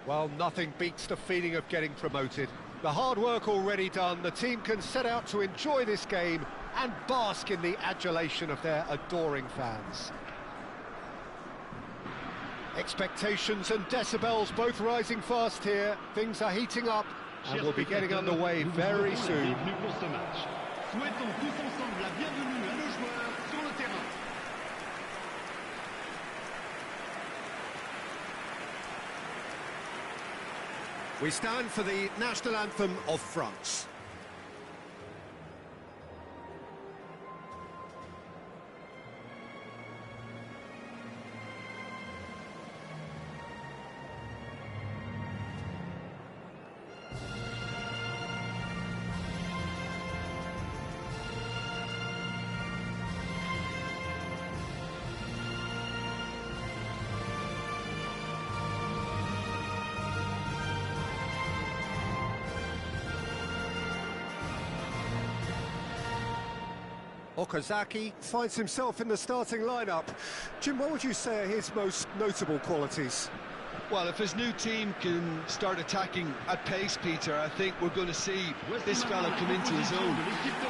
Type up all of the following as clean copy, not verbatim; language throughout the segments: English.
Well, nothing beats the feeling of getting promoted. The hard work already done, the team can set out to enjoy this game and bask in the adulation of their adoring fans. Expectations and decibels both rising fast here. Things are heating up and we'll be getting underway very soon. We stand for the national anthem of France. Okazaki finds himself in the starting lineup. Jim, what would you say are his most notable qualities? Well, if his new team can start attacking at pace, Peter, I think we're going to see this fella come into his own.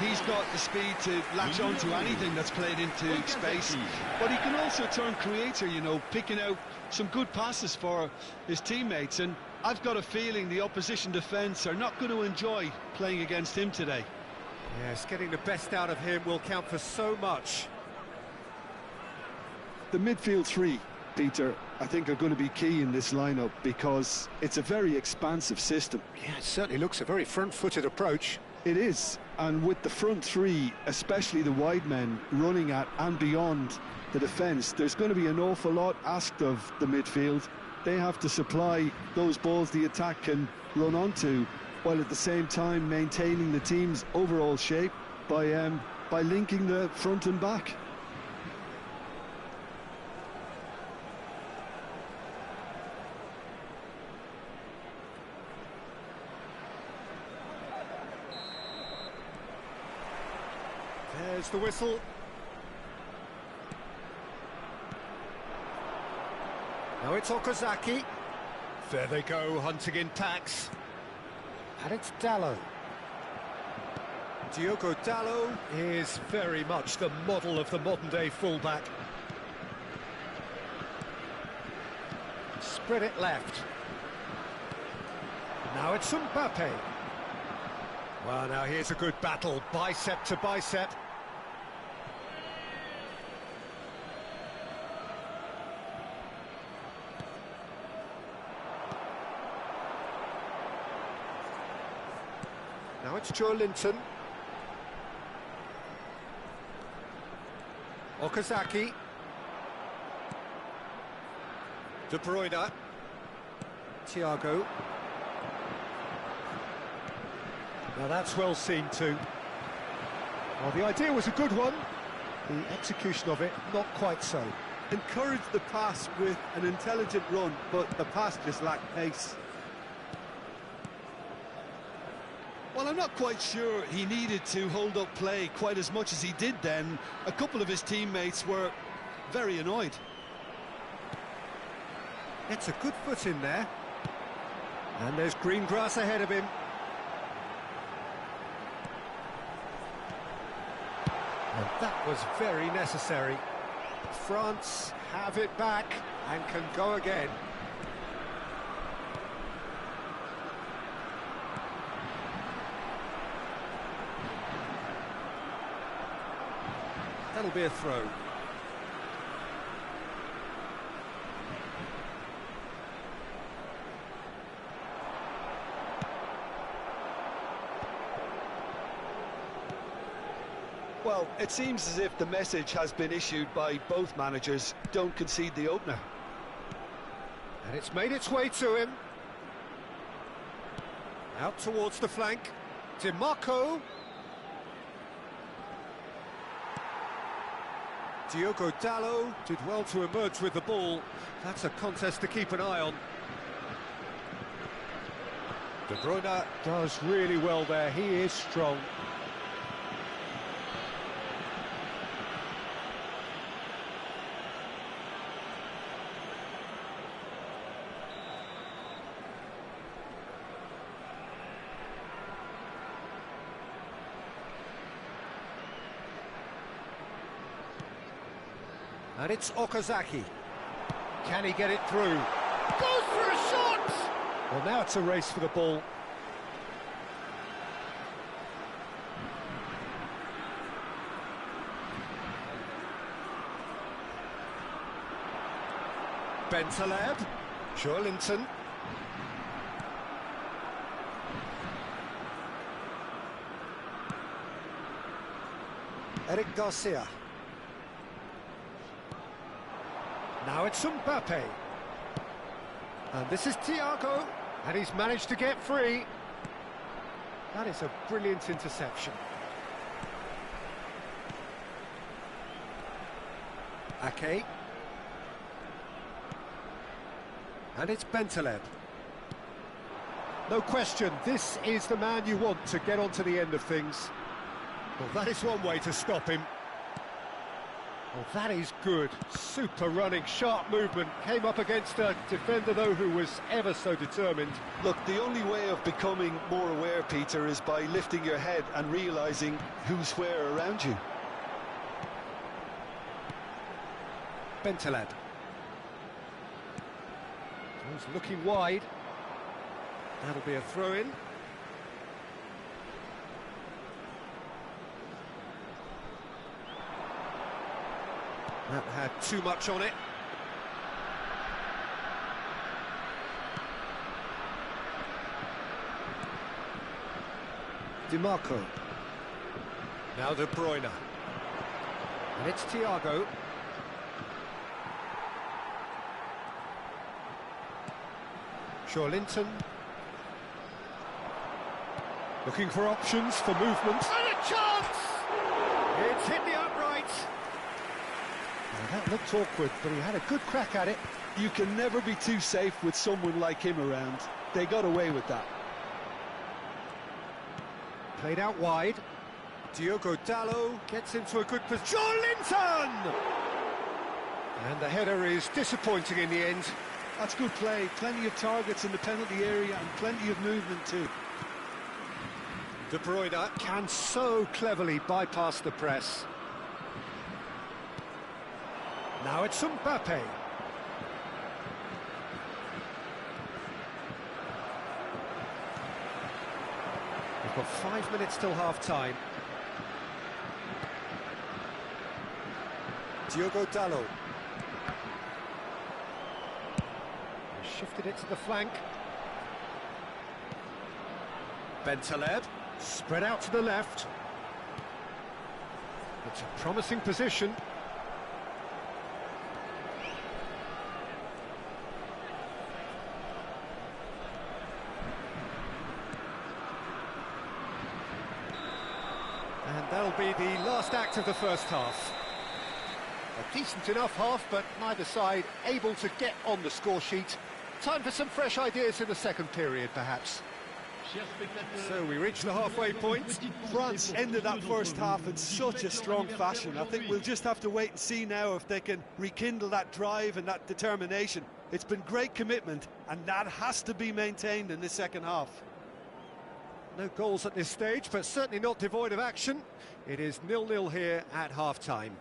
He's got the speed to latch on to anything that's played into space, but he can also turn creator, you know, picking out some good passes for his teammates, and I've got a feeling the opposition defence are not going to enjoy playing against him today. Yes, getting the best out of him will count for so much. The midfield three, Peter, I think are going to be key in this lineup because it's a very expansive system. Yeah, it certainly looks a very front-footed approach. It is, and with the front three, especially the wide men, running at and beyond the defence, there's going to be an awful lot asked of the midfield. They have to supply those balls the attack can run onto, while at the same time maintaining the team's overall shape by linking the front and back. There's the whistle. Now it's Okazaki. There they go, hunting in packs. And it's Dalot. Diogo Dalot is very much the model of the modern-day fullback. Spread it left. Now it's Mbappe. Well, now here's a good battle, bicep to bicep. Now it's Joe Linton. Okazaki. De Bruyne. Thiago. Now that's well seen too. Well, the idea was a good one. The execution of it, not quite so. Encouraged the pass with an intelligent run, but the pass just lacked pace. Well, I'm not quite sure he needed to hold up play quite as much as he did then. A couple of his teammates were very annoyed. Gets a good foot in there. And there's green grass ahead of him. And that was very necessary. France have it back and can go again. That'll be a throw. Well, it seems as if the message has been issued by both managers: don't concede the opener. And it's made its way to him. Out towards the flank. DiMarco. Diogo Dalot did well to emerge with the ball. That's a contest to keep an eye on. De Bruyne does really well there. He is strong. And it's Okazaki. Can he get it through? Goes for a shot! Well, now it's a race for the ball. Bentaleb. Joelinton. Eric Garcia. Now it's Mbappe. And this is Thiago. And he's managed to get free. That is a brilliant interception. Ake. And it's Bentaleb. No question, this is the man you want to get onto the end of things. Well, that is one way to stop him. Well, that is good. Super running, sharp movement. Came up against a defender, though, who was ever so determined. Look, the only way of becoming more aware, Peter, is by lifting your head and realising who's where around you. Bentaleb. He's looking wide. That'll be a throw-in. That had too much on it. DiMarco. Now De Bruyne. And it's Thiago. Joelinton. Looking for options for movement. And a chance! It's hit the upright. Now, that looked awkward, but he had a good crack at it. You can never be too safe with someone like him around. They got away with that. Played out wide. Diogo Dalot gets into a good position. Joelinton! And the header is disappointing in the end. That's good play. Plenty of targets in the penalty area and plenty of movement too. De Bruyne can so cleverly bypass the press. Now it's Mbappe. We've got 5 minutes till half-time. Diogo Dalot. Shifted it to the flank. Bentaleb. Spread out to the left. It's a promising position. And that'll be the last act of the first half. A decent enough half, but neither side able to get on the score sheet. Time for some fresh ideas in the second period, perhaps. So we reach the halfway point. France ended that first half in such a strong fashion. I think we'll just have to wait and see now if they can rekindle that drive and that determination. It's been great commitment, and that has to be maintained in the second half. No goals at this stage, but certainly not devoid of action. It is 0-0 here at half-time.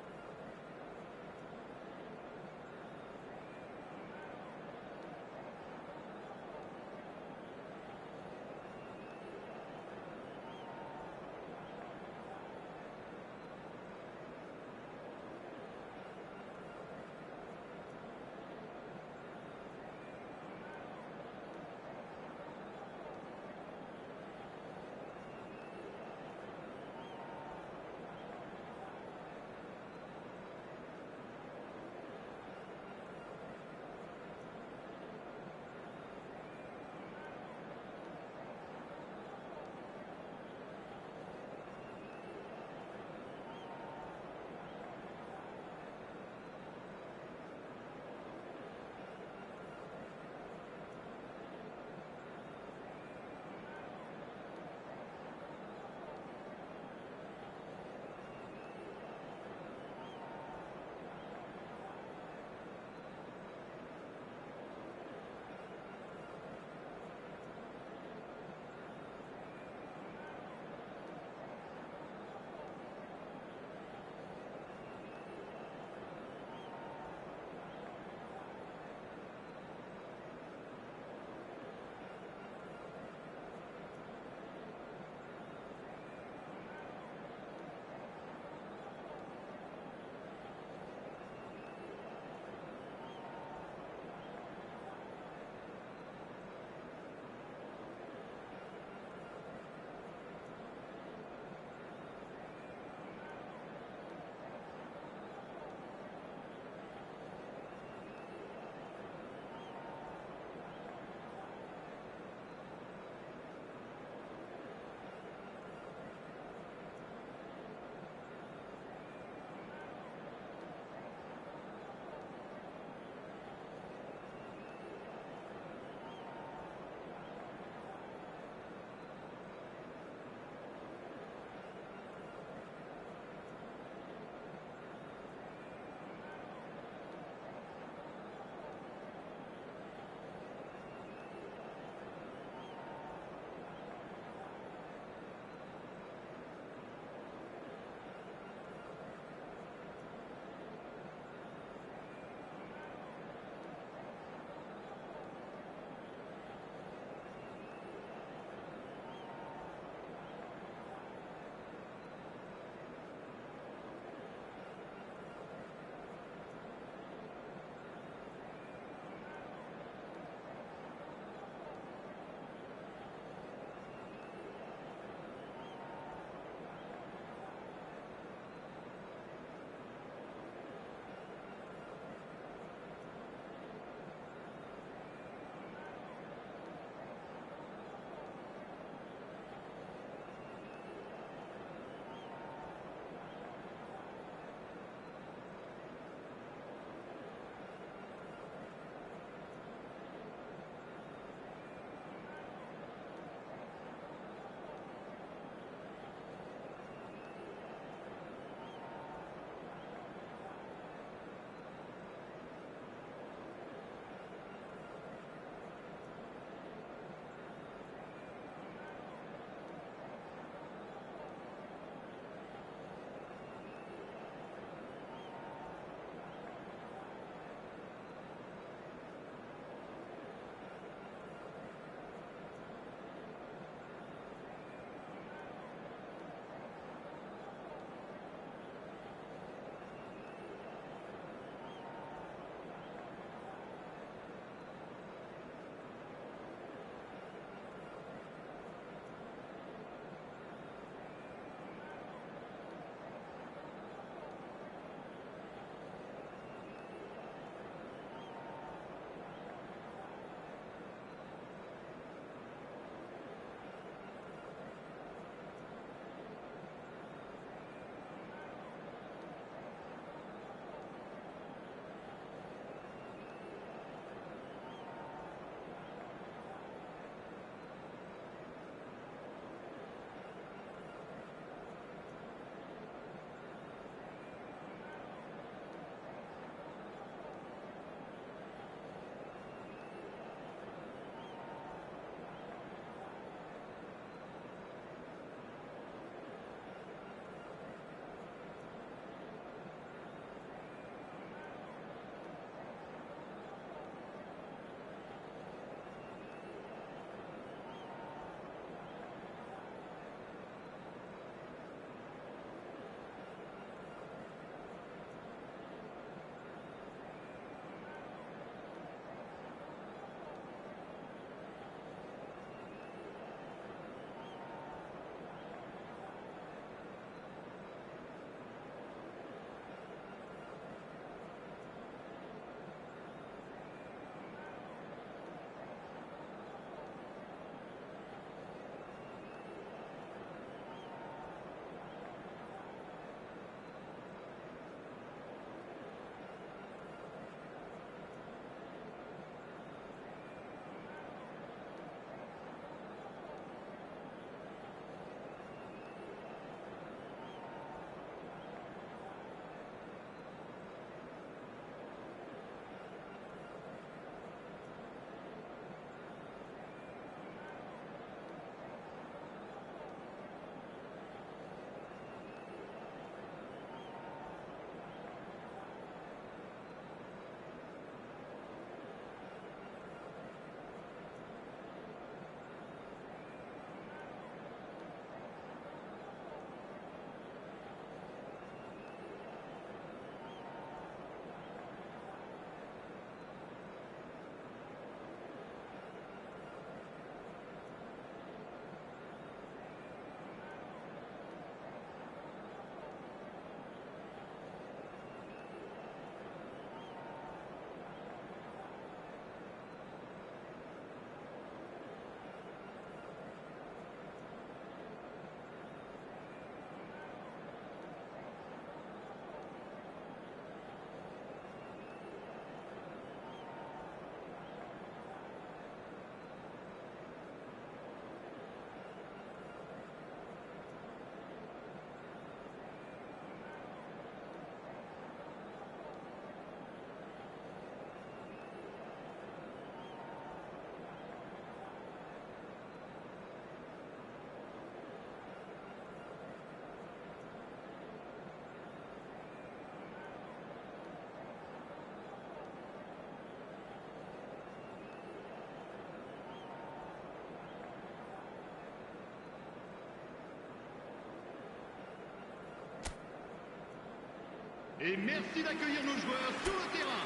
Et merci d'accueillir nos joueurs sur le terrain.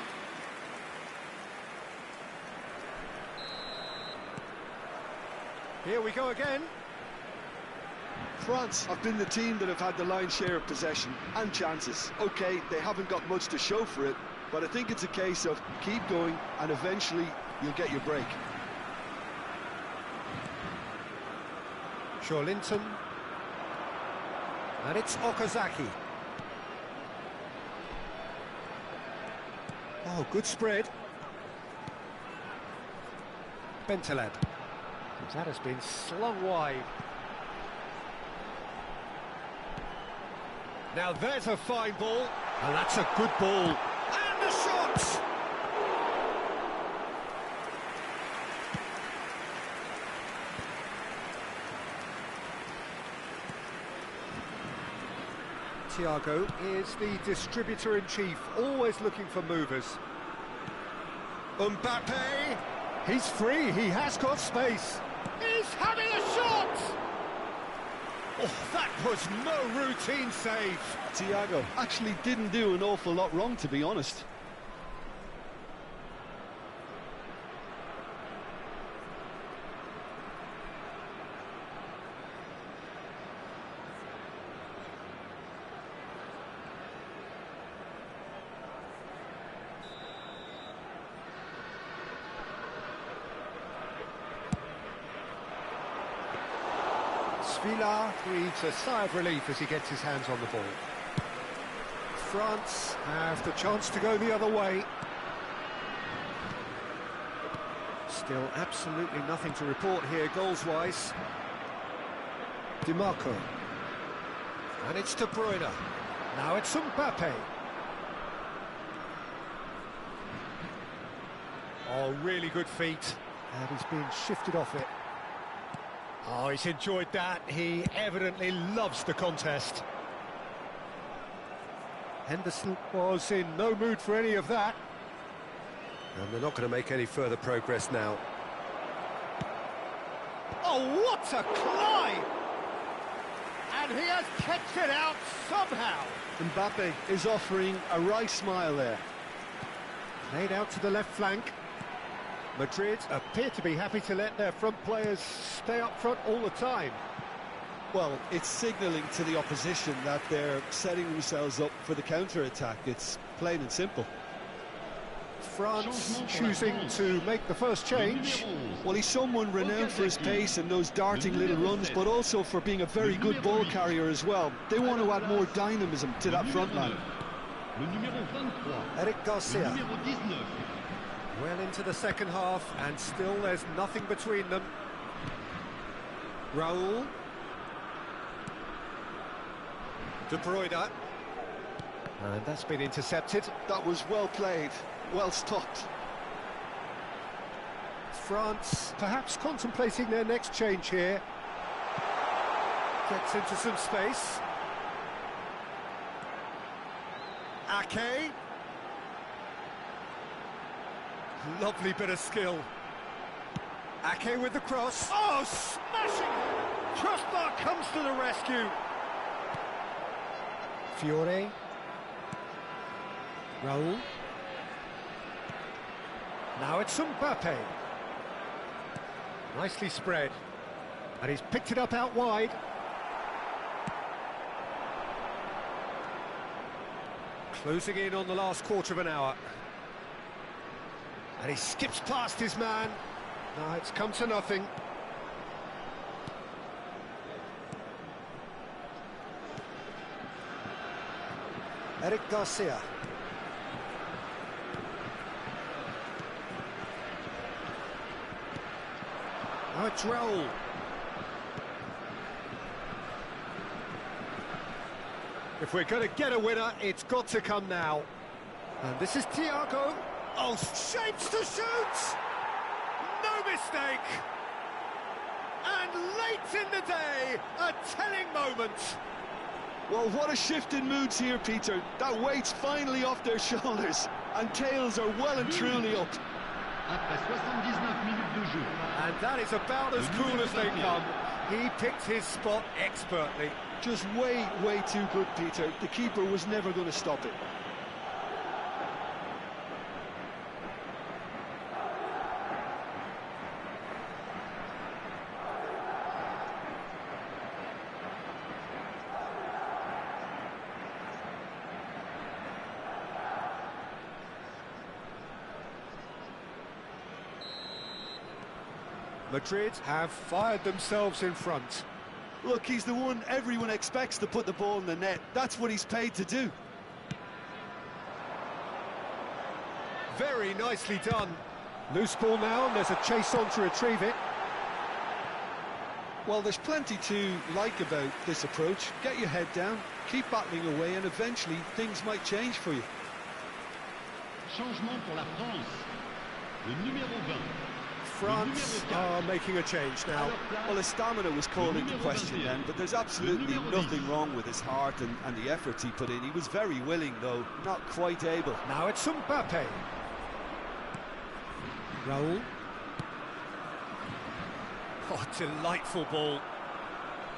Here we go again. France have been the team that have had the lion's share of possession and chances. OK, they haven't got much to show for it, but I think it's a case of keep going and eventually you'll get your break. Linton. And it's Okazaki. Oh, good spread. Bentaleb. That has been slung wide. Now there's a fine ball. And that's a good ball. And the shot! Thiago is the distributor-in-chief, always looking for movers. Mbappe! He's free, he has got space. He's having a shot! Oh, that was no routine save. Thiago actually didn't do an awful lot wrong, to be honest. Villa breathes a sigh of relief as he gets his hands on the ball. France have the chance to go the other way. Still absolutely nothing to report here goals-wise. DiMarco. And it's De Bruyne. Now it's Mbappe. Oh, really good feet. And he's being shifted off it. Oh, he's enjoyed that. He evidently loves the contest. Henderson was in no mood for any of that. And they're not going to make any further progress now. Oh, what a climb! And he has kept it out somehow. Mbappe is offering a right smile there. Played out to the left flank. Madrid appear to be happy to let their front players stay up front all the time. Well, it's signalling to the opposition that they're setting themselves up for the counter-attack. It's plain and simple. France choosing to make the first change. Well, he's someone renowned for his pace and those darting little runs, but also for being a very good ball carrier as well. They want to add more dynamism to that front line. Eric Garcia. Well into the second half, and still there's nothing between them. Raul. De Bruyne. And that's been intercepted. That was well played, well stopped. France perhaps contemplating their next change here. Gets into some space. Ake. Lovely bit of skill. Ake with the cross. Oh, smashing! Crossbar comes to the rescue. Fiore. Raul. Now it's Mbappe. Nicely spread. And he's picked it up out wide. Closing in on the last quarter of an hour. And he skips past his man. No, it's come to nothing. Eric Garcia. Now it's Raul. If we're going to get a winner, it's got to come now. And this is Thiago. Oh, shapes to shoot! No mistake! And late in the day, a telling moment. Well, what a shift in moods here, Peter. That weight's finally off their shoulders, and tails are well and truly up. And that is about as cool as they come. He picked his spot expertly. Just way too good, Peter. The keeper was never going to stop it. Madrid have fired themselves in front. Look, he's the one everyone expects to put the ball in the net. That's what he's paid to do. Very nicely done. Loose ball now, and there's a chase on to retrieve it. Well, there's plenty to like about this approach. Get your head down, keep battling away, and eventually things might change for you. Changement pour la France. Le numéro 20. France are making a change now. Well, his stamina was called into question then, but there's absolutely nothing wrong with his heart and the efforts he put in. He was very willing, though, not quite able. Now it's Mbappe. Raul. Oh, delightful ball.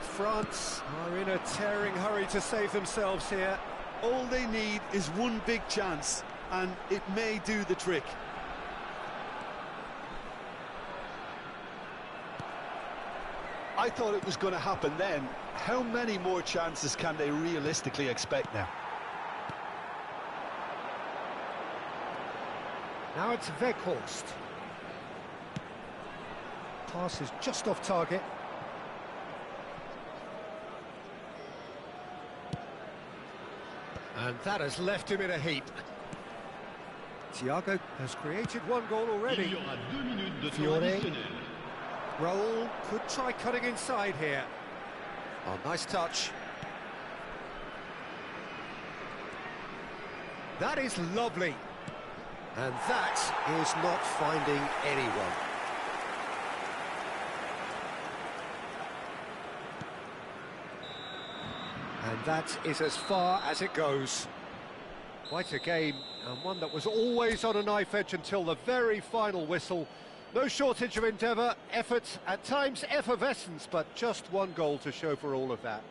France are in a tearing hurry to save themselves here. All they need is one big chance, and it may do the trick. I thought it was going to happen then. How many more chances can they realistically expect now? Now it's Weghorst. Pass is just off target. And that has left him in a heap. Thiago has created one goal already. Il y aura 2 minutes de temps Fiore. additionnel. Raul could try cutting inside here. Oh, nice touch. That is lovely. And that is not finding anyone. And that is as far as it goes. Quite a game, and one that was always on a knife edge until the very final whistle. No shortage of endeavour, effort, at times effervescence, but just one goal to show for all of that.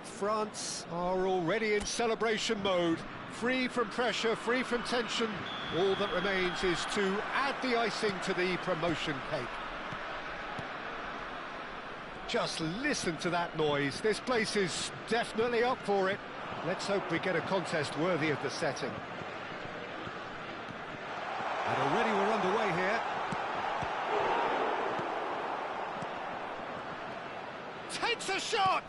France are already in celebration mode, free from pressure, free from tension. All that remains is to add the icing to the promotion cake. Just listen to that noise. This place is definitely up for it. Let's hope we get a contest worthy of the setting. And already we're underway here. Takes a shot!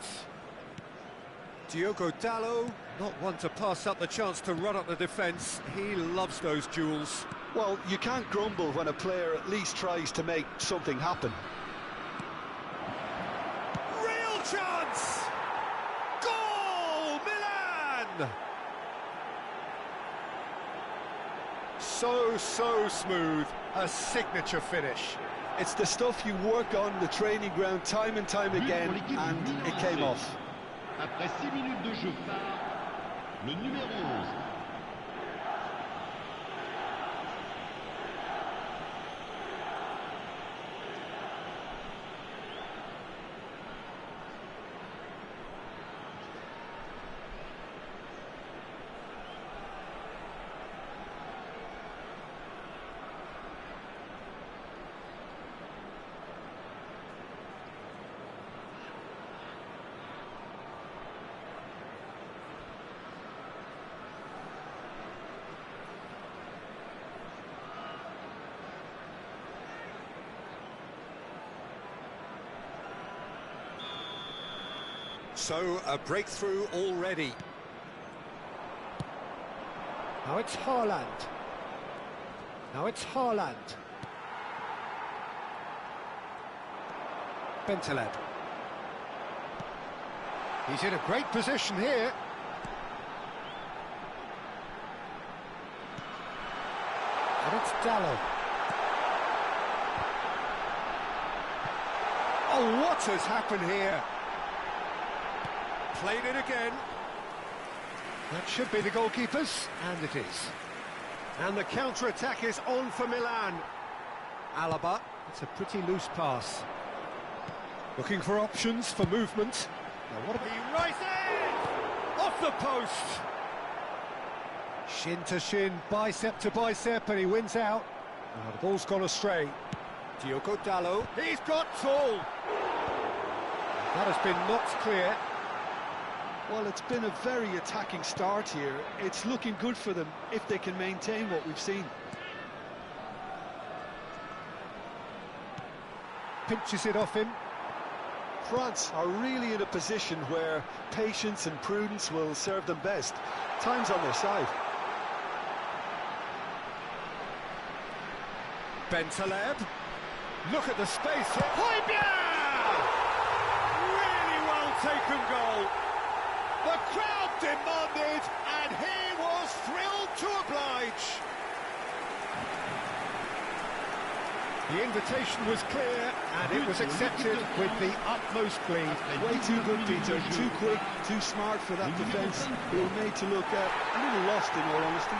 Diogo Dalot, not one to pass up the chance to run up the defence. He loves those duels. Well, you can't grumble when a player at least tries to make something happen. Real chance! Goal! Milan! So smooth. A signature finish. It's the stuff you work on the training ground time and time again, and it came off. Après 6 minutes de jeu part, le numéro 11. So, a breakthrough already. Now it's Haaland. Now it's Haaland. Bentaleb. He's in a great position here. And it's Dalot. Oh, what has happened here? Played it again. That should be the goalkeepers, and it is. And the counter-attack is on for Milan. Alaba, it's a pretty loose pass. Looking for options for movement. Now what he rises! Off the post! Shin to shin, bicep to bicep, and he wins out. Now the ball's gone astray. Diogo Dalot, he's got tall! That has been knocked clear. Well, it's been a very attacking start here. It's looking good for them if they can maintain what we've seen. Pinches it off him. France are really in a position where patience and prudence will serve them best. Time's on their side. Bentaleb. Look at the space here. Højbjerg! Really well taken goal. The crowd demanded, and he was thrilled to oblige. The invitation was clear, and it was accepted with the utmost glee. Way too good, Peter. Too quick, too smart for that defence. They were made to look a little lost, in all honesty.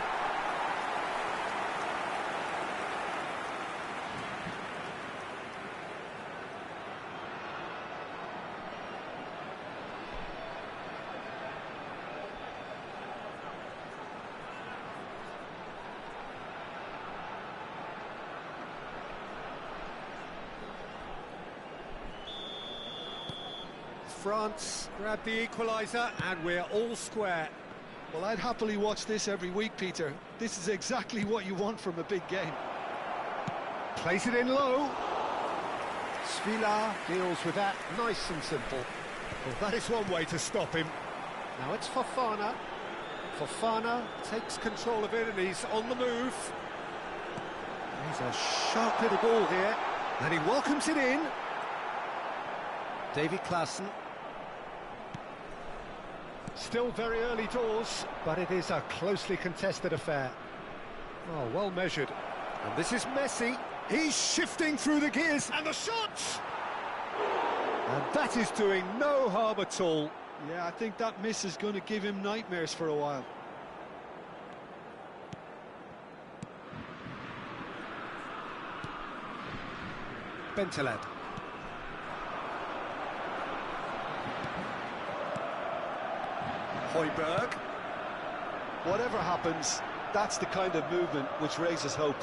France grab the equaliser, and we're all square. Well, I'd happily watch this every week, Peter. This is exactly what you want from a big game. Plays it in low. Svila deals with that nice and simple. Well, that is one way to stop him. Now it's Fofana. Fofana takes control of it, and he's on the move. He's a sharp little ball here, and he welcomes it in. David Klaassen. Still very early doors, but it is a closely contested affair. Oh, well measured. And this is Messi. He's shifting through the gears, and the shot! And that is doing no harm at all. Yeah, I think that miss is going to give him nightmares for a while. Bentaleb. Højbjerg. Whatever happens, that's the kind of movement which raises hope.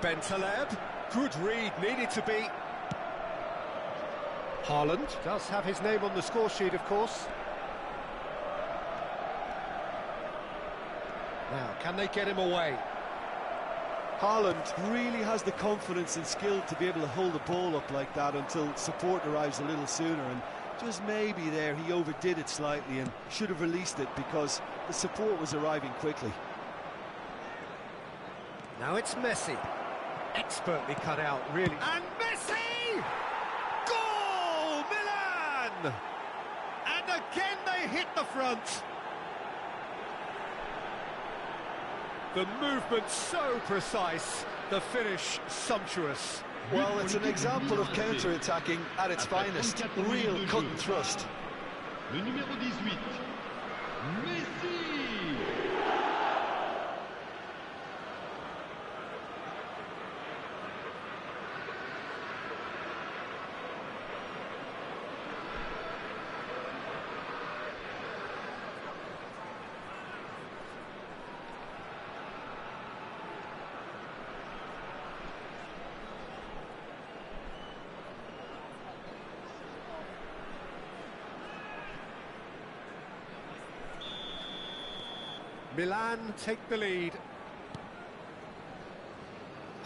Bentaleb. Good read, needed to be. Haaland does have his name on the score sheet, of course. Now, can they get him away? Haaland really has the confidence and skill to be able to hold the ball up like that until support arrives a little sooner, and just maybe there he overdid it slightly and should have released it because the support was arriving quickly. Now it's Messi. Expertly cut out, really. And Messi! Goal! Milan! And again they hit the front. The movement so precise, the finish sumptuous. Well, it's an example of counter-attacking at its finest. Real cut and thrust. Le numéro 18, Messi. Milan take the lead.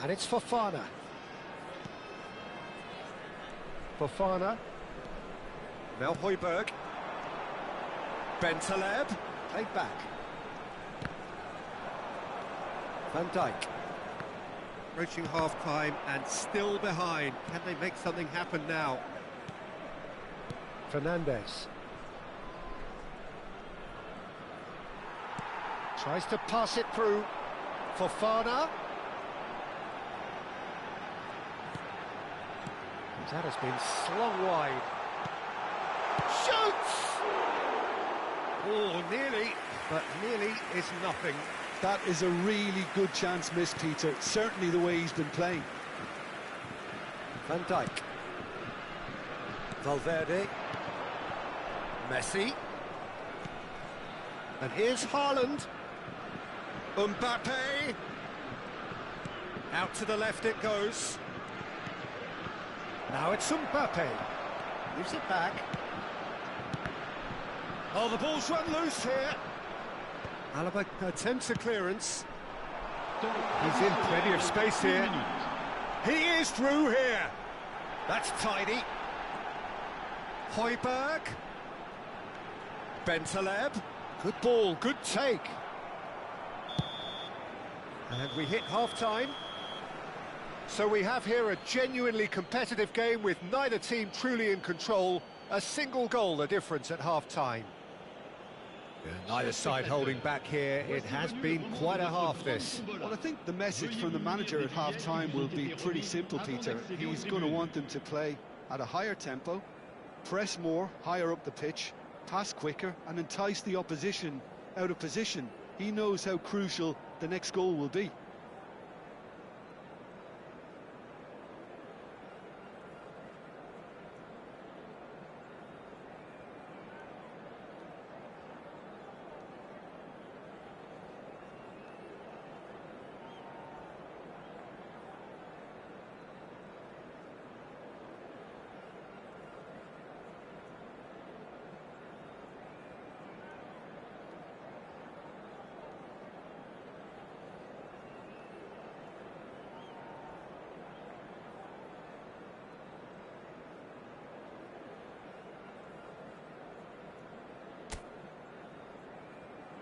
And it's Fofana. Fofana. Now Højbjerg. Bentaleb. Played back. Van Dijk. Approaching half-time and still behind. Can they make something happen now? Fernandes. Tries to pass it through. Fofana. That has been slung wide. Shoots! Oh, nearly, but nearly is nothing. That is a really good chance missed, Peter. Certainly the way he's been playing. Van Dijk. Valverde. Messi. And here's Haaland. Mbappe. Out to the left it goes. Now it's Mbappe. Gives it back. Oh, the ball's run loose here. Alaba attempts a clearance. He's in plenty of space here. He is through here. That's tidy. Højbjerg. Bentaleb. Good ball, good take. And we hit half-time. So we have here a genuinely competitive game with neither team truly in control. A single goal the difference at half-time. Neither side holding back here. It has been quite a half, this. Well, I think the message from the manager at half-time will be pretty simple, Peter. He's going to want them to play at a higher tempo, press more, higher up the pitch, pass quicker, and entice the opposition out of position. He knows how crucial the next goal will be.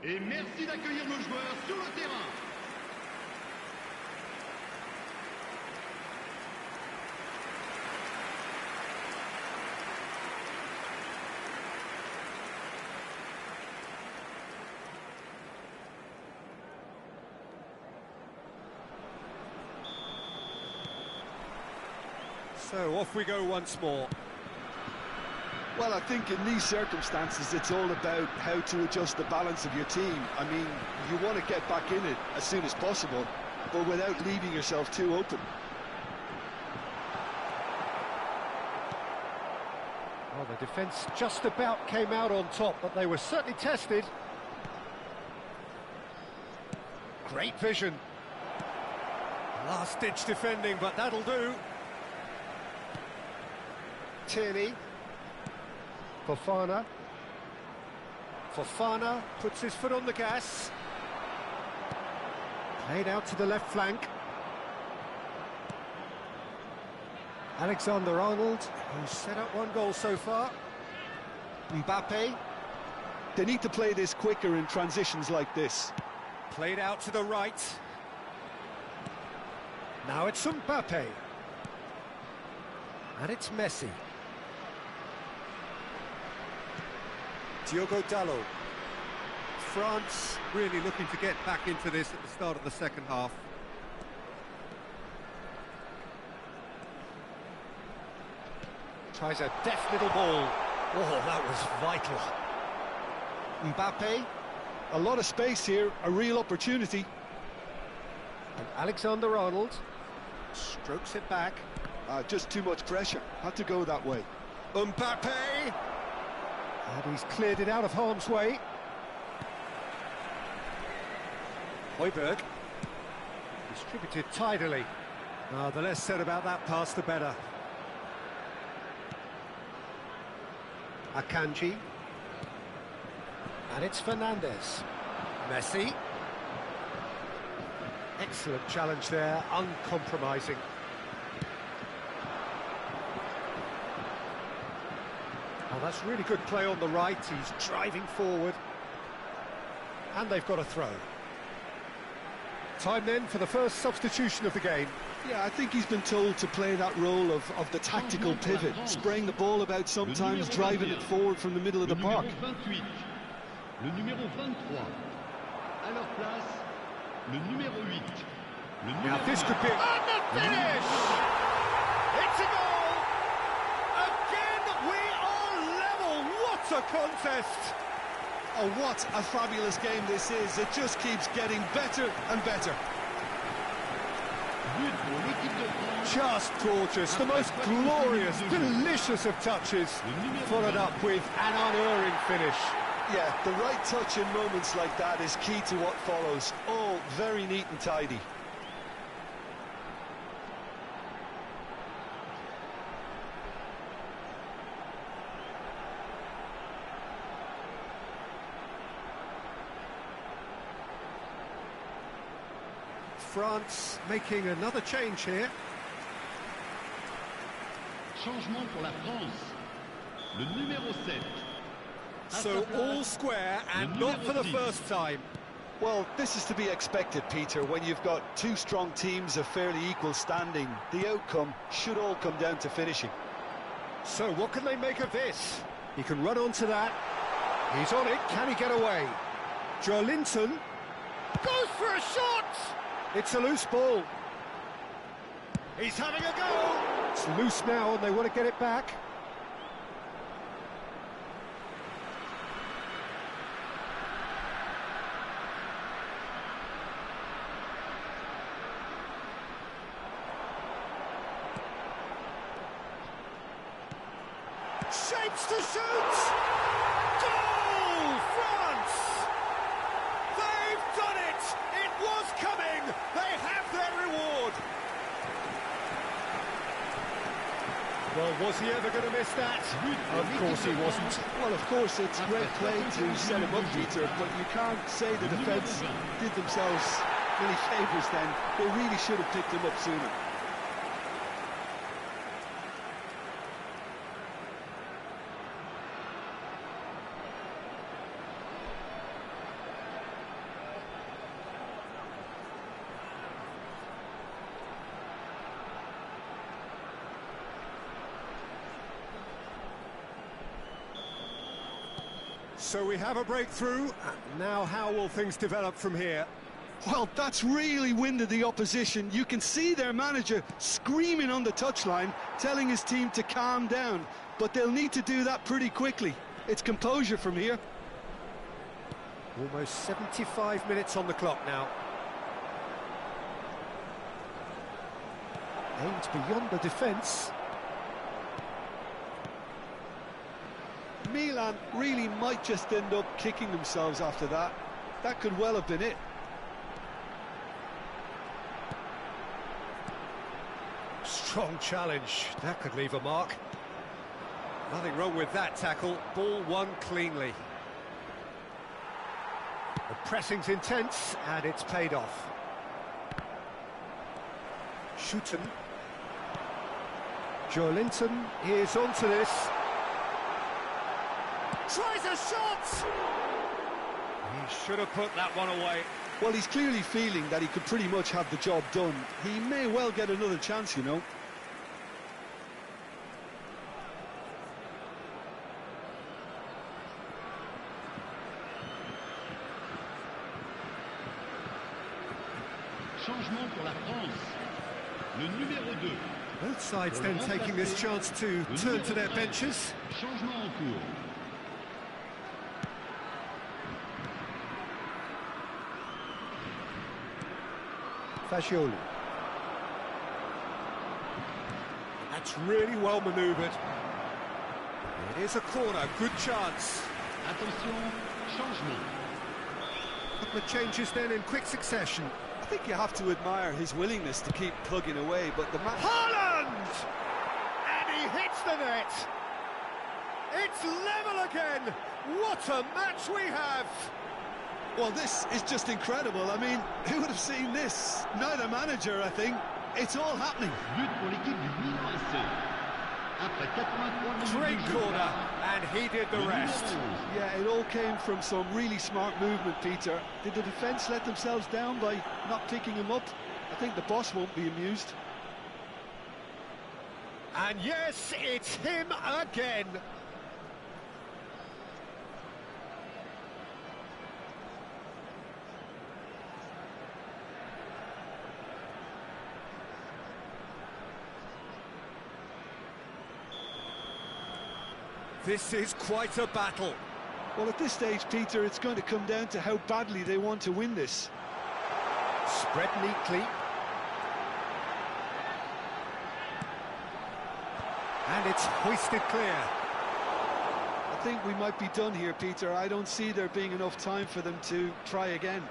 Et merci d'accueillir nos joueurs sur le terrain. So off we go once more. Well, I think in these circumstances, it's all about how to adjust the balance of your team. I mean, you want to get back in it as soon as possible, but without leaving yourself too open. Well, the defence just about came out on top, but they were certainly tested. Great vision. Last-ditch defending, but that'll do. Tierney. Fofana. Fofana puts his foot on the gas. Played out to the left flank. Alexander-Arnold, who's set up one goal so far. Mbappe. They need to play this quicker in transitions like this. Played out to the right. Now it's Mbappe. And it's Messi. Diogo Dalot. France really looking to get back into this at the start of the second half. Tries a deft little ball. Oh, that was vital. Mbappe. A lot of space here, a real opportunity. And Alexander-Arnold strokes it back. Just too much pressure. Had to go that way. Mbappe. And he's cleared it out of harm's way. Højbjerg. Distributed tidily. The less said about that pass, the better. Akanji. And it's Fernandes. Messi. Excellent challenge there, uncompromising. That's really good play on the right. He's driving forward. And they've got a throw. Time then for the first substitution of the game. Yeah, I think he's been told to play that role of the tactical pivot, spraying the ball about sometimes, driving it forward from the middle of the park. Le numéro 23. À leur place, le numéro 8. Now this could be... And the finish! It's a goal! Again, we are level! What a contest! Oh, what a fabulous game this is. It just keeps getting better and better. Just gorgeous, the most glorious, delicious of touches, followed up with an unerring finish. Yeah, the right touch in moments like that is key to what follows. Oh, very neat and tidy. France making another change here. Changement pour la France. Le numéro 7. So all square and not for the first time. Well, this is to be expected, Peter. When you've got two strong teams of fairly equal standing, the outcome should all come down to finishing. So what can they make of this? He can run onto that. He's on it. Can he get away? Joelinton goes for a shot. It's a loose ball. He's having a go. It's loose now and they want to get it back. Shapes to shoot! Goal! France! They've done it! It was coming! They have their reward! Well, was he ever going to miss that? Of course he wasn't. Well, of course, it's great play to set him up, Peter, but you can't say the defence did themselves many favours then. They really should have picked him up sooner. So we have a breakthrough. Now how will things develop from here? Well, that's really winded the opposition. You can see their manager screaming on the touchline, telling his team to calm down. But they'll need to do that pretty quickly. It's composure from here. Almost 75 minutes on the clock now. Aimed beyond the defence. Milan really might just end up kicking themselves after that. That could well have been it. Strong challenge. That could leave a mark. Nothing wrong with that tackle. Ball won cleanly. The pressing's intense, and it's paid off. Shooten. Joelinton is onto this. Tries a shot! He should have put that one away. Well, he's clearly feeling that he could pretty much have the job done. He may well get another chance, you know. Changement pour la France. Le numéro 2. Both sides then taking this chance to turn to their benches. Changement en cours. Fagioli. That's really well manoeuvred. It is a corner, good chance. Attention, changement. Couple of changes then in quick succession. I think you have to admire his willingness to keep plugging away, but the match... Haaland! And he hits the net. It's level again. What a match we have. Well, this is just incredible. I mean, who would have seen this? Neither manager, I think. It's all happening. But pour l'équipe du Milan AC. Après 83 minutes Great de jeu. corner, and he did the rest. Yeah, it all came from some really smart movement, Peter. Did the defence let themselves down by not picking him up? I think the boss won't be amused. And yes, it's him again. This is quite a battle. Well, at this stage, Peter, it's going to come down to how badly they want to win this. Spread neatly. And it's hoisted clear. I think we might be done here, Peter. I don't see there being enough time for them to try again.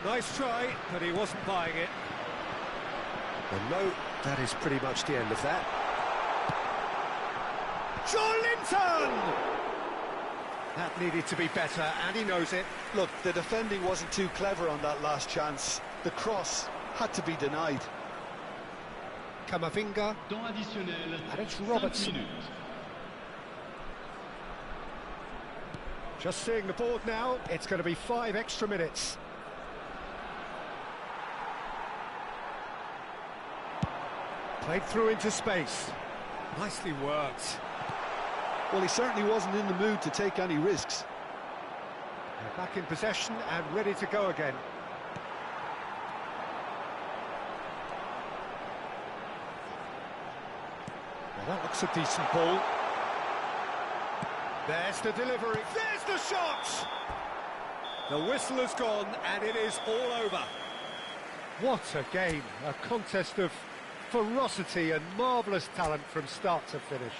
Nice try, but he wasn't buying it. And no, that is pretty much the end of that. Joelinton! That needed to be better, and he knows it. Look, the defending wasn't too clever on that last chance. The cross had to be denied. Camavinga. Temps additionnel. And it's 5 Robertson. minutes. Just seeing the board now, it's going to be 5 extra minutes. Played through into space. Nicely worked. Well, he certainly wasn't in the mood to take any risks. They're back in possession and ready to go again. Well, that looks a decent ball. There's the delivery. There's the shot! The whistle has gone, and it is all over. What a game. A contest of ferocity and marvellous talent from start to finish.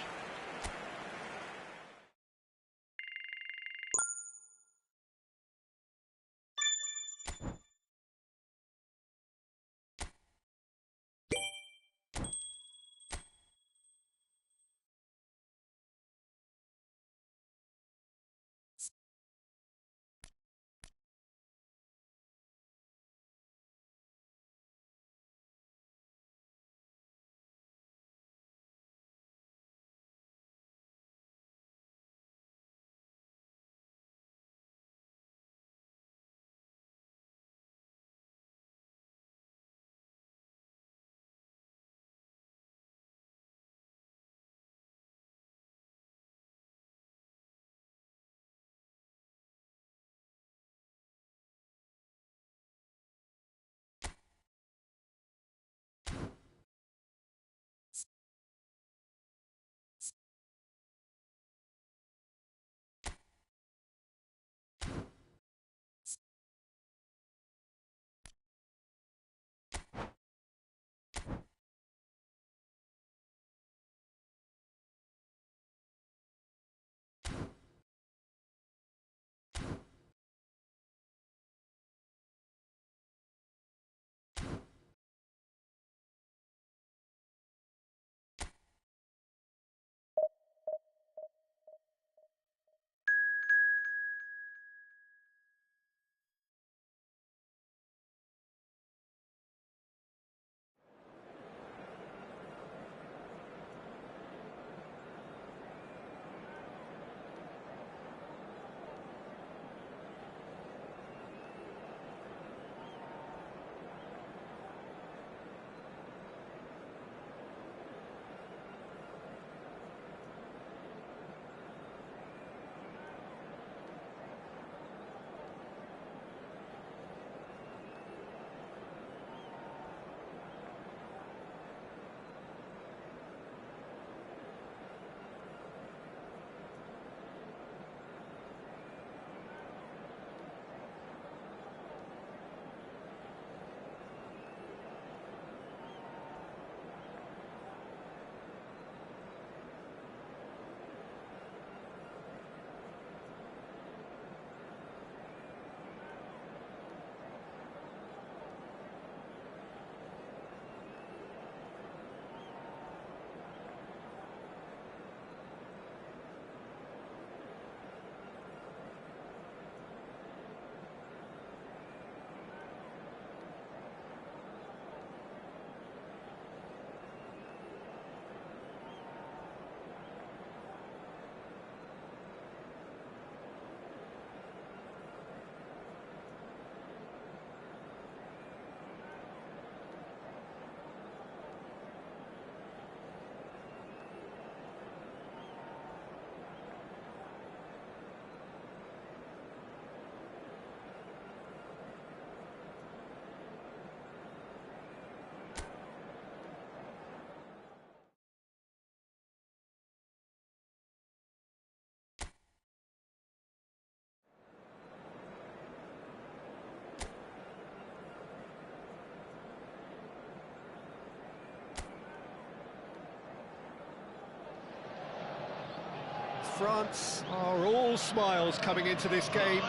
France are all smiles coming into this game.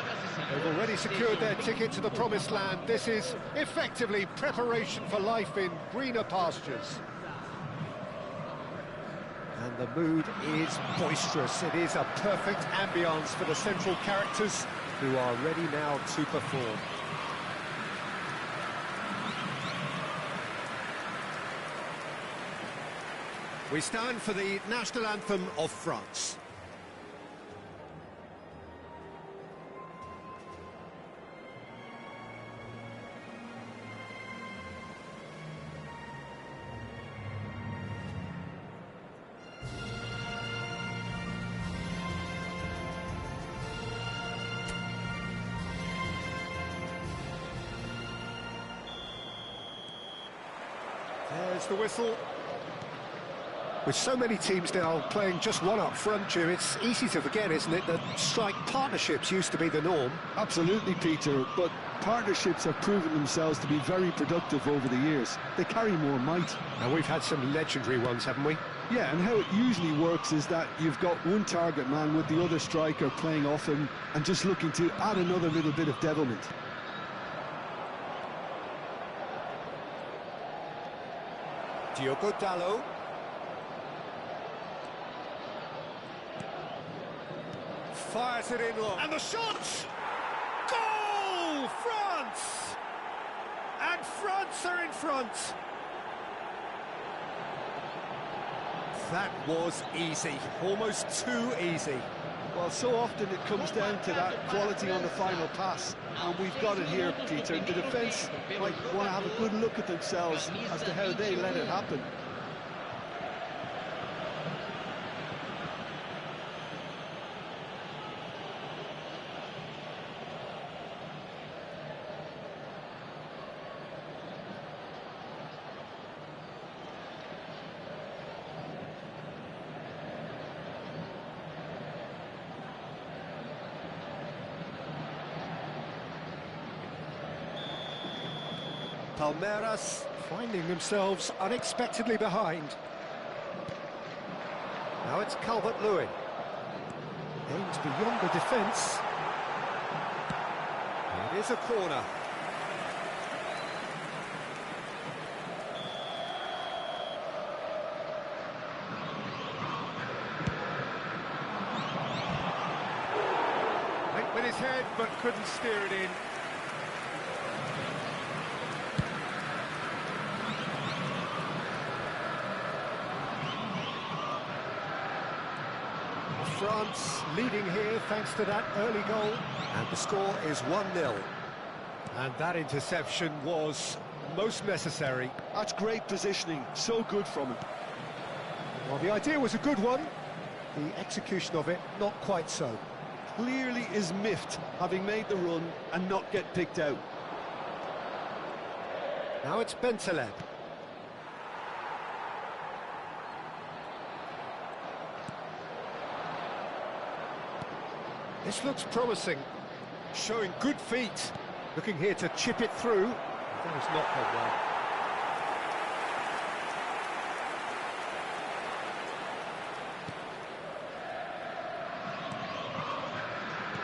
They've already secured their ticket to the promised land. This is effectively preparation for life in greener pastures. And the mood is boisterous. It is a perfect ambience for the central characters who are ready now to perform. We stand for the national anthem of France. There's the whistle. With so many teams now playing just one up front, Jim, it's easy to forget, isn't it, that strike partnerships used to be the norm. Absolutely, Peter, but partnerships have proven themselves to be very productive over the years. They carry more might. And we've had some legendary ones, haven't we? Yeah, and how it usually works is that you've got one target man with the other striker playing off him and just looking to add another little bit of devilment. Diogo Dalot. Fires it in long. And the shot! Goal! France! And France are in front. That was easy. Almost too easy. Well, so often it comes down to that quality on the final pass, and we've got it here, Peter. The defence might want to have a good look at themselves as to how they let it happen. Palmeiras finding themselves unexpectedly behind. Now it's Calvert-Lewin. Aims beyond the defence. It is a corner. Went with his head but couldn't steer it in. France leading here thanks to that early goal, and the score is 1-0. And that interception was most necessary. That's great positioning, so good from him. Well, the idea was a good one, the execution of it not quite so. Clearly is miffed, having made the run and not get picked out. Now it's Bentaleb. This looks promising, showing good feet. Looking here to chip it through. That has not gone well.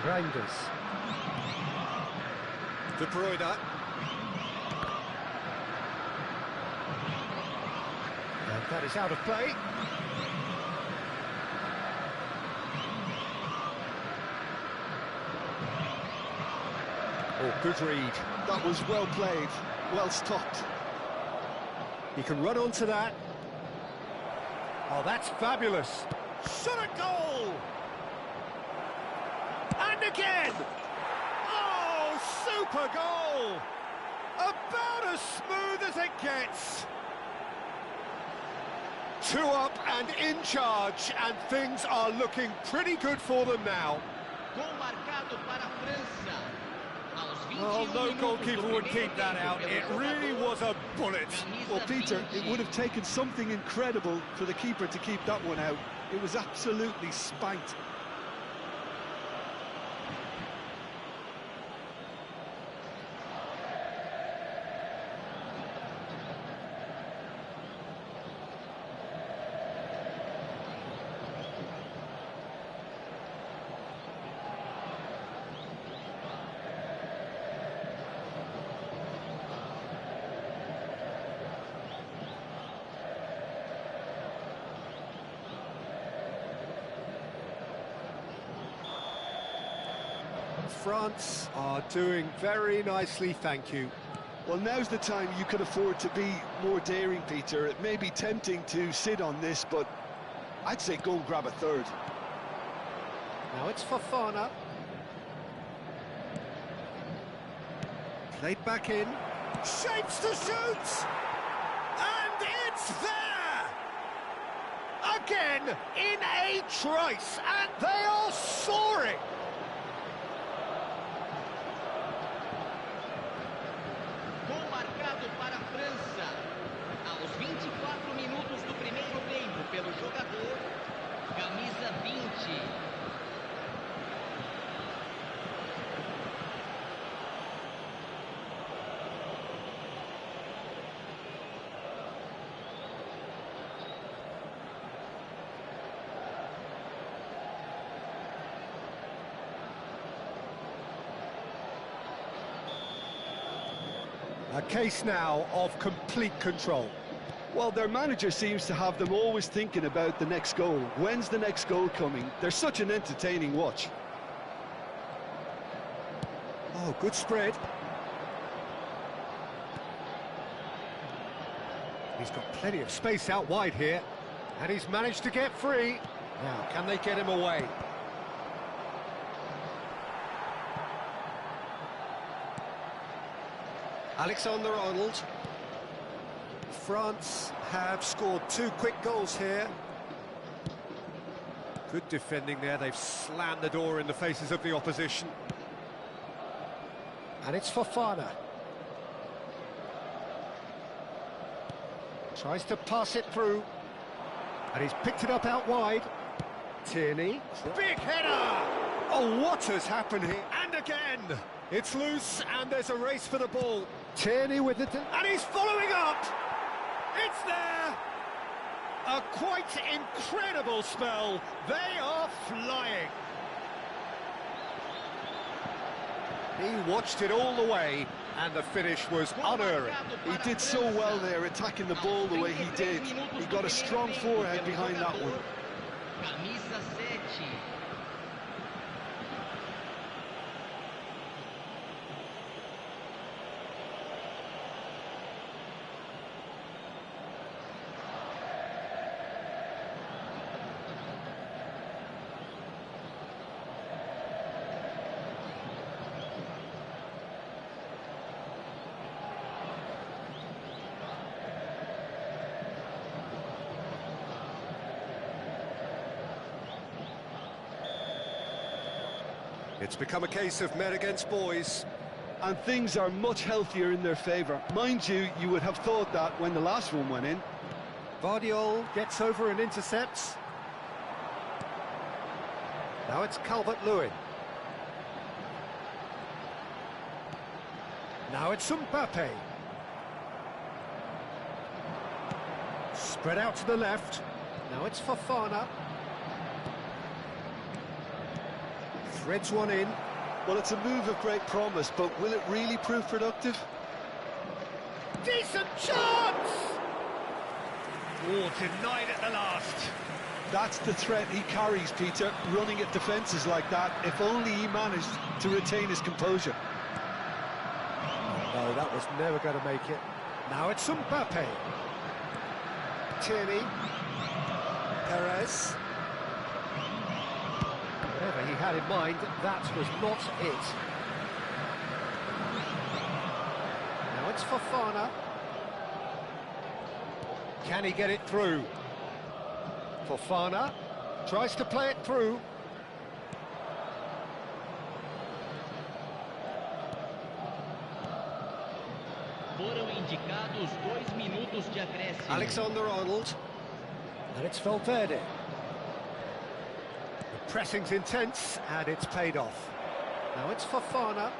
Reinders. De Bruyne. And that is out of play. Oh, good read. That was well played, well stopped. He can run onto that. Oh, that's fabulous. Shot a goal! And again! Oh, super goal! About as smooth as it gets. 2 up and in charge, and things are looking pretty good for them now. Well, no goalkeeper would keep that out. It really was a bullet. Well, Peter, it would have taken something incredible for the keeper to keep that one out. It was absolutely spanked. France are doing very nicely, thank you. Well, now's the time you can afford to be more daring, Peter. It may be tempting to sit on this, but I'd say go and grab a third. Now it's Fofana. Played back in. Shapes to shoot! And it's there! Again, in a trice, and they are soaring! Gol marcado para a França. Aos 24 minutos do primeiro tempo pelo jogador, camisa 20. A case now of complete control. Well, their manager seems to have them always thinking about the next goal. When's the next goal coming? They're such an entertaining watch. Oh, good spread. He's got plenty of space out wide here, and he's managed to get free. Now, can they get him away? Alexander-Arnold. France have scored 2 quick goals here. Good defending there, they've slammed the door in the faces of the opposition. And it's Fofana. Tries to pass it through. And he's picked it up out wide. Tierney. Big header! Oh, what has happened here? And again! It's loose, and there's a race for the ball. Tierney with it, and he's following up! It's there! A quite incredible spell. They are flying. He watched it all the way, and the finish was unerring. He did so well there, attacking the ball the way he did. He got a strong forehead behind that one. Camisa 7. It's become a case of men against boys. And things are much healthier in their favour. Mind you, you would have thought that when the last one went in. Vardiol gets over and intercepts. Now it's Calvert-Lewin. Now it's Mbappe. Spread out to the left. Now it's Fofana. Threads one in. Well, it's a move of great promise, but will it really prove productive? Decent chance! Oh, denied at the last. That's the threat he carries, Peter, running at defences like that. If only he managed to retain his composure. No, that was never going to make it. Now it's Mbappe. Tierney. Perez. Whatever he had in mind, that was not it. Now it's Fofana. Can he get it through? Fofana tries to play it through. Foram indicados 2 minutos de acréscimo. Alexander-Arnold. And it's Valverde. The pressing's intense, and it's paid off. Now it's Fofana.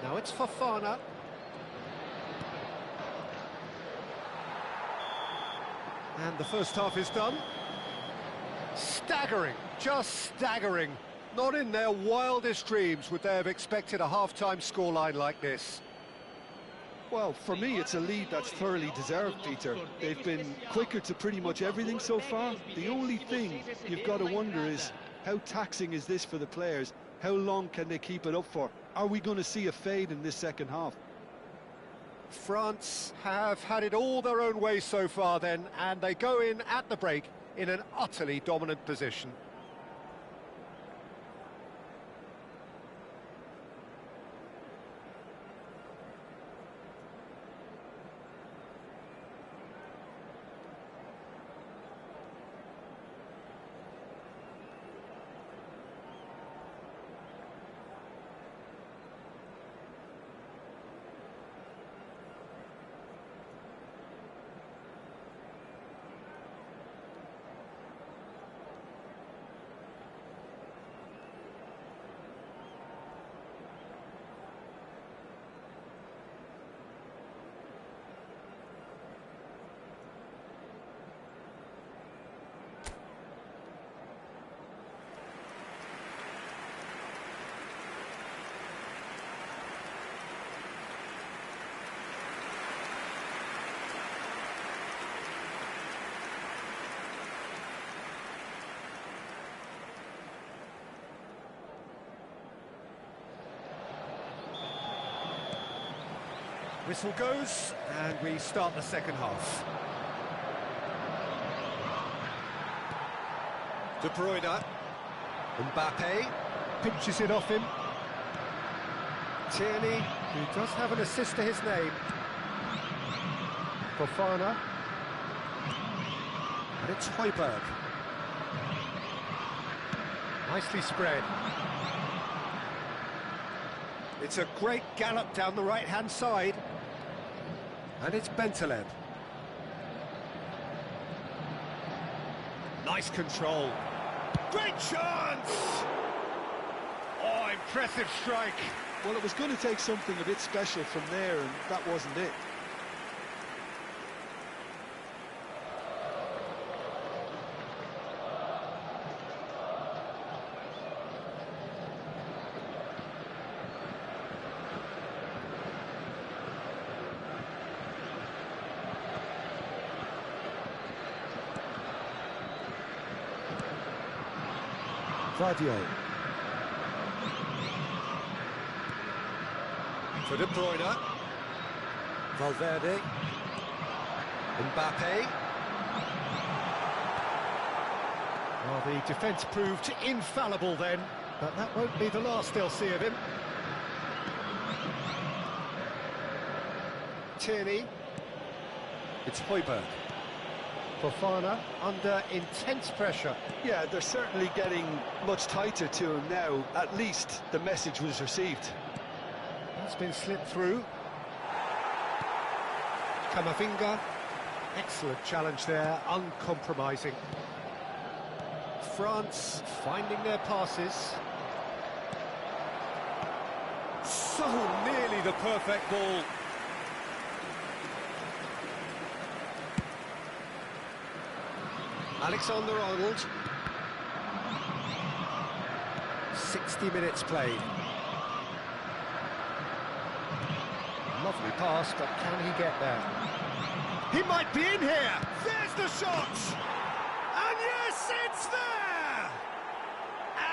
Now it's Fofana. And the first half is done. Staggering, just staggering. Not in their wildest dreams would they have expected a half-time scoreline like this. Well, for me, it's a lead that's thoroughly deserved, Peter. They've been quicker to pretty much everything so far. The only thing you've got to wonder is, How taxing is this for the players? How long can they keep it up for? Are we going to see a fade in this second half? France have had it all their own way so far then, and they go in at the break in an utterly dominant position. Whistle goes, and we start the second half. De Bruyne, Mbappe, pinches it off him. Tierney, who does have an assist to his name. Fofana. And it's Højbjerg. Nicely spread. It's a great gallop down the right-hand side. And it's Bentaleb. Nice control. Great chance! Oh, impressive strike. Well, it was going to take something a bit special from there, and that wasn't it. Vadio. For De Bruyne. Valverde. Mbappe. Well, the defence proved infallible then, but that won't be the last they'll see of him. Tierney. It's Højbjerg. Fofana under intense pressure. Yeah, they're certainly getting much tighter to him now. At least the message was received. It's been slipped through. Camavinga. Excellent challenge there, uncompromising. France finding their passes. So nearly the perfect ball. Alexander-Arnold. 60 minutes played. Lovely pass, but can he get there? He might be in here! There's the shot! And yes, it's there!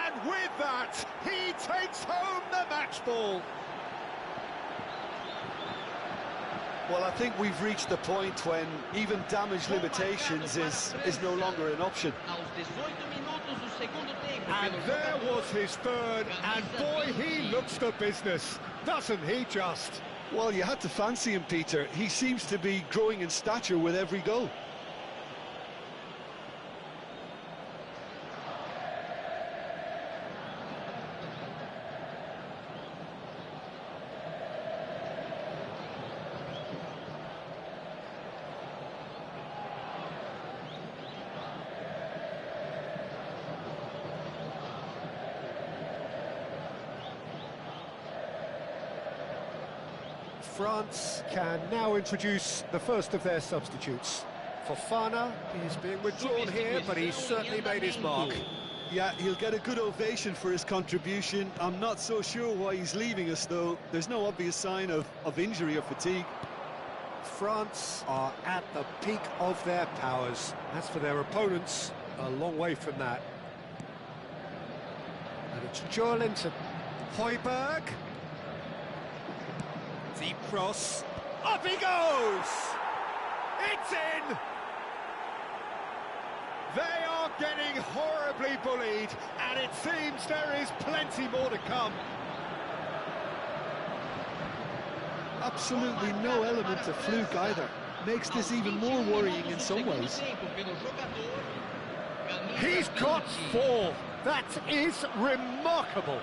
And with that, he takes home the match ball. Well, I think we've reached the point when even damage limitations is no longer an option. And there was his third, and boy, he looks the business, doesn't he just? Well, you had to fancy him, Peter. He seems to be growing in stature with every goal. France can now introduce the first of their substitutes. Fofana is being withdrawn here, but he's certainly made his mark. Yeah, he'll get a good ovation for his contribution. I'm not so sure why he's leaving us, though. There's no obvious sign of injury or fatigue. France are at the peak of their powers. As for their opponents, a long way from that. And it's Jurlin to Højbjerg. Deep cross. Up he goes! It's in! They are getting horribly bullied, and it seems there is plenty more to come. Absolutely no element of fluke either. Makes this even more worrying in some ways. He's got 4. That is remarkable.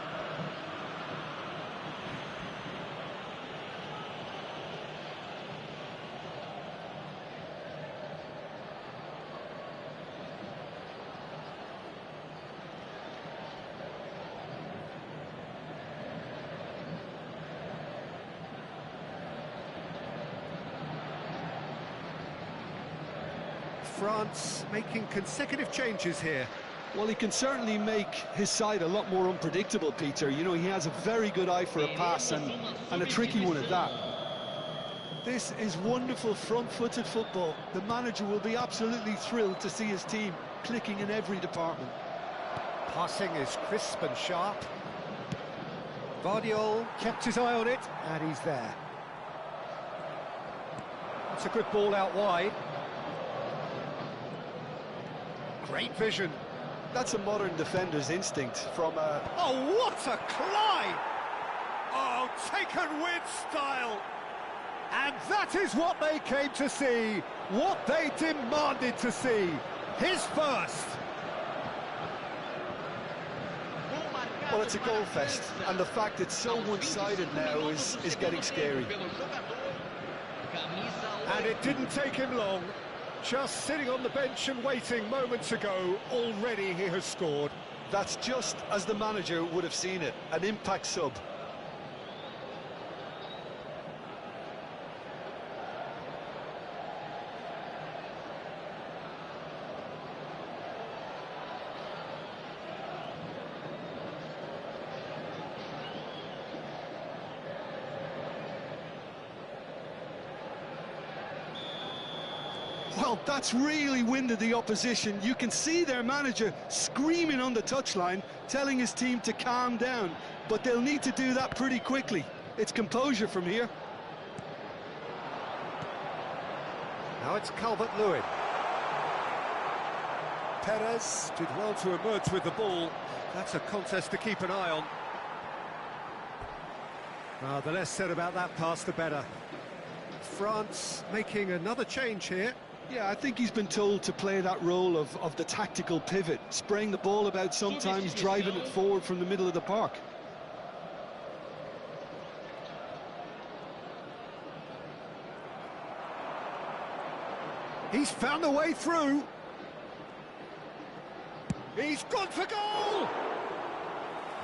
France making consecutive changes here. Well, he can certainly make his side a lot more unpredictable, Peter. You know, he has a very good eye for a pass and a tricky one at that. This is wonderful front-footed football. The manager will be absolutely thrilled to see his team clicking in every department. Passing is crisp and sharp. Vardiol kept his eye on it, and he's there. It's a good ball out wide. Great vision. That's a modern defender's instinct from a... Oh, what a climb! Oh, taken with style! And that is what they came to see, what they demanded to see. His first. Well, it's a goal fest, and the fact it's so one-sided now is getting scary. And it didn't take him long. Just sitting on the bench and waiting moments ago, already he has scored. That's just as the manager would have seen it, an impact sub. Well, that's really winded the opposition. You can see their manager screaming on the touchline, telling his team to calm down, but they'll need to do that pretty quickly. It's composure from here. Now it's Calvert-Lewin. Perez did well to emerge with the ball. That's a contest to keep an eye on. The less said about that pass, the better. France making another change here. Yeah, I think he's been told to play that role of the tactical pivot, spraying the ball about sometimes, driving it forward from the middle of the park. He's found a way through. He's gone for goal!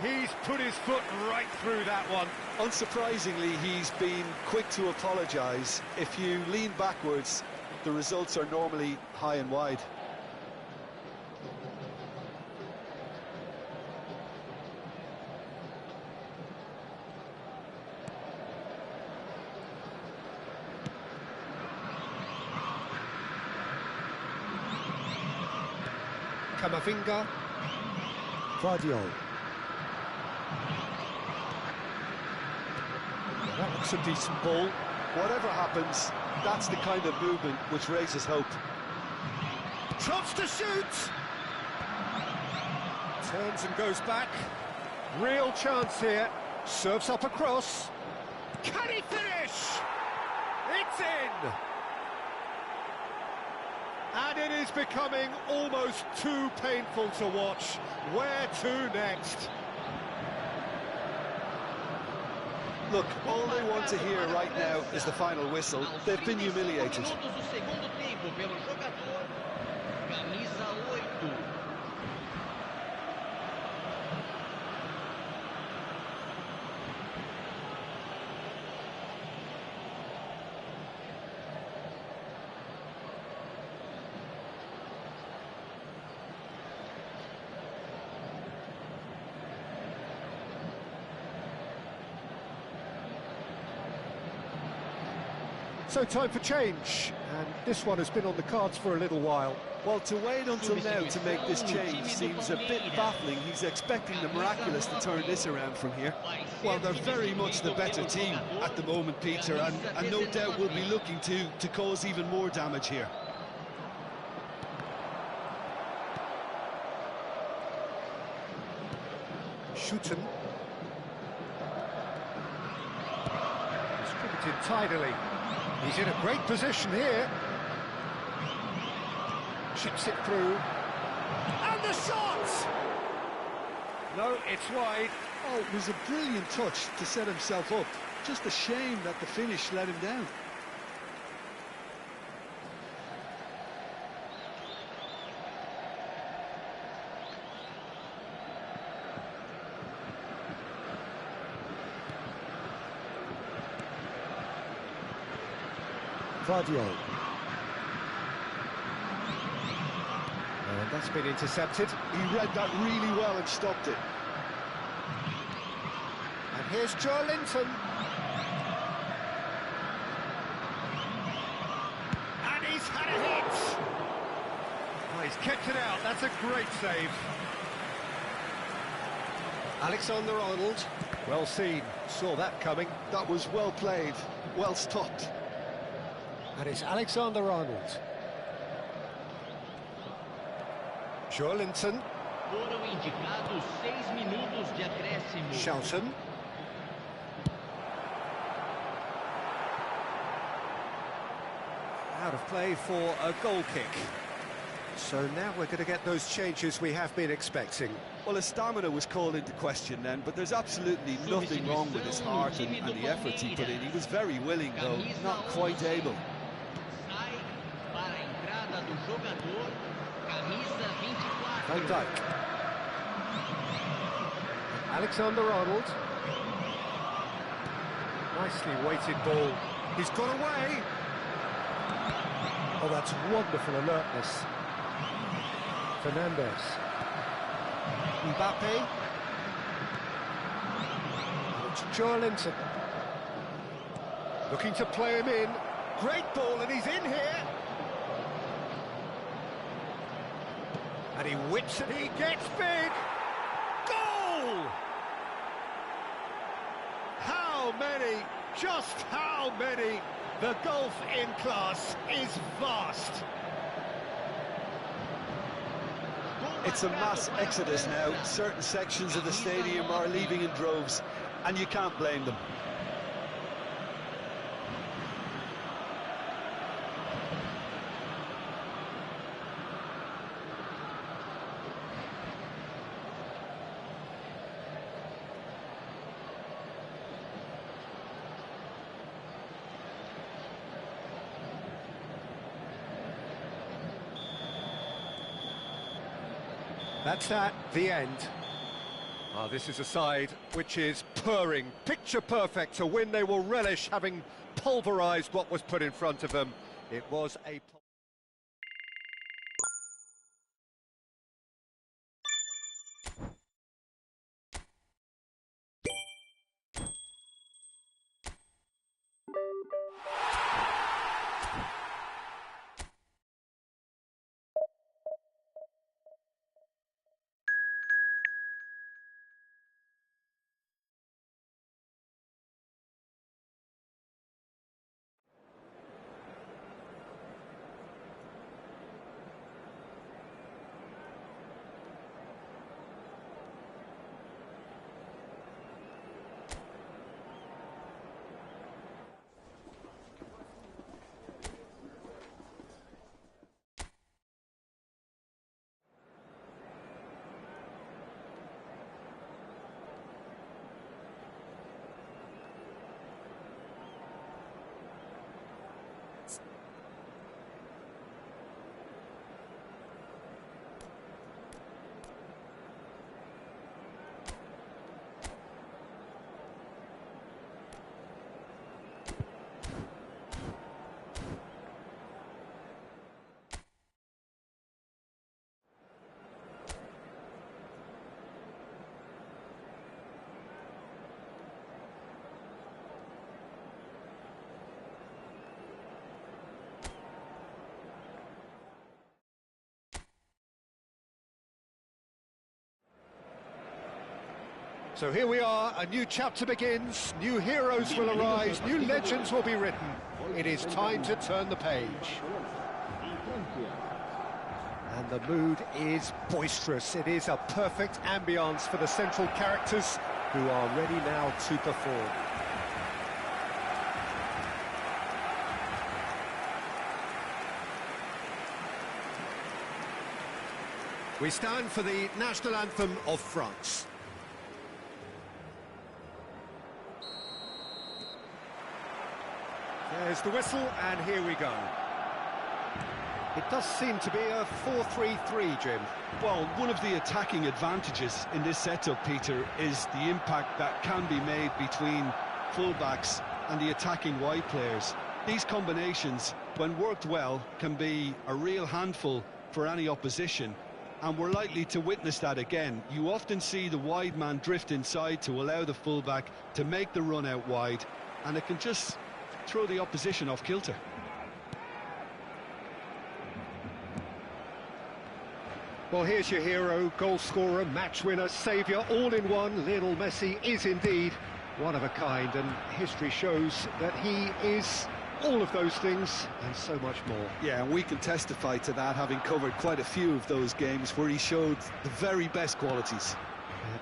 He's put his foot right through that one. Unsurprisingly, he's been quick to apologise. If you lean backwards, the results are normally high and wide. Camavinga. Vardiol. That looks a decent ball. Whatever happens, that's the kind of movement which raises hope. Chance to shoot! Turns and goes back. Real chance here. Serves up a cross. Can he finish? It's in! And it is becoming almost too painful to watch. Where to next? Look, all they want to hear right now is the final whistle. They've been humiliated. So time for change, and this one has been on the cards for a little while. Well, to wait until now to make this change seems a bit baffling. He's expecting the miraculous to turn this around from here. Well, they're very much the better team at the moment, Peter, and no doubt will be looking to cause even more damage here. Shooten. Distributed tidily. He's in a great position here. Chips it through. And the shot! No, it's wide. Oh, it was a brilliant touch to set himself up. Just a shame that the finish let him down. Vardier. And that's been intercepted. He read that really well and stopped it. And here's Joelinton. And he's had a hit. Oh, he's kept it out. That's a great save. Alexander-Arnold. Well seen. Saw that coming. That was well played, well stopped. And it's Alexander-Arnold. Joelinton. Foram indicados 6 minutos de acréscimo. Shelton. Out of play for a goal kick. So now we're going to get those changes we have been expecting. Well, his stamina was called into question then, but there's absolutely nothing wrong with his heart and the effort he put in. He was very willing, though, not quite able. Sai para a entrada do jogador, camisa 24. Van Dijk. Alexander-Arnold. Nicely weighted ball. He's got away. Oh, that's wonderful alertness. Fernandez. Mbappe. And it's Joelinton. Looking to play him in. Great ball, and he's in here. And he whips it, he gets big. Goal! How many? Just how many? The gulf in class is vast. It's a mass exodus now. Certain sections of the stadium are leaving in droves, and you can't blame them. That's that, the end. Ah, this is a side which is purring, picture perfect. To win, they will relish having pulverised what was put in front of them. It was a... So here we are, a new chapter begins, new heroes will arise, new legends will be written. It is time to turn the page. And the mood is boisterous. It is a perfect ambience for the central characters who are ready now to perform. We stand for the national anthem of France. There's the whistle, and here we go. It does seem to be a 4-3-3, Jim. Well, one of the attacking advantages in this setup, Peter, is the impact that can be made between fullbacks and the attacking wide players. These combinations, when worked well, can be a real handful for any opposition, and we're likely to witness that again. You often see the wide man drift inside to allow the fullback to make the run out wide, and it can just throw the opposition off kilter. Well, here's your hero, goal scorer, match winner, saviour, all in one. Lionel Messi is indeed one of a kind, and history shows that he is all of those things and so much more. Yeah, and we can testify to that, having covered quite a few of those games where he showed the very best qualities.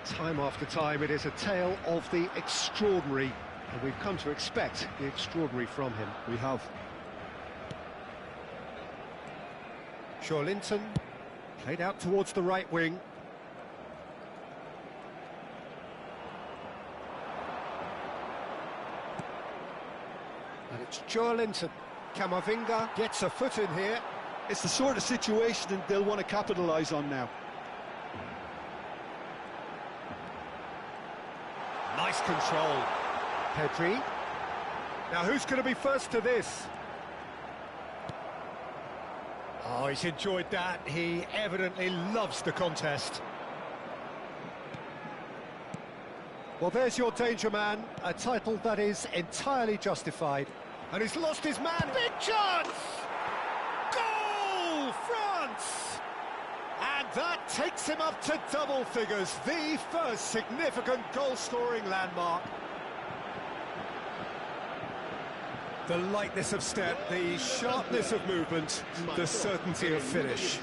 Time after time, it is a tale of the extraordinary, and we've come to expect the extraordinary from him. We have. Linton played out towards the right wing. And it's Linton. Camavinga gets a foot in here. It's the sort of situation that they'll want to capitalise on now. Nice control. Pedri. Now who's going to be first to this? Oh, he's enjoyed that. He evidently loves the contest. Well, there's your danger man, a title that is entirely justified. And he's lost his man. Big chance! Goal, France! And that takes him up to double figures, the first significant goal-scoring landmark. The lightness of step, the sharpness of movement, the certainty of finish.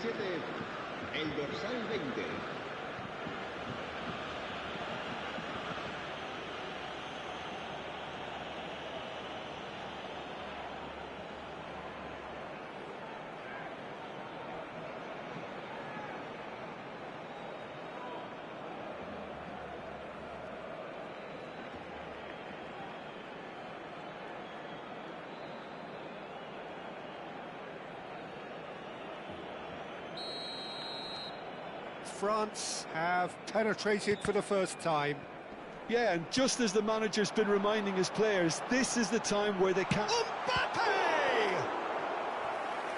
France have penetrated for the first time. Yeah, and just as the manager's been reminding his players, this is the time where they can... Mbappe!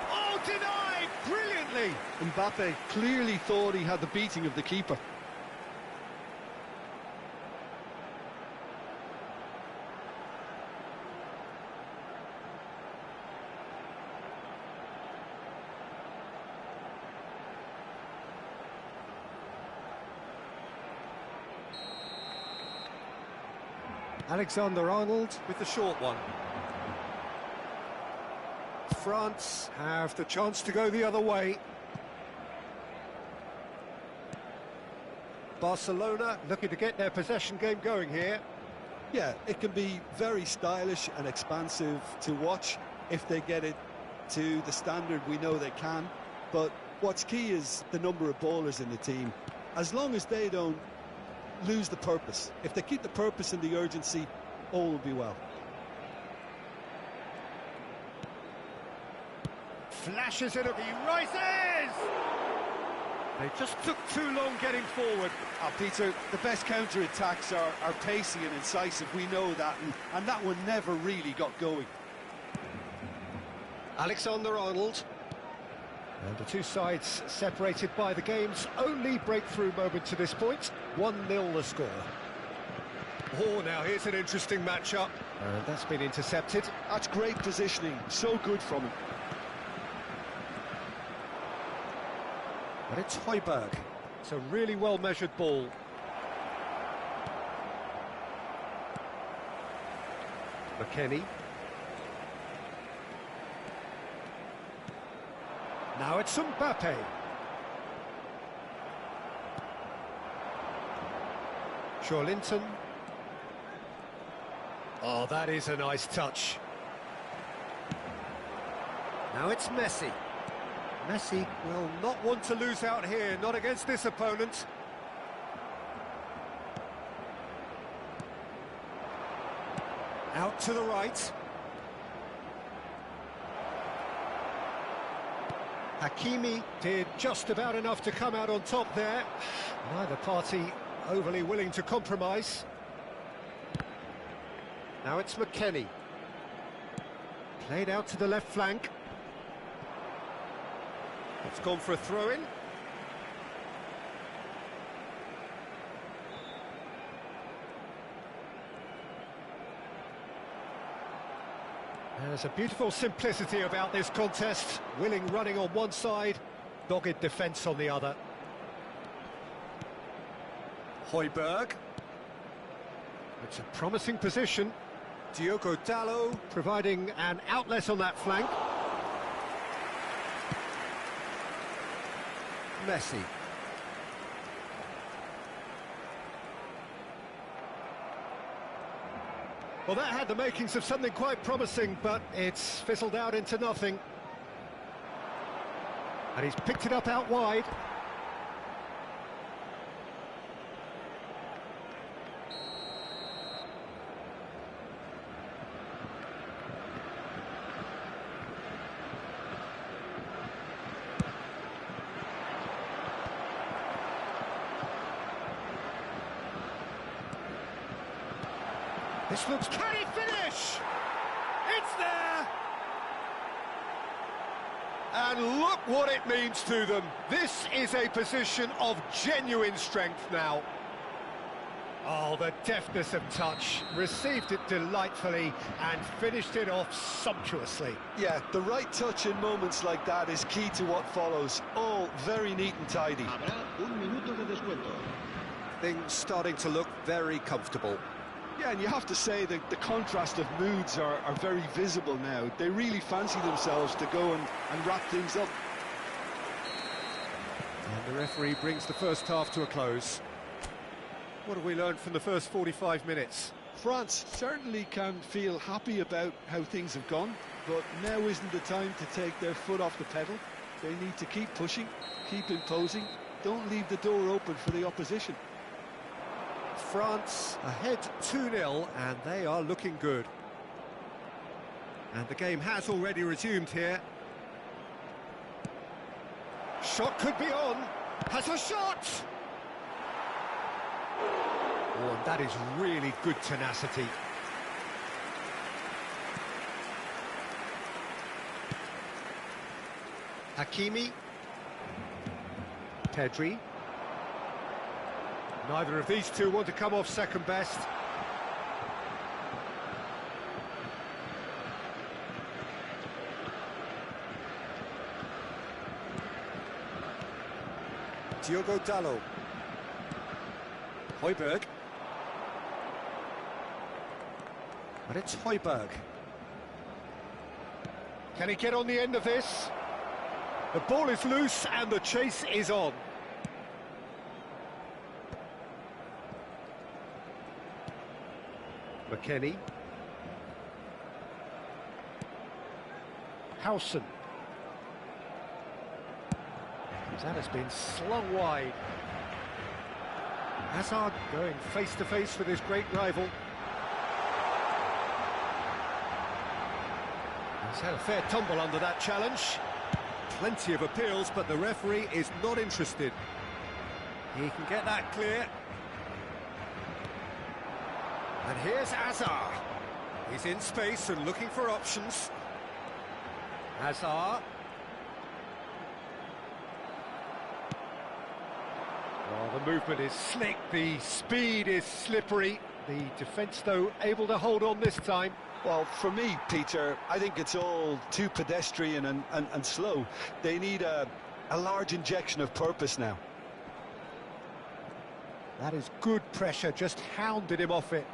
Oh, denied brilliantly! Mbappe clearly thought he had the beating of the keeper. Alexander-Arnold with the short one. France have the chance to go the other way. Barcelona looking to get their possession game going here. Yeah, it can be very stylish and expansive to watch if they get it to the standard we know they can. But what's key is the number of ballers in the team. As long as they don't lose the purpose. If they keep the purpose and the urgency, all will be well. Flashes it up, he rises! They just took too long getting forward. Peter, the best counter-attacks are pacey and incisive, we know that, and that one never really got going. Alexander-Arnold. And the two sides separated by the game's only breakthrough moment to this point. 1-0 the score. Oh, now here's an interesting matchup. And that's been intercepted. That's great positioning, so good from him. But it's Højbjerg. It's a really well-measured ball. McKennie. Now it's Mbappe. Linton. Oh, that is a nice touch. Now it's Messi. Messi will not want to lose out here, not against this opponent. Out to the right. Hakimi did just about enough to come out on top there. Neither party overly willing to compromise. Now it's McKennie. Played out to the left flank. It's gone for a throw-in. There's a beautiful simplicity about this contest. Willing running on one side, dogged defence on the other. Højbjerg. It's a promising position. Diogo Dalot providing an outlet on that flank. Messi. Well, that had the makings of something quite promising, but it's fizzled out into nothing. And he's picked it up out wide. This looks... Can he finish? It's there! And look what it means to them. This is a position of genuine strength now. Oh, the deftness of touch. Received it delightfully and finished it off sumptuously. Yeah, the right touch in moments like that is key to what follows. All very neat and tidy. Things starting to look very comfortable. Yeah, and you have to say that the contrast of moods are very visible now. They really fancy themselves to go and wrap things up. And the referee brings the first half to a close. What have we learned from the first 45 minutes? France certainly can feel happy about how things have gone, but now isn't the time to take their foot off the pedal. They need to keep pushing, keep imposing, don't leave the door open for the opposition. France ahead 2-0, and they are looking good. And the game has already resumed here. Shot could be on. Has a shot! Oh, and that is really good tenacity. Hakimi. Pedri. Neither of these two want to come off second best. Diogo Dalot. Højbjerg. But it's Højbjerg. Can he get on the end of this? The ball is loose and the chase is on. McKennie. Howson. That has been slung wide. Hazard going face-to-face with his great rival. He's had a fair tumble under that challenge. Plenty of appeals, but the referee is not interested. He can get that clear. And here's Hazard. He's in space and looking for options. Hazard. Well, the movement is slick, the speed is slippery. The defence, though, able to hold on this time. Well, for me, Peter, I think it's all too pedestrian and slow. They need a large injection of purpose now. That is good pressure, just hounded him off it.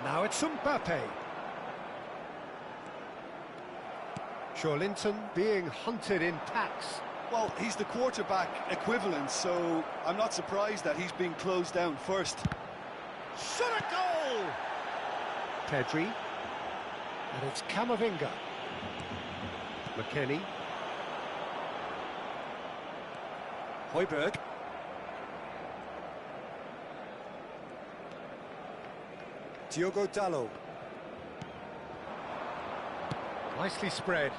Now it's Mbappe. Linton being hunted in packs. Well, he's the quarterback equivalent, so I'm not surprised that he's being closed down first. Shot a goal! Pedri. And it's Camavinga. McKennie. Højbjerg. Diogo Dalot. Nicely spread.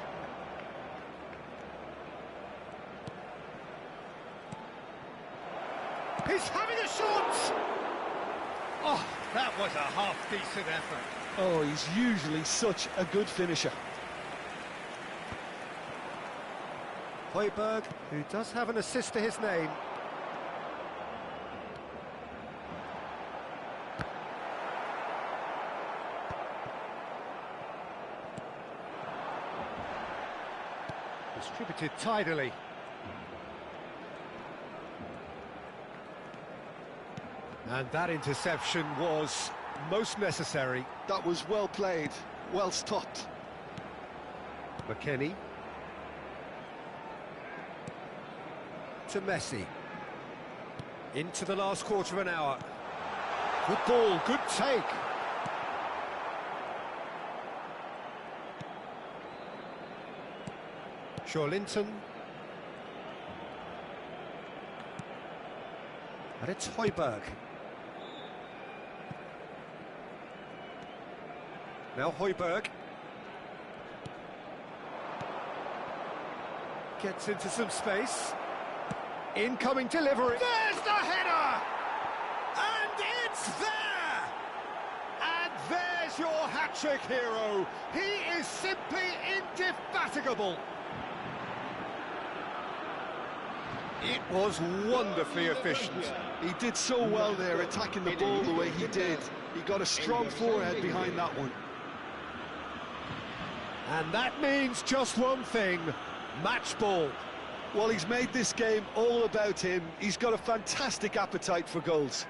He's having a shot! Oh, that was a half-decent effort. Oh, he's usually such a good finisher. Højbjerg, who does have an assist to his name. Distributed tidily. And that interception was most necessary. That was well played, well stopped. McKennie. To Messi. Into the last quarter of an hour. Good ball, good take. Linton. And it's Højbjerg. Now Højbjerg. Gets into some space. Incoming delivery. There's the header! And it's there! And there's your hat-trick hero. He is simply indefatigable. It was wonderfully efficient. He did so well there, attacking the ball the way he did. He got a strong forehead behind that one. And that means just one thing, match ball. Well, he's made this game all about him. He's got a fantastic appetite for goals.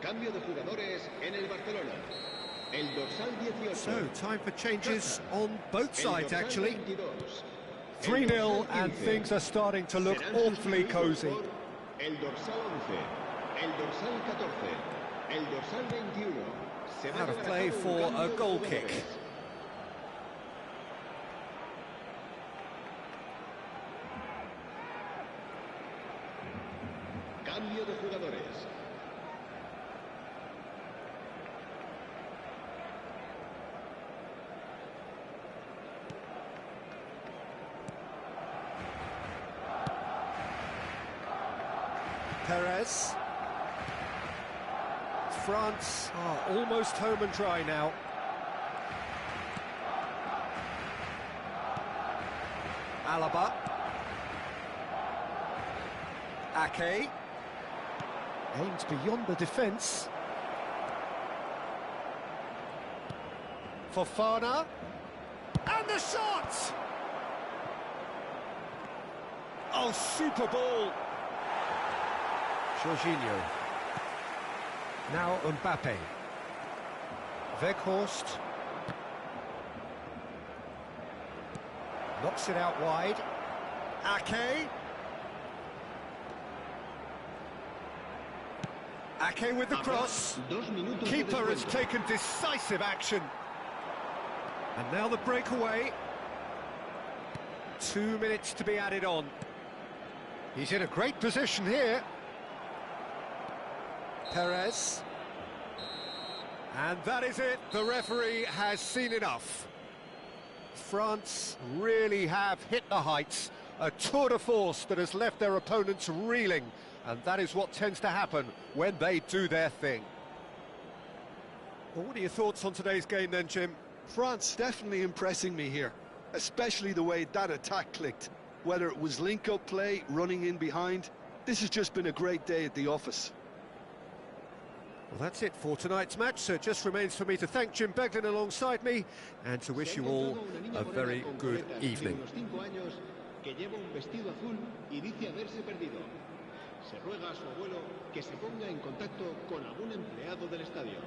Cambio de jugadores en el Barcelona. El dorsal 18. So, time for changes on both sides, actually. 3-0, and things are starting to look awfully cosy. El dorsal 11, el dorsal 14, el dorsal 21. Out of play for a goal kick. Cambio de jugadores. Perez. France are almost home and dry now. Alaba. Ake. Aims beyond the defence. Fofana. And the shot! Oh, super ball! Jorginho. Now Mbappe. Weghorst. Knocks it out wide. Ake. Ake with the cross. Keeper has taken decisive action. And now the breakaway. 2 minutes to be added on. He's in a great position here. Perez. And that is it. The referee has seen enough. France really have hit the heights. A tour de force that has left their opponents reeling. And that is what tends to happen when they do their thing. Well, what are your thoughts on today's game then, Jim? France definitely impressing me here, especially the way that attack clicked. Whether it was link-up play, running in behind, this has just been a great day at the office. Well, that's it for tonight's match, so it just remains for me to thank Jim Beglin alongside me and to wish you all a very good evening. Que lleva un vestido azul y dice haberse perdido. Se ruega a su abuelo que se ponga en contacto con algún empleado del estadio.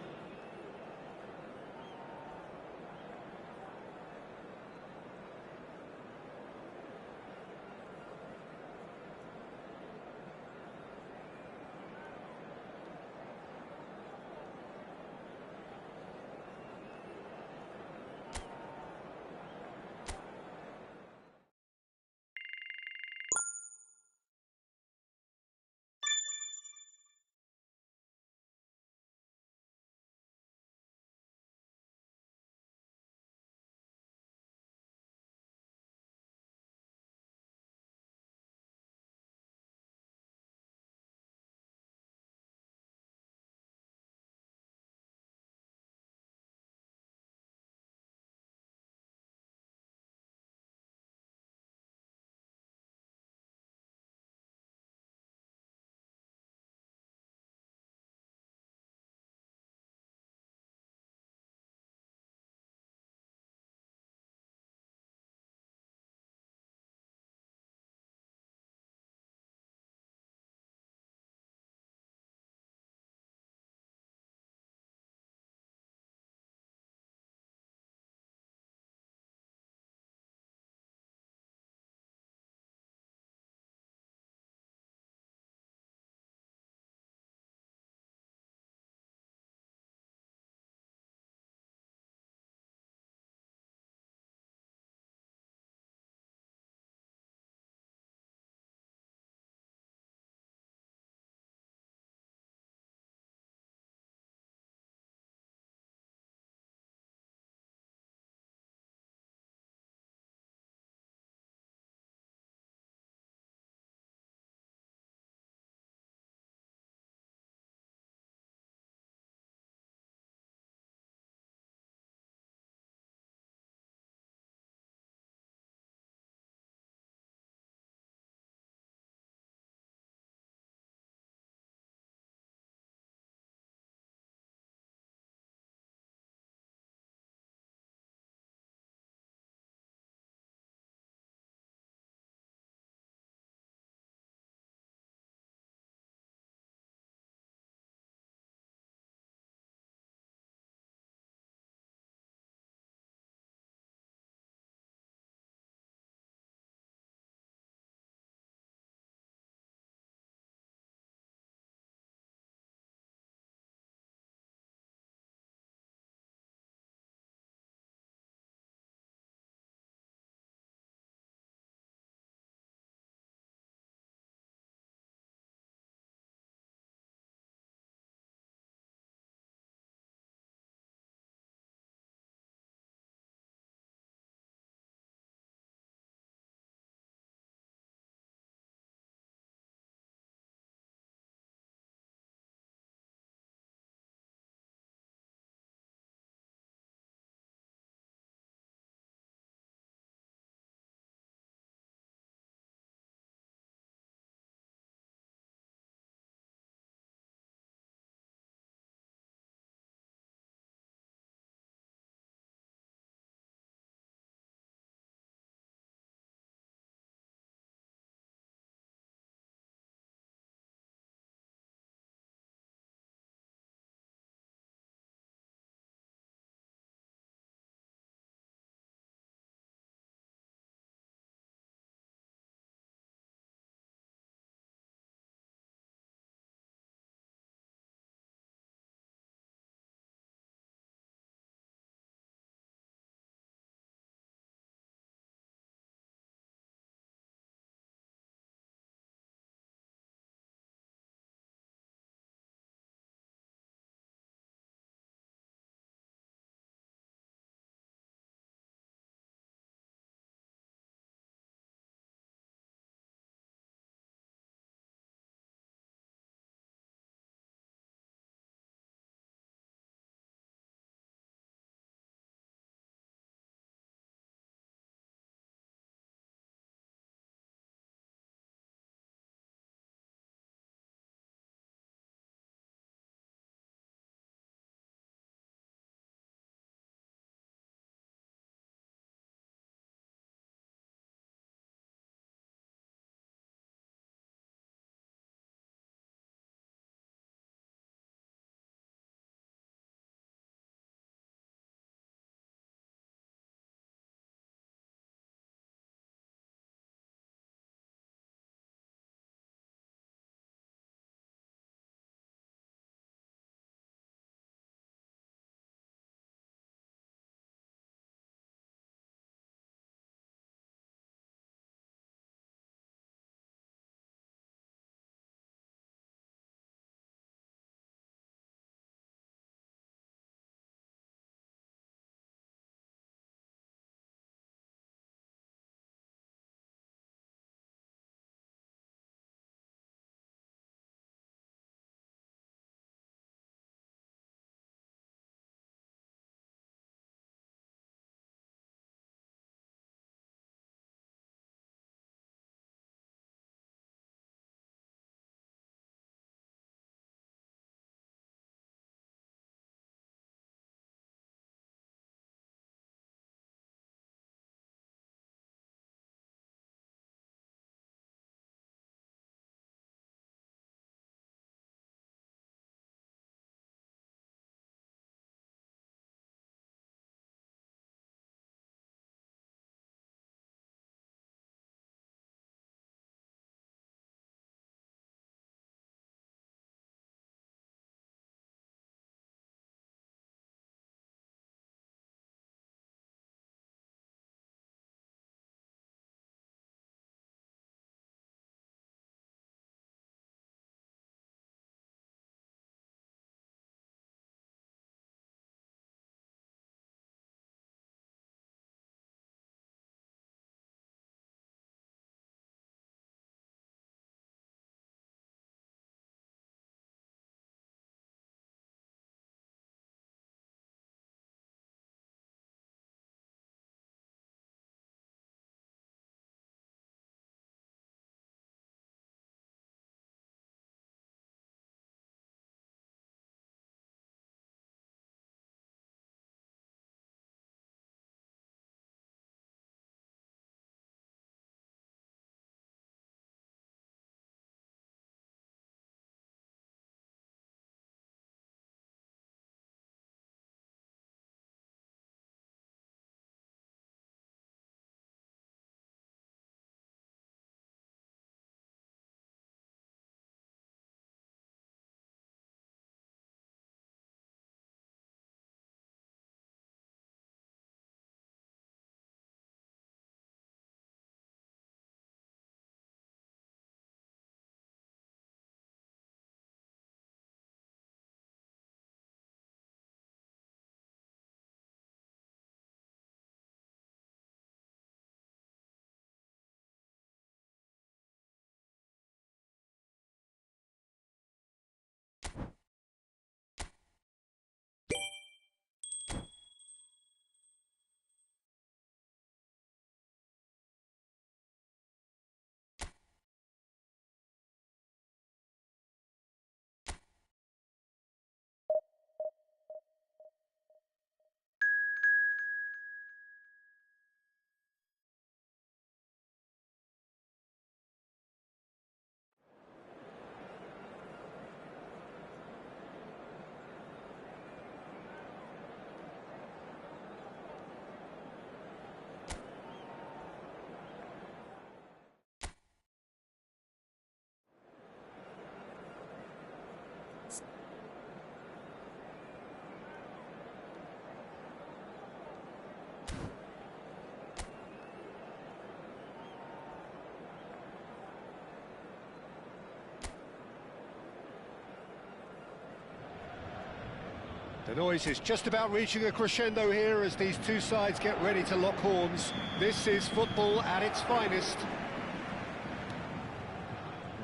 The noise is just about reaching a crescendo here as these two sides get ready to lock horns. This is football at its finest.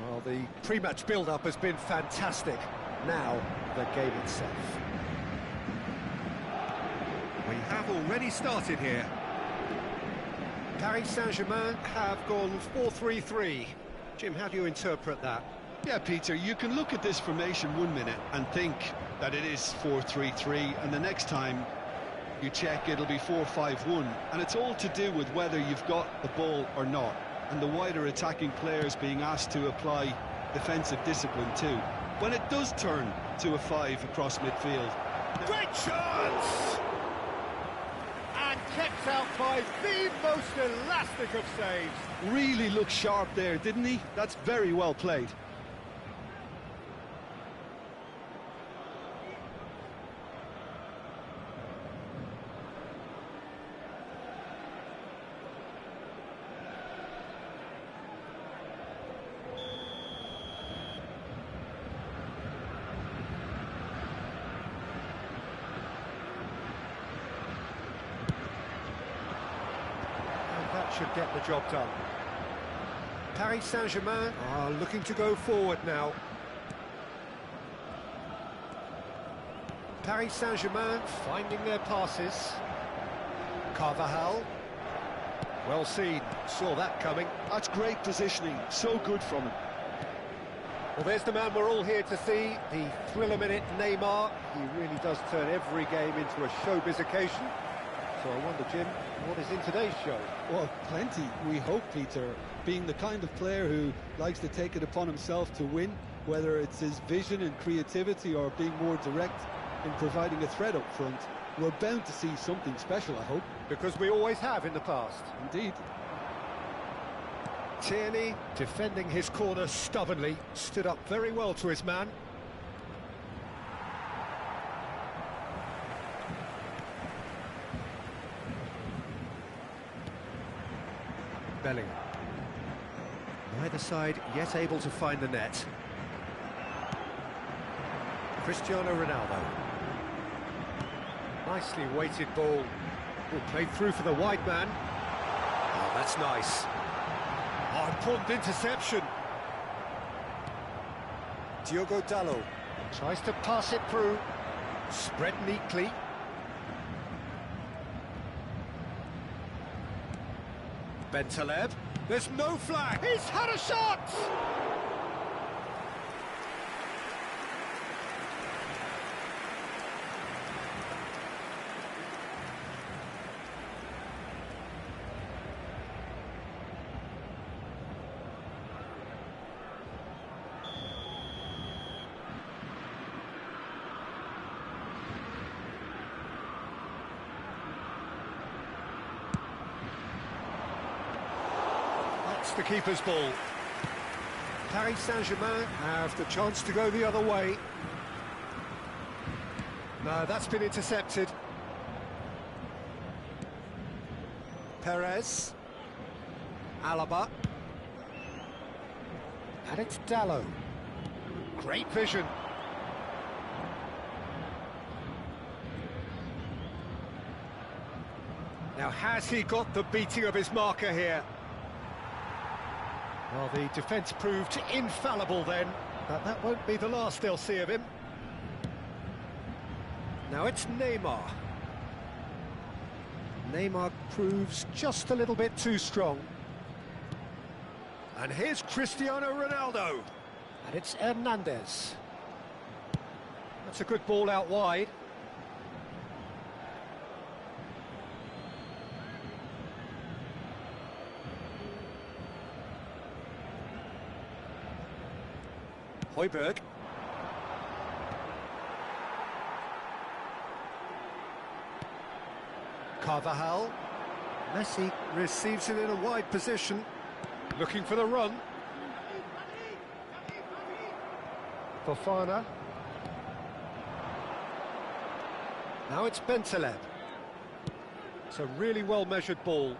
Well, the pre-match build-up has been fantastic. Now, the game itself. We have already started here. Paris Saint-Germain have gone 4-3-3. Jim, how do you interpret that? Yeah, Peter, you can look at this formation 1 minute and think that it is 4-3-3, and the next time you check it'll be 4-5-1, and it's all to do with whether you've got the ball or not, and the wider attacking players being asked to apply defensive discipline too. When it does turn to a 5 across midfield. Great chance! And kept out by the most elastic of saves. Really looked sharp there, didn't he? That's very well played. That should get the job done. Paris Saint-Germain are looking to go forward now. Paris Saint-Germain finding their passes. Carvajal. Well seen, saw that coming. That's great positioning, so good from him. Well, there's the man we're all here to see, the thriller-minute Neymar. He really does turn every game into a showbiz occasion. So I wonder, Jim, what is in today's show? Well, plenty, we hope, Peter. Being the kind of player who likes to take it upon himself to win, whether it's his vision and creativity or being more direct in providing a threat up front, we're bound to see something special, I hope. Because we always have in the past. Indeed. Tierney, defending his corner stubbornly, stood up very well to his man. Bellingham. Neither side yet able to find the net. Cristiano Ronaldo. Nicely weighted ball. Played through for the wide man. Oh, that's nice. Oh, important interception. Diogo Dalot tries to pass it through. Spread neatly. Bentaleb. There's no flag. He's had a shot! The keeper's ball. Paris Saint-Germain have the chance to go the other way. No, that's been intercepted. Perez. Alaba. And it's Dalot. Great vision. Now, has he got the beating of his marker here? Well, the defence proved infallible then, but that won't be the last they'll see of him. Now it's Neymar. Neymar proves just a little bit too strong. And here's Cristiano Ronaldo. And it's Hernandez. That's a good ball out wide. Højbjerg. Carvajal. Messi receives it in a wide position. Looking for the run. Fofana. Now it's Bentaleb. It's a really well-measured ball.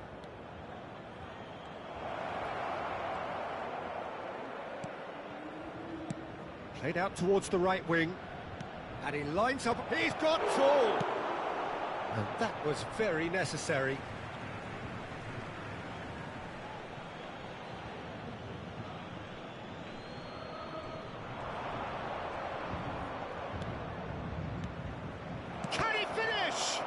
Played out towards the right wing. And he lines up, he's got full! And that was very necessary. Can he finish?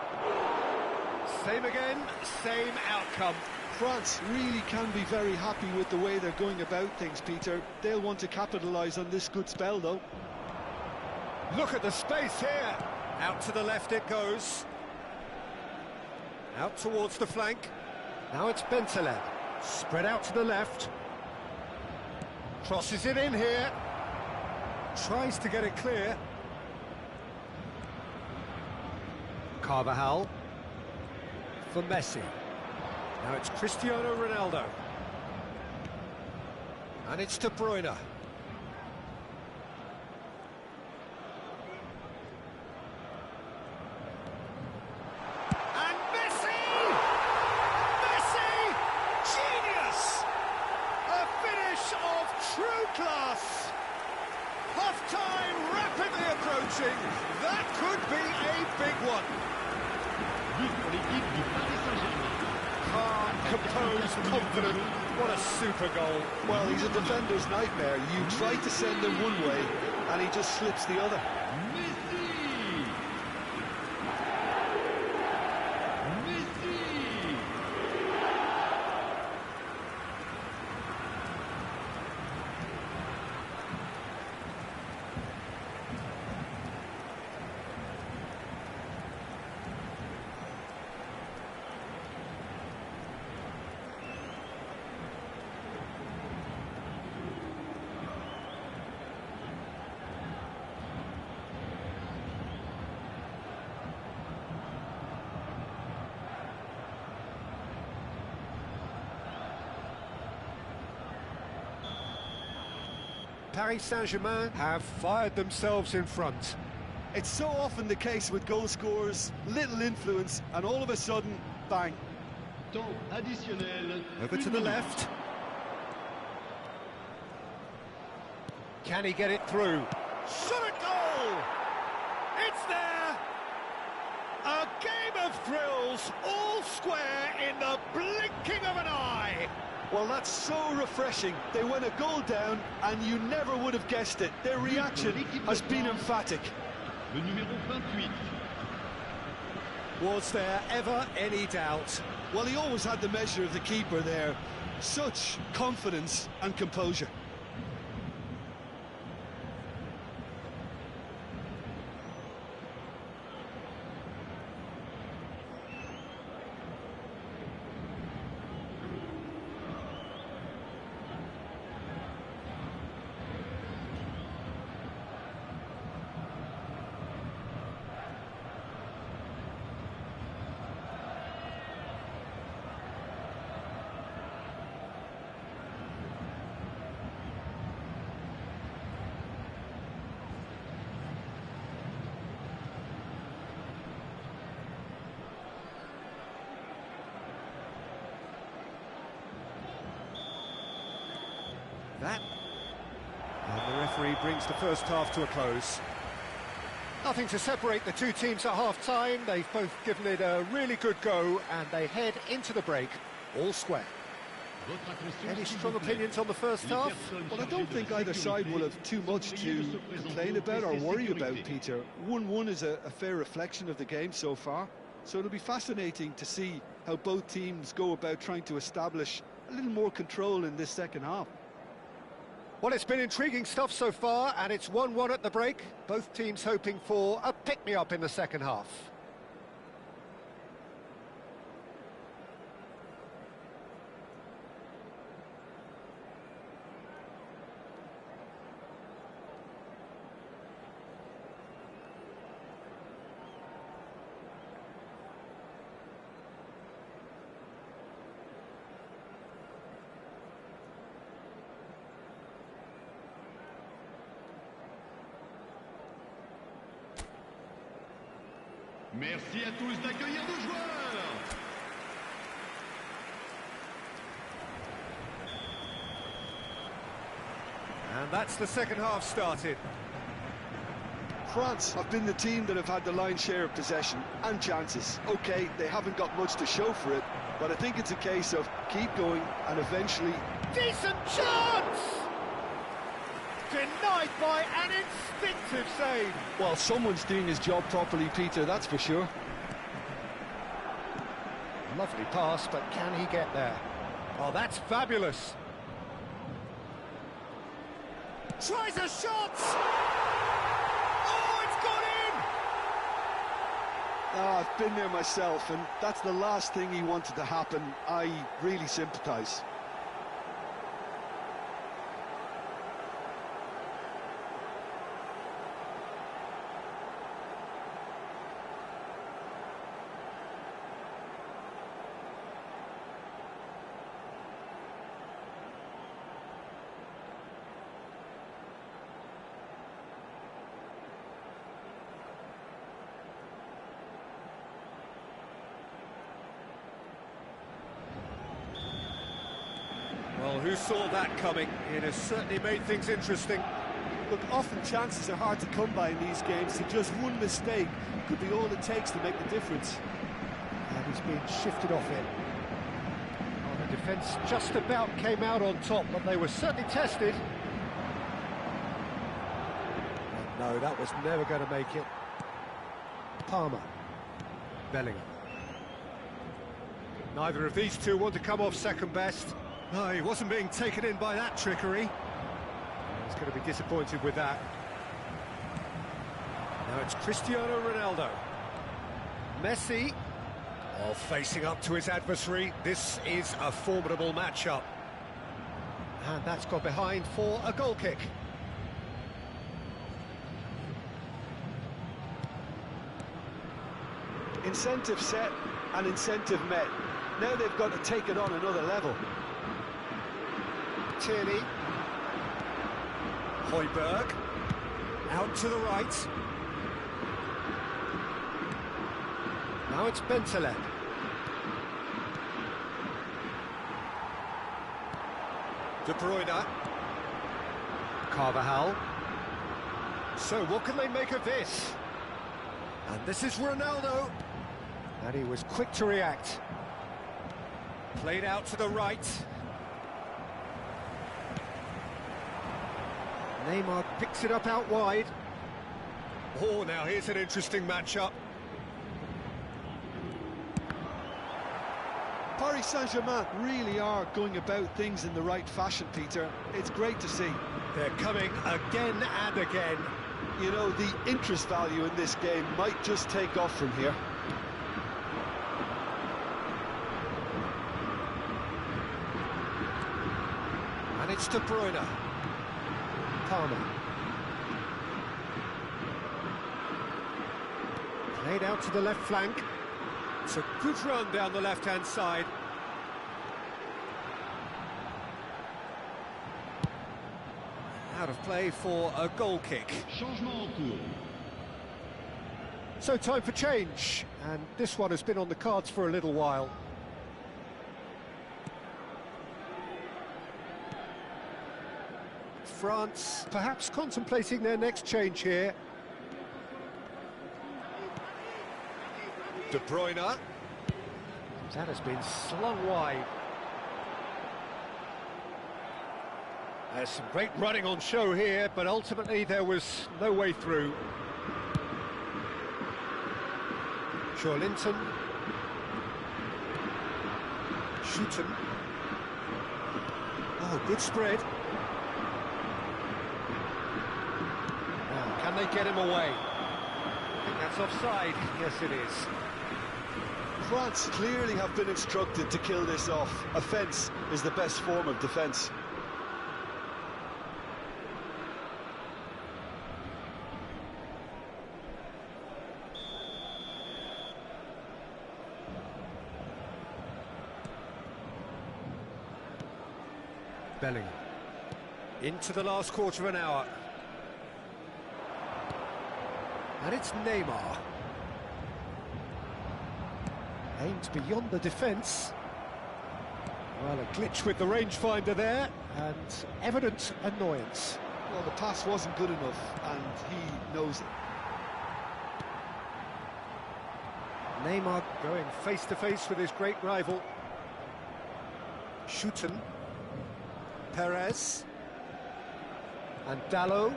Same again, same outcome. France really can be very happy with the way they're going about things, Peter. They'll want to capitalise on this good spell, though. Look at the space here. Out to the left it goes. Out towards the flank. Now it's Bentaleb. Spread out to the left. Crosses it in here. Tries to get it clear. Carvajal. For Messi. Now it's Cristiano Ronaldo. And it's De Bruyne. And Messi! Messi! Genius! A finish of true class. Half-time rapidly approaching. That could be a big one. Calm, composed, confident. What a super goal. Well, he's a defender's nightmare. You try to send him one way, and he just slips the other. Paris Saint-Germain have fired themselves in front. It's so often the case with goal scorers, little influence, and all of a sudden, bang. Over to the left. Can he get it through? Shot a goal! It's there! A game of thrills, all square in the blinking of an eye! Well, that's so refreshing. They went a goal down, and you never would have guessed it. Their reaction has been emphatic. Was there ever any doubt? Well, he always had the measure of the keeper there. Such confidence and composure. That. And the referee brings the first half to a close. Nothing to separate the two teams at half-time. They've both given it a really good go, and they head into the break all square. Any strong opinions on the first half? Well, I don't think either side will have too much to complain about or worry about, Peter. 1-1 is a fair reflection of the game so far. So it'll be fascinating to see how both teams go about trying to establish a little more control in this second half. Well, it's been intriguing stuff so far, and it's 1-1 at the break. Both teams hoping for a pick-me-up in the second half. Merci à tous d'accueillir nos joueurs. And that's the second half started. France have been the team that have had the lion's share of possession and chances. OK, they haven't got much to show for it, but I think it's a case of keep going and eventually... Decent chance! Denied by an instinctive save. Well, someone's doing his job properly, Peter, that's for sure. Lovely pass, but can he get there? Oh, that's fabulous. Tries a shot! Oh, it's gone in! Oh, I've been there myself, and that's the last thing he wanted to happen. I really sympathise. Well, who saw that coming? It has certainly made things interesting. Look, often chances are hard to come by in these games, so just one mistake could be all it takes to make the difference. And he's being shifted off it. Oh, the defence just about came out on top, but they were certainly tested. And no, that was never going to make it. Palmer. Bellingham. Neither of these two want to come off second best. No, he wasn't being taken in by that trickery. He's going to be disappointed with that. Now it's Cristiano Ronaldo. Messi, all facing up to his adversary. This is a formidable matchup. And that's got behind for a goal kick. Incentive set and incentive met. Now they've got to take it on another level. Tierney. Højbjerg. Out to the right. Now it's Bentaleb. De Bruyne. Carvajal. So what can they make of this? And this is Ronaldo. And he was quick to react. Played out to the right. Neymar picks it up out wide. Oh, now here's an interesting matchup. Paris Saint-Germain really are going about things in the right fashion, Peter. It's great to see. They're coming again and again. You know, the interest value in this game might just take off from here. And it's De Bruyne. Palmer. Played out to the left flank. It's a good run down the left-hand side. Out of play for a goal kick. Changement en cours. So time for change, and this one has been on the cards for a little while. France perhaps contemplating their next change here. De Bruyne. That has been slung wide. There's some great running on show here, but ultimately there was no way through. Linton. Shooten. Oh, good spread. Now, can they get him away? I think that's offside. Yes, it is. France clearly have been instructed to kill this off. Offence is the best form of defence. Bellingham. Into the last quarter of an hour. And it's Neymar. Aimed beyond the defence. Well, a glitch with the rangefinder there, and evident annoyance. Well, the pass wasn't good enough, and he knows it. Neymar going face-to-face with his great rival. Shooten. Perez. And Dalot.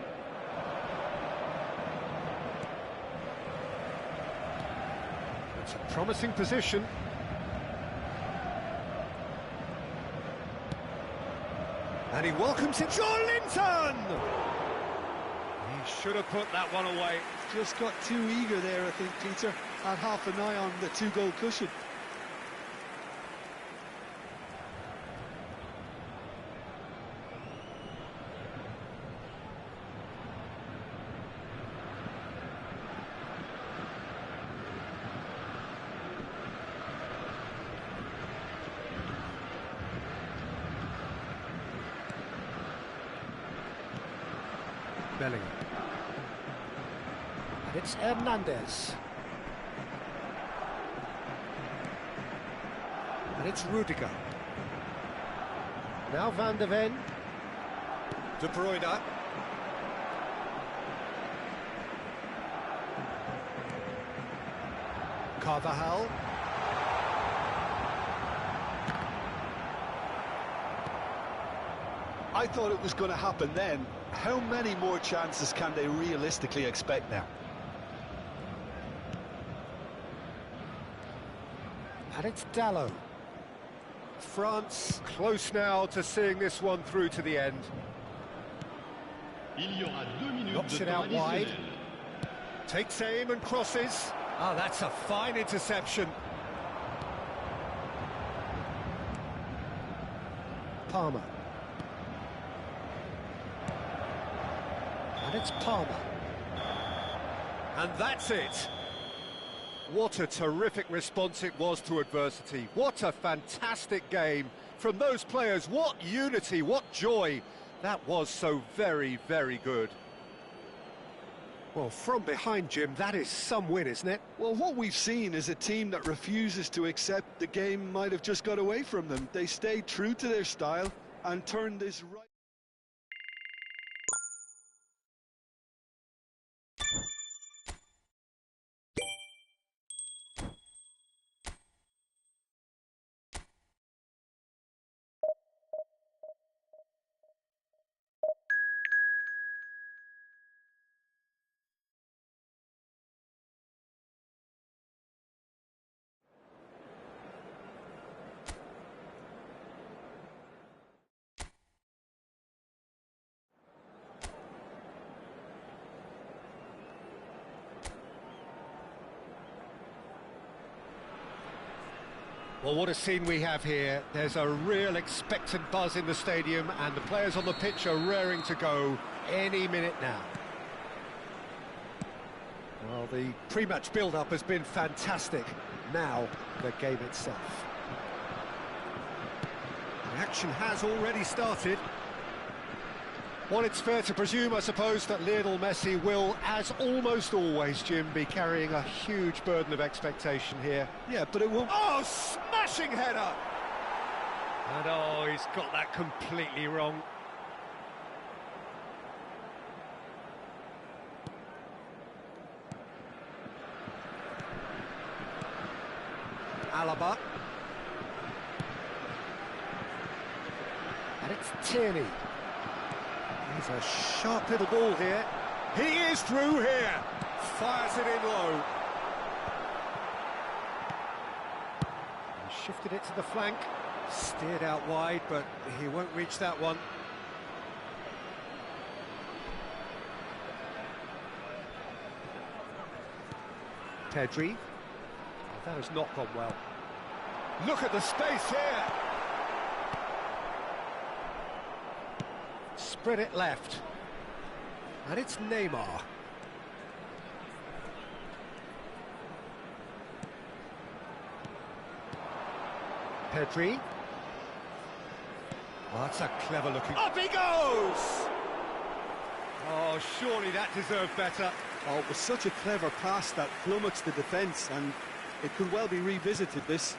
It's a promising position. And he welcomes it. Joelinton! He should have put that one away. Just got too eager there, I think, Peter. Had half an eye on the two-goal cushion. Bellingham. And it's Hernandez. And it's Rudiger. Now Van de Ven. De Bruyne. Carvajal. I thought it was going to happen then. How many more chances can they realistically expect now? And it's Dalot. France close now to seeing this one through to the end. Il y aura 2 minutes Knocks de it temps out wide. additionnel. Takes aim and crosses. Ah, that's a fine interception. Palmer. And it's Palmer. And that's it. What a terrific response it was to adversity. What a fantastic game from those players. What unity, what joy. That was so very, very good. Well, from behind, Jim, that is some win, isn't it? Well, what we've seen is a team that refuses to accept the game might have just got away from them. They stayed true to their style and turned this right. Well, what a scene we have here. There's a real expectant buzz in the stadium and the players on the pitch are raring to go any minute now. Well, the pre-match build-up has been fantastic. Now, the game itself. The action has already started. Well, it's fair to presume, I suppose, that Lionel Messi will, as almost always, Jim, be carrying a huge burden of expectation here. Yeah, but it won't... Oh, smashing header! And oh, he's got that completely wrong. Alaba. And it's Tierney. He's a sharp little ball here. He is through here. Fires it in low. He shifted it to the flank. Steered out wide, but he won't reach that one. Pedri. That has not gone well. Look at the space here. Spread it left. And it's Neymar. Pedri. Oh, that's a clever looking... Up he goes! Oh, surely that deserved better. Oh, it was such a clever pass that flummoxed the defence, and it could well be revisited, this.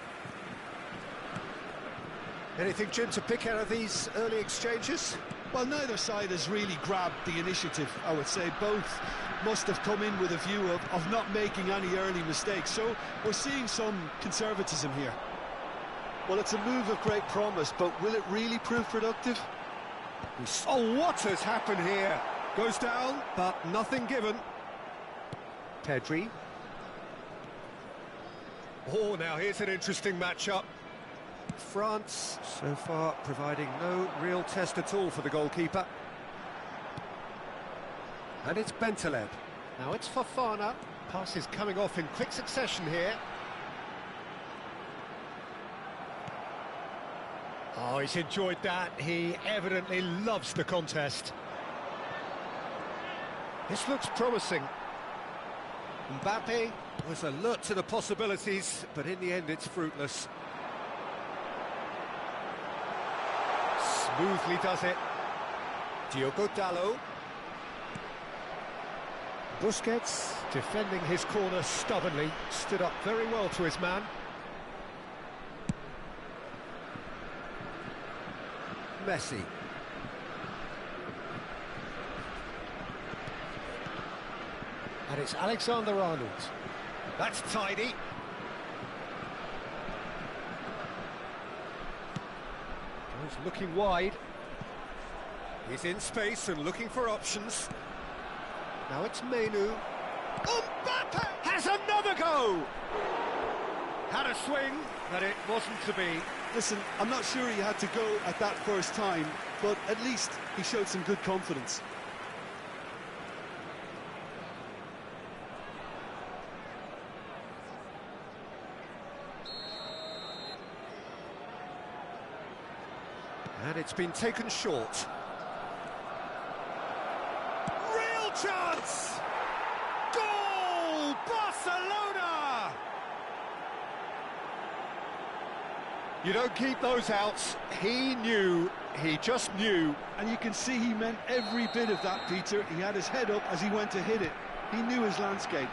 Anything, Jim, to pick out of these early exchanges? Well, neither side has really grabbed the initiative, I would say. Both must have come in with a view of not making any early mistakes, so we're seeing some conservatism here. Well, it's a move of great promise, but will it really prove productive? Oh, what has happened here? Goes down, but nothing given. Pedri. Oh, now here's an interesting matchup. France, so far, providing no real test at all for the goalkeeper. And it's Bentaleb. Now it's Fofana. Pass is coming off in quick succession here. Oh, he's enjoyed that. He evidently loves the contest. This looks promising. Mbappe was alert to the possibilities, but in the end it's fruitless. Smoothly does it. Diogo Dalot. Busquets, defending his corner stubbornly, stood up very well to his man. Messi. And it's Alexander-Arnold. That's tidy. He's looking wide. He's in space and looking for options. Now it's NeW. Mbappe has another go! Had a swing, but it wasn't to be. Listen, I'm not sure he had to go at that first time, but at least he showed some good confidence. And it's been taken short. Real chance! Goal! Barcelona! You don't keep those outs. He knew, he just knew. And you can see he meant every bit of that, Peter. He had his head up as he went to hit it. He knew his landscape.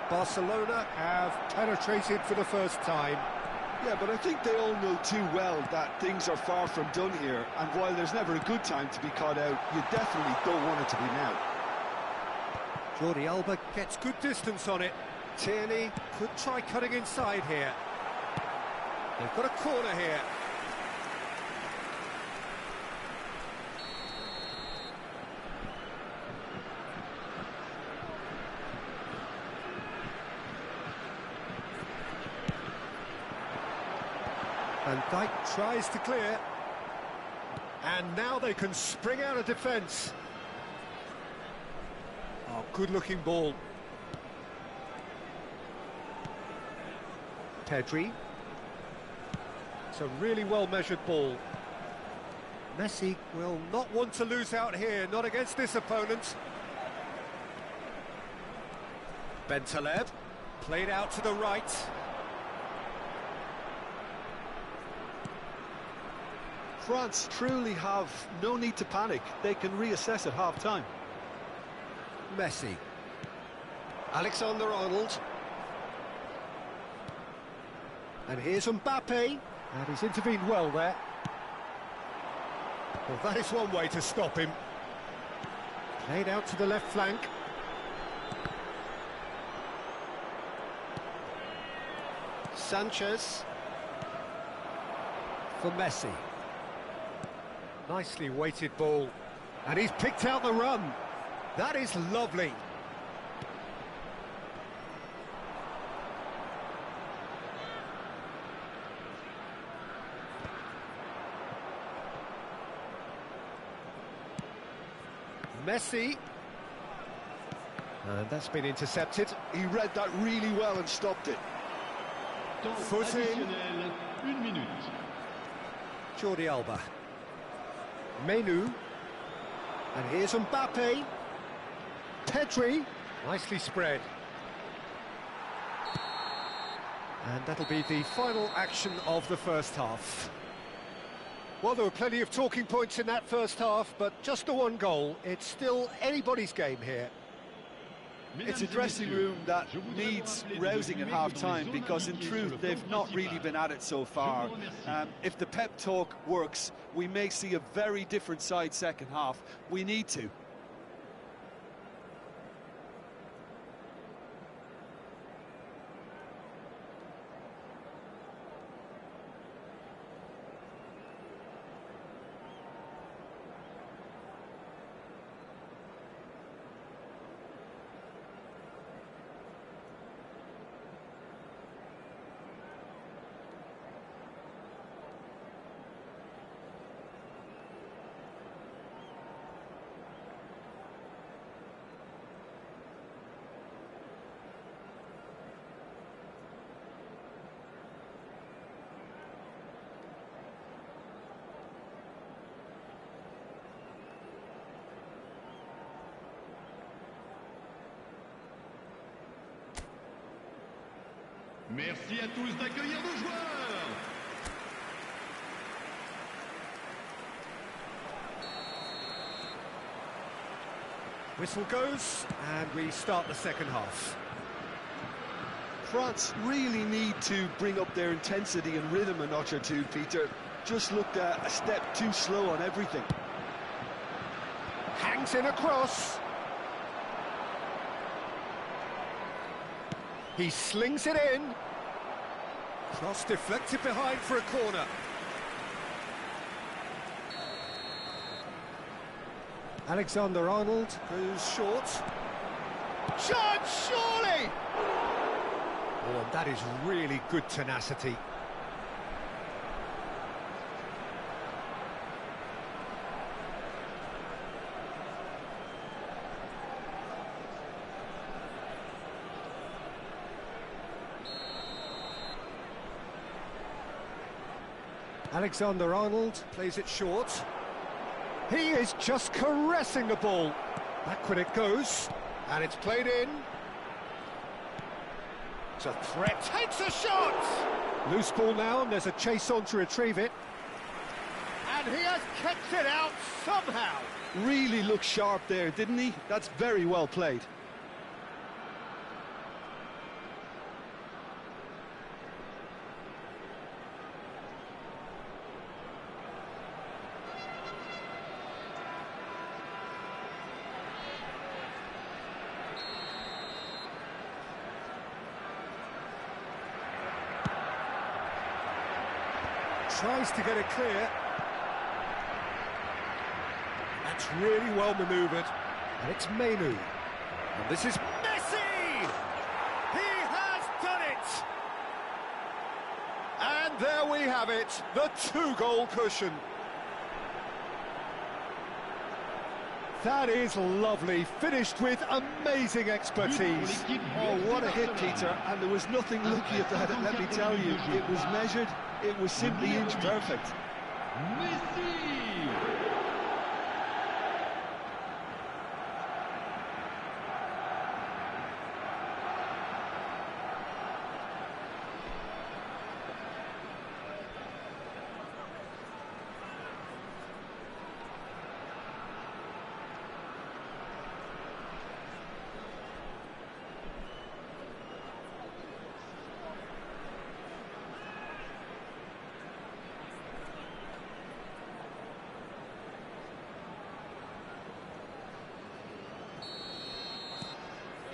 Barcelona have penetrated for the first time. Yeah, but I think they all know too well that things are far from done here, and while there's never a good time to be caught out, you definitely don't want it to be now. Jordi Alba gets good distance on it. Tierney could try cutting inside here. They've got a corner here. Van Dijk tries to clear. And now they can spring out of defence. Oh, good-looking ball. Pedri. It's a really well-measured ball. Messi will not want to lose out here, not against this opponent. Bentaleb, played out to the right. France truly have no need to panic. They can reassess at half-time. Messi. Alexander-Arnold. And here's Mbappe. And he's intervened well there. Well, that is one way to stop him. Played out to the left flank. Sanchez. For Messi. Nicely weighted ball. And he's picked out the run. That is lovely. Messi. And that's been intercepted. He read that really well and stopped it. Foot in. 1 minute. Jordi Alba. NeW. And here's Mbappe. Pedri. Nicely spread. And that'll be the final action of the first half. Well, there were plenty of talking points in that first half, but just the one goal. It's still anybody's game here. It's a dressing room that needs rousing at half-time, because in truth they've not really been at it so far. If the pep talk works, we may see a very different side second half. We need to. Merci à tous d'accueillir nos joueurs. Whistle goes, and we start the second half. France really need to bring up their intensity and rhythm a notch or two, Peter. Just looked a step too slow on everything. Hangs in a cross. He slings it in. Cross deflected behind for a corner. Alexander-Arnold goes short. Shot, surely! Oh, and that is really good tenacity. Alexander-Arnold plays it short. He is just caressing the ball. Backward it goes, and it's played in. It's a threat, takes a shot! Loose ball now, and there's a chase on to retrieve it. And he has kept it out somehow. Really looked sharp there, didn't he? That's very well played. Tries to get it clear. That's really well manoeuvred. And it's NeW. And this is Messi! He has done it! And there we have it, the two-goal cushion. That is lovely, finished with amazing expertise. Oh, what a hit, Peter, and there was nothing lucky about it, let me tell you. It was measured, it was simply inch perfect. Messi.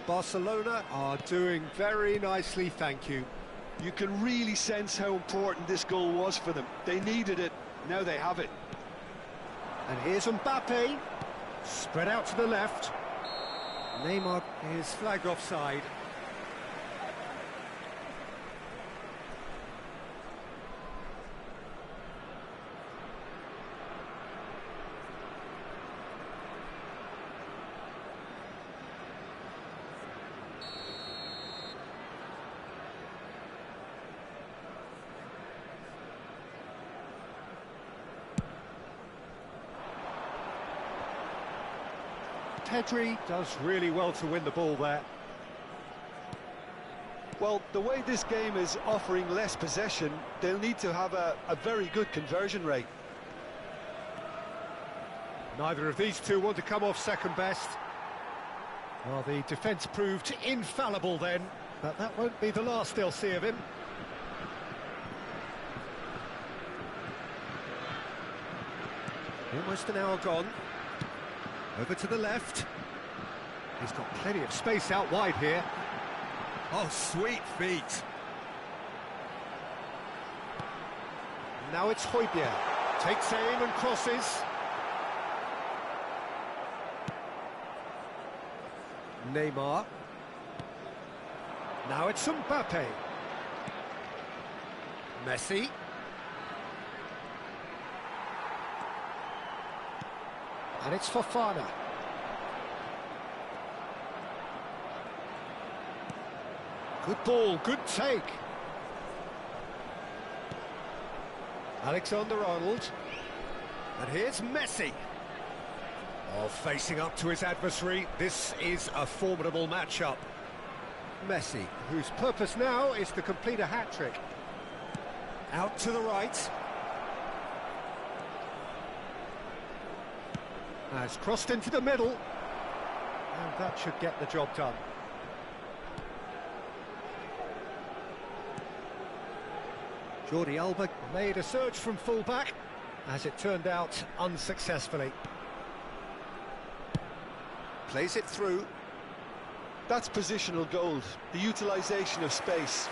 Barcelona are doing very nicely, thank you. You can really sense how important this goal was for them. They needed it, now they have it. And here's Mbappe, spread out to the left. Neymar is flagged offside. Pedri does really well to win the ball there. Well, the way this game is offering less possession, they'll need to have a very good conversion rate. Neither of these two want to come off second best. Well, the defence proved infallible then, but that won't be the last they'll see of him. Almost an hour gone. Over to the left. He's got plenty of space out wide here. Oh, sweet feet. Now it's Højbjerg. Takes aim and crosses. Neymar. Now it's Mbappe. Messi. And it's Fofana. Good ball, good take. Alexander-Arnold. And here's Messi. Oh, facing up to his adversary, this is a formidable matchup. Messi, whose purpose now is to complete a hat-trick. Out to the right. Has crossed into the middle. And that should get the job done. Jordi Alba made a surge from full-back, as it turned out unsuccessfully. Plays it through. That's positional gold, the utilisation of space.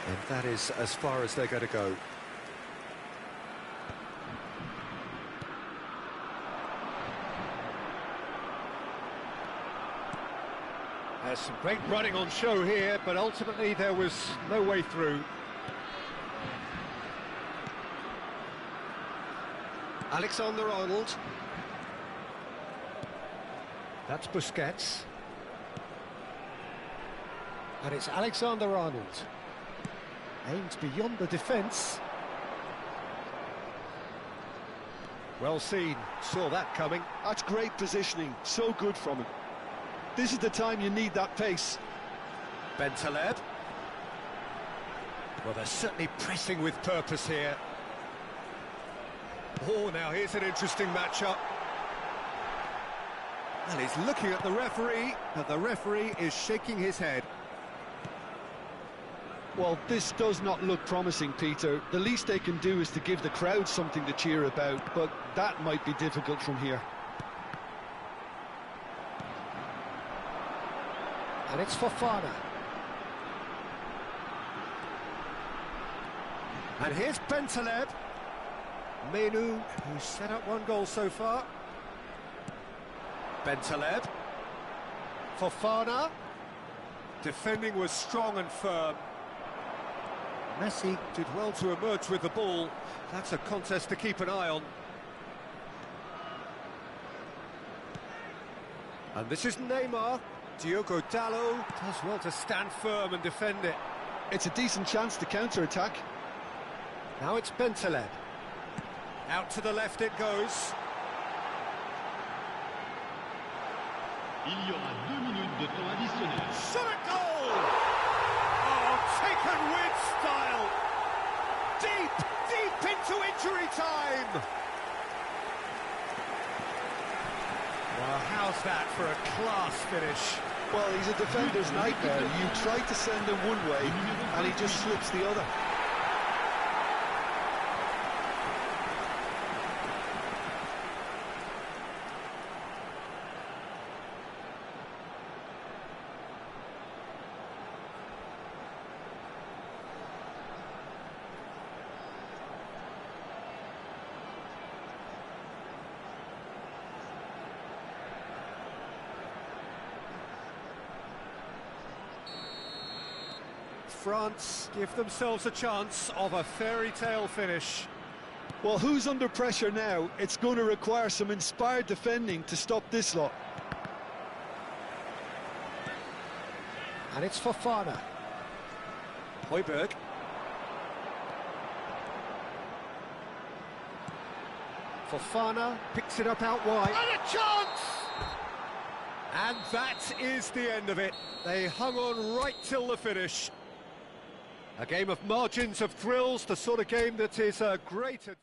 And that is as far as they're going to go. There's some great running on show here, but ultimately there was no way through. Alexander-Arnold. That's Busquets. And it's Alexander-Arnold. Aims beyond the defence. Well seen, saw that coming. That's great positioning, so good from him. This is the time you need that pace. Bentaleb. Well, they're certainly pressing with purpose here. Oh, now here's an interesting matchup. And he's looking at the referee, but the referee is shaking his head. Well, this does not look promising, Peter. The least they can do is to give the crowd something to cheer about, but that might be difficult from here. And it's Fofana. And here's Bentaleb. NeW, who's set up one goal so far. Bentaleb. Fofana. Defending was strong and firm. Messi did well to emerge with the ball. That's a contest to keep an eye on. And this is Neymar. Diogo Dalot does well to stand firm and defend it. It's a decent chance to counter-attack. Now it's Bentaleb. Out to the left it goes. Il y aura 2 minutes de temps additionnel. Shot at goal! Oh, taken with style! Deep into injury time! Well, how's that for a class finish? Well, he's a defender's nightmare. You try to send him one way, and he just slips the other. France give themselves a chance of a fairy tale finish. Well, who's under pressure now? It's going to require some inspired defending to stop this lot. And it's Fofana. Højbjerg. Fofana picks it up out wide. And a chance! And that is the end of it. They hung on right till the finish. A game of margins of thrills, the sort of game that is a great advantage.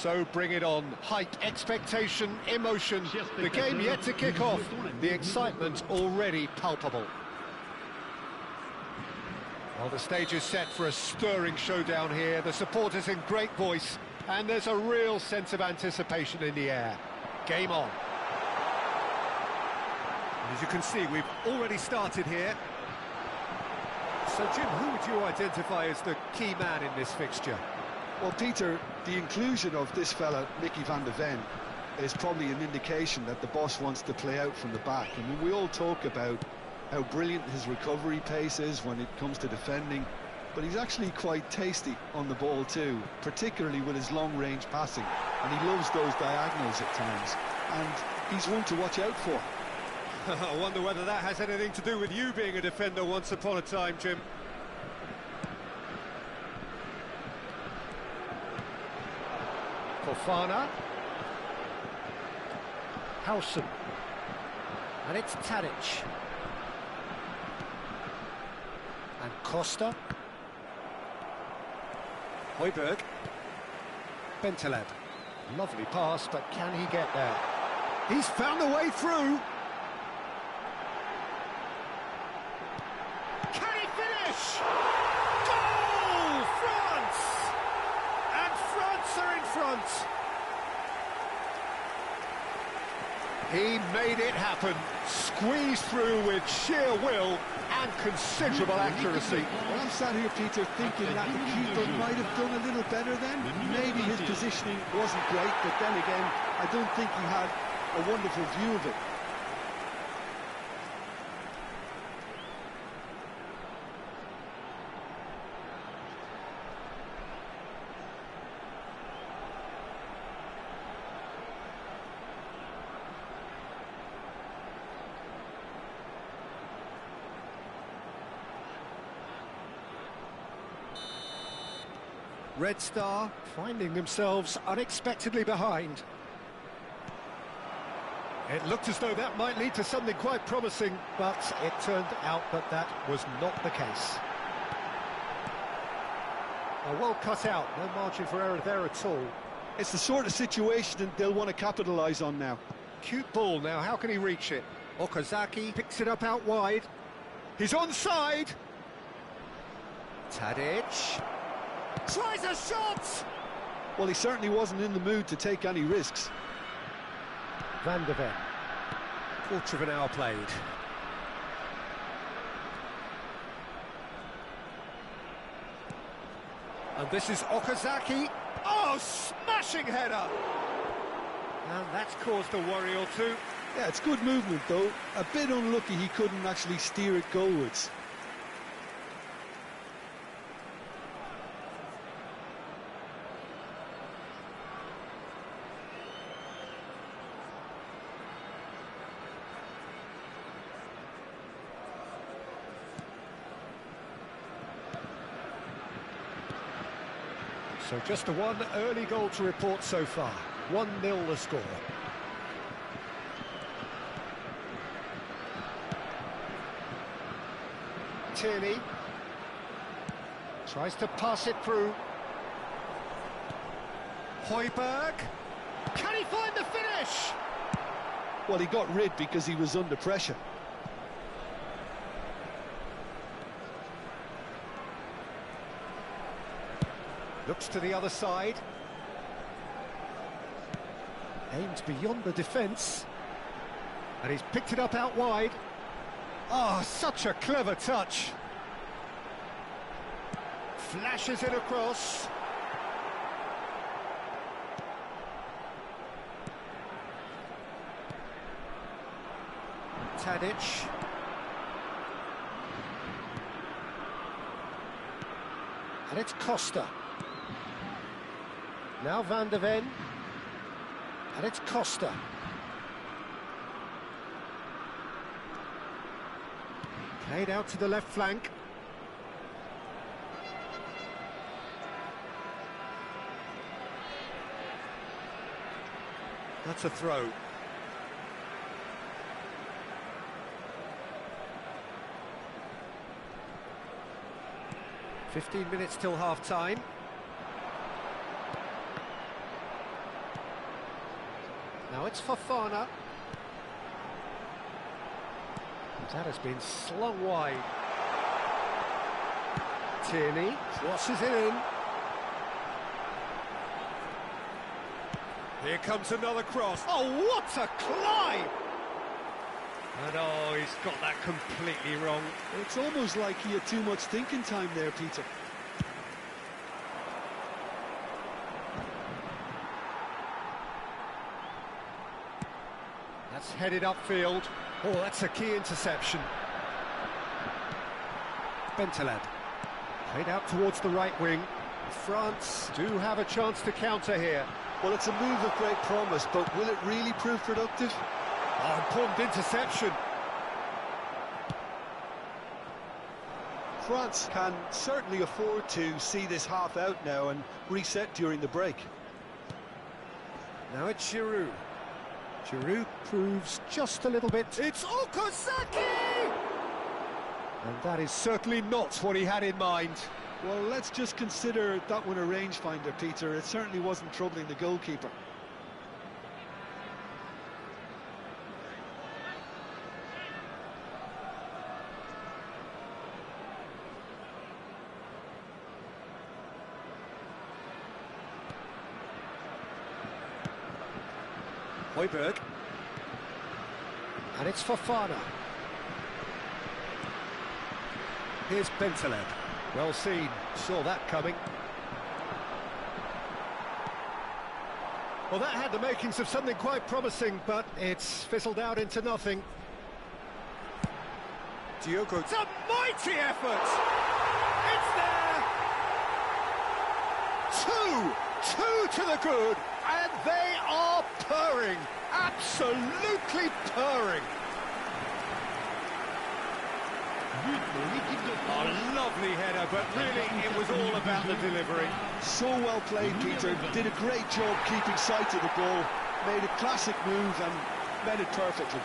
So bring it on. Hype, expectation, emotion. The game yet to kick off. The excitement already palpable. Well, the stage is set for a stirring showdown here. The supporters in great voice, and there's a real sense of anticipation in the air. Game on. As you can see, we've already started here. So, Jim, who would you identify as the key man in this fixture? Well, Peter, the inclusion of this fella, Mickey van de Ven, is probably an indication that the boss wants to play out from the back. I mean, we all talk about how brilliant his recovery pace is when it comes to defending, but he's actually quite tasty on the ball too, particularly with his long-range passing, and he loves those diagonals at times, and he's one to watch out for. I wonder whether that has anything to do with you being a defender once upon a time, Jim. Fofana. Howson. And it's Tadic. And Costa. Højbjerg. Bentaleb. Lovely pass, but can he get there? He's found a way through. Can he finish? Goal! France! And France are in front. He made it happen. Squeezed through with sheer will and considerable accuracy. Well, I'm sat here, Peter, thinking that the keeper might have done a little better then. Maybe his positioning wasn't great, but then again, I don't think he had a wonderful view of it. Red Star finding themselves unexpectedly behind. It looked as though that might lead to something quite promising, but it turned out that that was not the case. Well cut out, no margin for error there at all. It's the sort of situation that they'll want to capitalise on now. Cute ball now, how can he reach it? Okazaki picks it up out wide. He's onside. Tadic tries a shot! Well, he certainly wasn't in the mood to take any risks. Van de Ven. Quarter of an hour played. And this is Okazaki. Oh, smashing header! And that's caused a worry or two. Yeah, it's good movement, though. A bit unlucky he couldn't actually steer it goalwards. So just the one early goal to report so far. 1-0 the score. Tierney tries to pass it through. Højbjerg. Can he find the finish? Well, he got rid because he was under pressure. Looks to the other side. Aims beyond the defence. And he's picked it up out wide. Oh, such a clever touch. Flashes it across. Tadic. And it's Costa. Now Van de Ven. And it's Costa. Played out to the left flank. That's a throw. ...15 minutes till half-time. Now it's Fofana. That has been slung wide. Tierney crosses it in. Here comes another cross. Oh, what a climb! And oh, he's got that completely wrong. It's almost like he had too much thinking time there, Peter. That's headed upfield. Oh, that's a key interception. Bentaleb. Played out towards the right wing. France do have a chance to counter here. Well, it's a move of great promise, but will it really prove productive? Oh, important interception. France can certainly afford to see this half out now and reset during the break. Now it's Giroud. Giroud proves just a little bit. It's Okazaki! And that is certainly not what he had in mind. Well, let's just consider that one a rangefinder, Peter. It certainly wasn't troubling the goalkeeper. Højbjerg. And it's Fofana. Here's Bentaleb. Well seen, saw that coming. Well, that had the makings of something quite promising, but it's fizzled out into nothing. Diogo, it's a mighty effort! It's there! Two to the good, and they are purring, absolutely purring. A lovely header, but really it was all about the delivery. So well played, Peter. Did a great job keeping sight of the goal. Made a classic move and met it perfectly.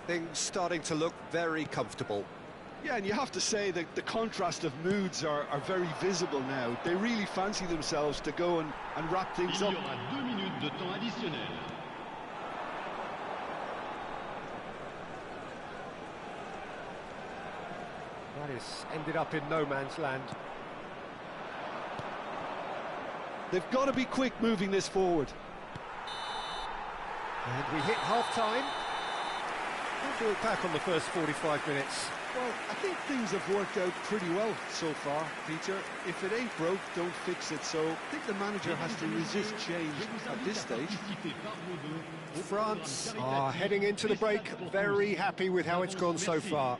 Things starting to look very comfortable. Yeah, and you have to say that the contrast of moods are very visible now. They really fancy themselves to go and wrap things up. Il y aura 2 minutes de temps additionnel. That is ended up in no man's land. They've got to be quick moving this forward. And we hit half-time. What do we look back on the first 45 minutes? Well, I think things have worked out pretty well so far, Peter. If it ain't broke, don't fix it. So I think the manager has to resist change at this stage. France are heading into the break very happy with how it's gone so far.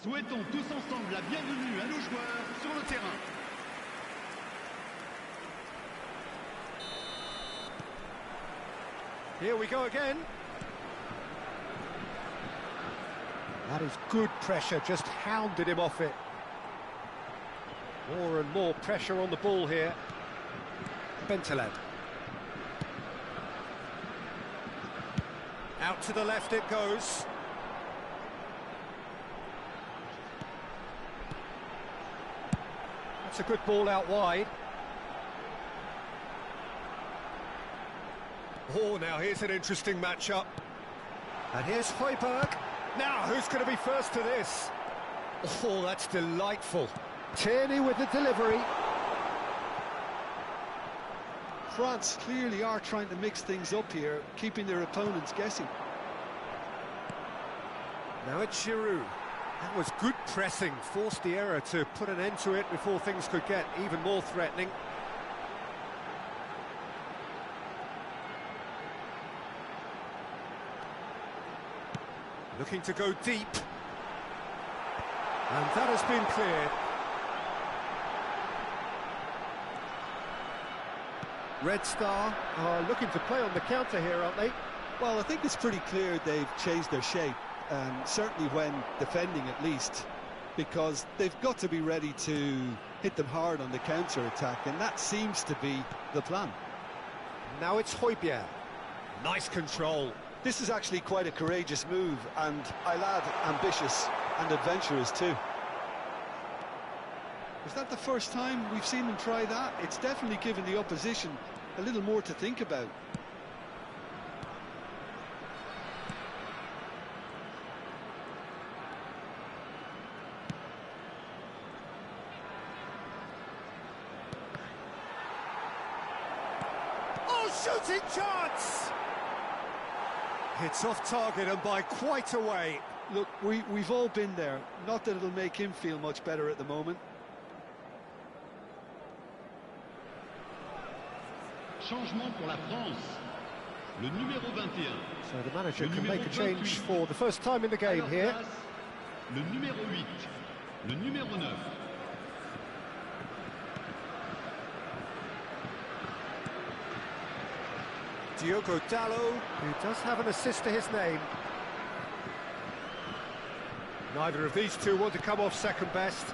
Souhaitons tous ensemble la bienvenue à nos joueurs sur le terrain. Here we go again. That is good pressure, just hounded him off it. More and more pressure on the ball here. Bentaleb. Out to the left it goes. That's a good ball out wide. Oh, now here's an interesting matchup. And here's Højbjerg. Now, who's going to be first to this? Oh, that's delightful. Tierney with the delivery. France clearly are trying to mix things up here, keeping their opponents guessing. Now it's Giroud. That was good pressing, forced the error to put an end to it before things could get even more threatening. Looking to go deep. And that has been cleared. Red Star are looking to play on the counter here, aren't they? Well, I think it's pretty clear they've changed their shape, certainly when defending at least, because they've got to be ready to hit them hard on the counter-attack, and that seems to be the plan. Now it's Højbjerg. Nice control. This is actually quite a courageous move, and I'll add ambitious and adventurous too. Is that the first time we've seen them try that? It's definitely given the opposition a little more to think about. Oh, shooting chance! It's off target and by quite a way. Look, we've all been there. Not that it'll make him feel much better at the moment. Changement pour la France. Le numéro 21. So the manager can make a change for the first time in the game here. Le numéro 8. Le numéro 9. Diogo Dalot, who does have an assist to his name. Neither of these two want to come off second best.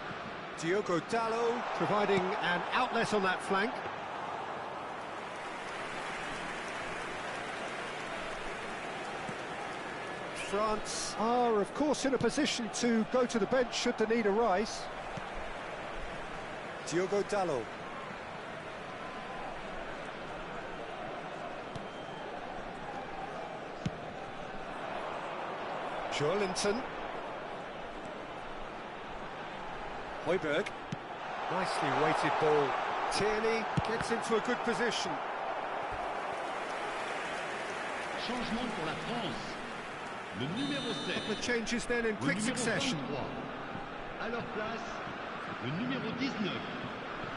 Diogo Dalot providing an outlet on that flank. France are, of course, in a position to go to the bench should the need arise. Diogo Dalot. Joelinton. Højbjerg. Nicely weighted ball. Tierney gets into a good position. Changement pour la France. Le numéro 7. The changes then in quick succession. À leur place, le numéro 19.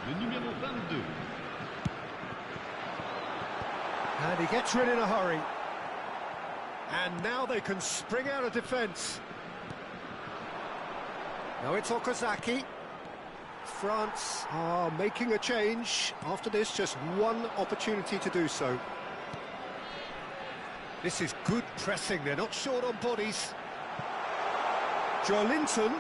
Le numéro 22. And he gets rid in a hurry. And now they can spring out of defence. Now it's Okazaki. France are making a change. After this, just one opportunity to do so. This is good pressing. They're not short on bodies. Joelinton.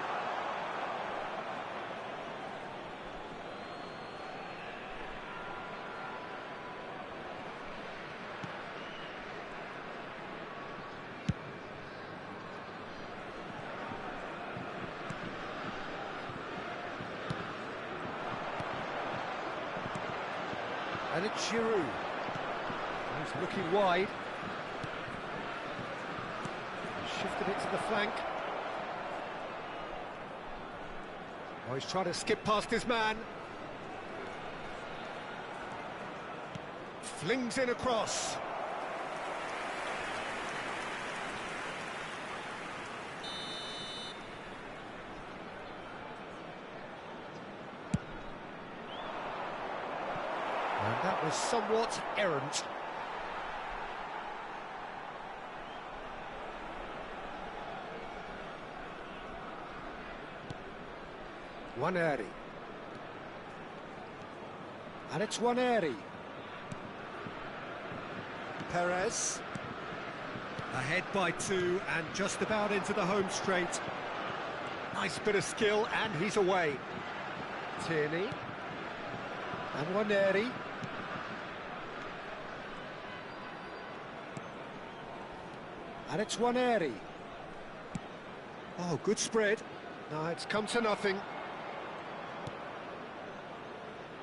And it's Giroud. He's looking wide. Shifted it to the flank. Oh, he's trying to skip past his man. Flings in across. And that was somewhat errant. Waneri. And it's Waneri. Perez. Ahead by 2 and just about into the home straight. Nice bit of skill and he's away. Tierney. And Waneri. And it's Waneri. Oh, good spread. No, it's come to nothing.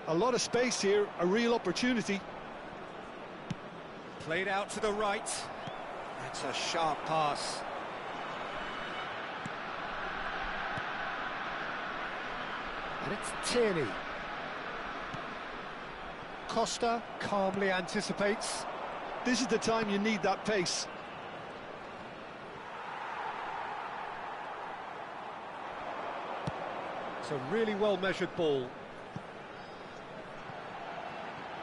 A lot of space here, a real opportunity. Played out to the right. That's a sharp pass. And it's Tierney. Costa calmly anticipates. This is the time you need that pace. It's a really well-measured ball.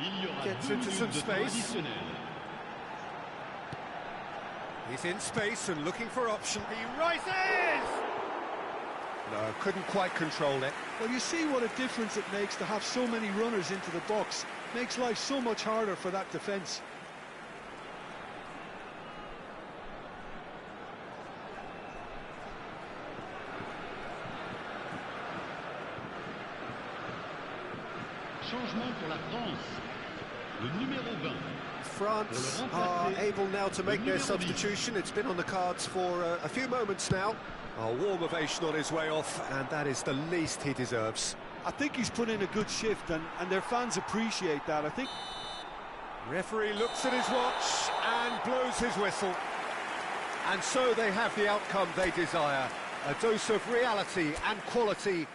Il y aura Gets 2 into some minutes de temps space. additionnel. He's in space and looking for option. He rises! No, couldn't quite control it. Well, you see what a difference it makes to have so many runners into the box. Makes life so much harder for that defence. Changement pour la France. Le numéro 20. France are able now to make their substitution. It's been on the cards for a few moments now. A warm ovation on his way off, and that is the least he deserves. I think he's put in a good shift, and their fans appreciate that, I think. Referee looks at his watch and blows his whistle. And so they have the outcome they desire. A dose of reality and quality.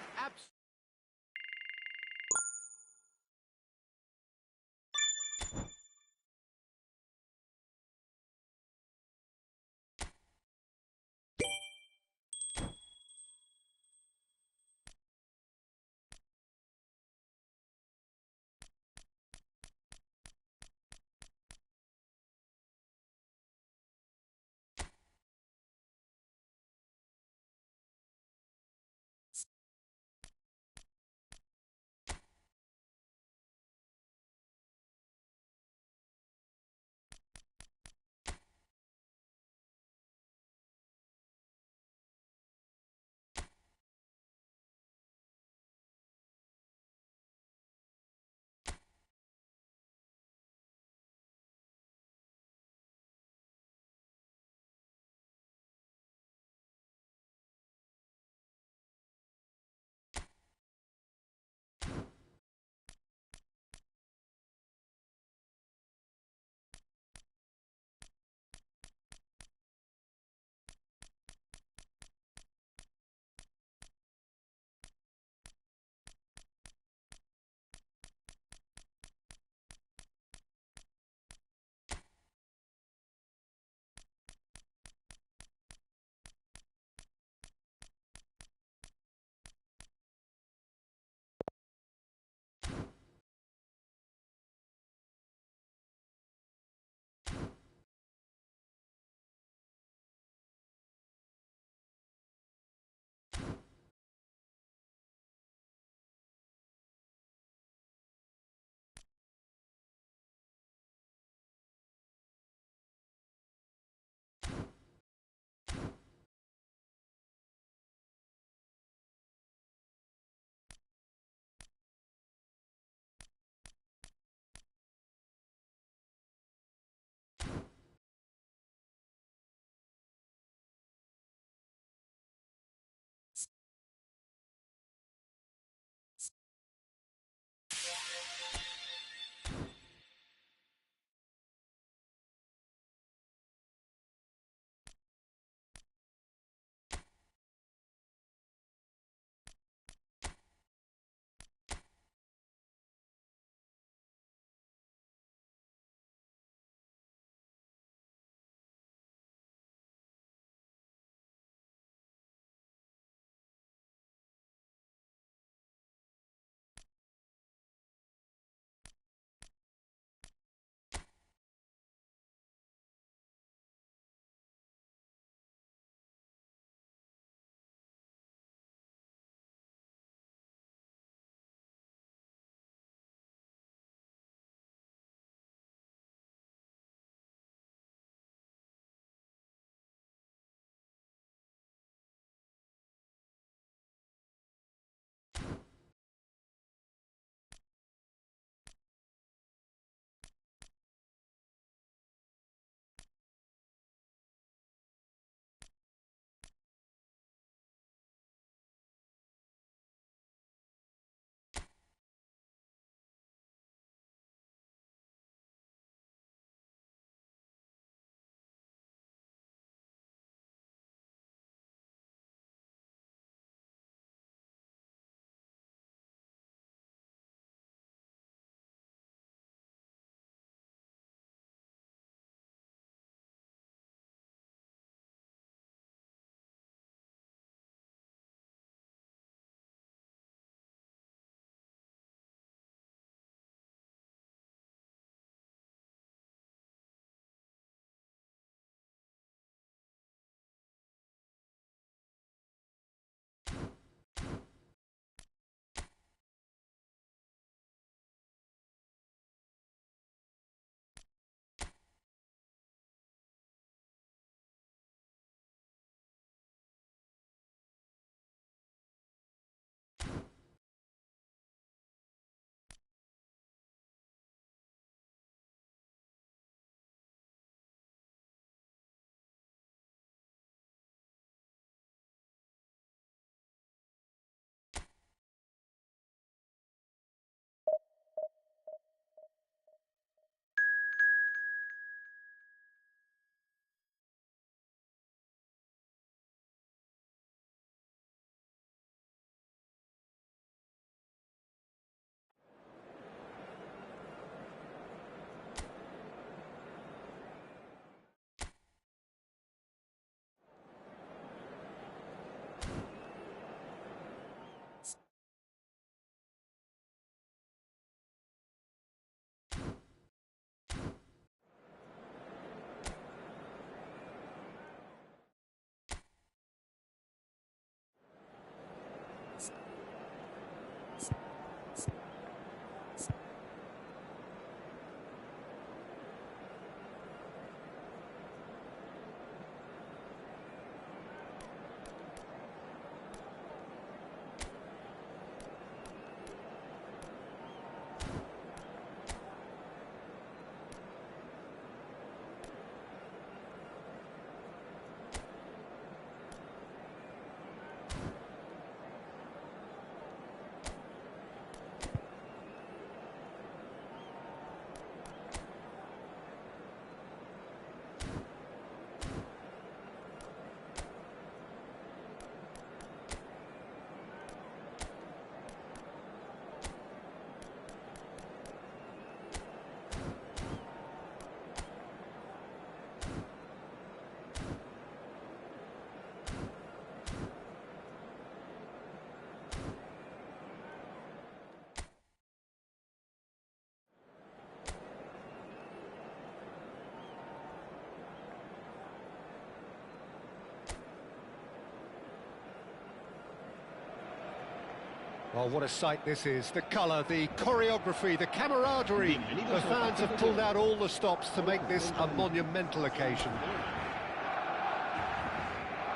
Well, what a sight this is. The colour, the choreography, the camaraderie. The fans have pulled out all the stops to make this a monumental occasion.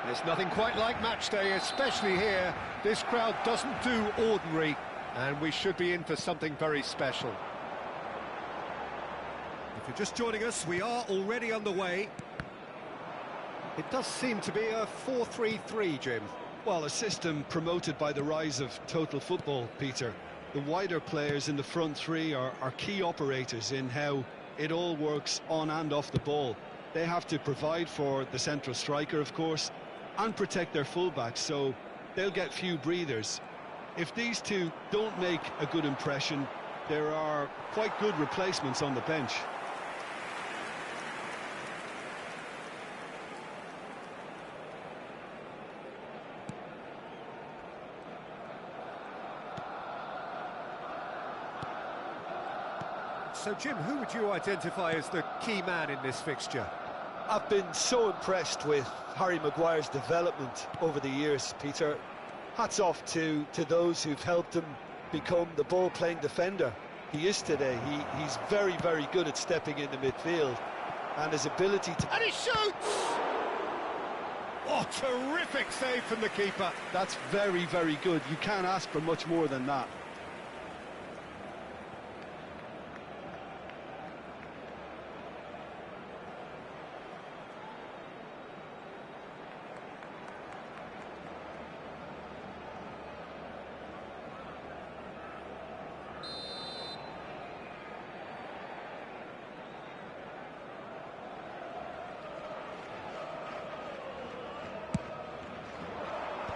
There's nothing quite like match day, especially here. This crowd doesn't do ordinary, and we should be in for something very special. If you're just joining us, we are already underway. It does seem to be a 4-3-3, Jim. Well, a system promoted by the rise of total football, Peter. The wider players in the front three are key operators in how it all works on and off the ball. They have to provide for the central striker, of course, and protect their fullbacks, so they'll get few breathers. If these two don't make a good impression, there are quite good replacements on the bench. So, Jim, who would you identify as the key man in this fixture? I've been so impressed with Harry Maguire's development over the years, Peter. Hats off to those who've helped him become the ball-playing defender he is today. He's very, very good at stepping into midfield, and his ability to... And he shoots! Oh, terrific save from the keeper. That's very, very good. You can't ask for much more than that.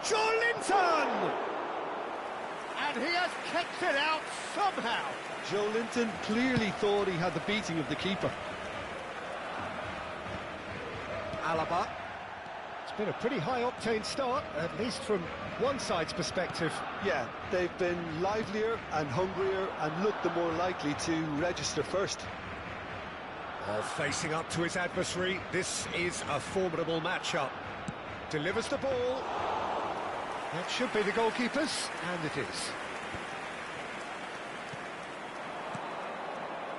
Joelinton! And he has kept it out somehow. Joelinton clearly thought he had the beating of the keeper. Alaba. It's been a pretty high-octane start, at least from one side's perspective. Yeah, they've been livelier and hungrier and looked the more likely to register first. Facing up to his adversary, this is a formidable matchup. Delivers the ball. That should be the goalkeeper's, and it is.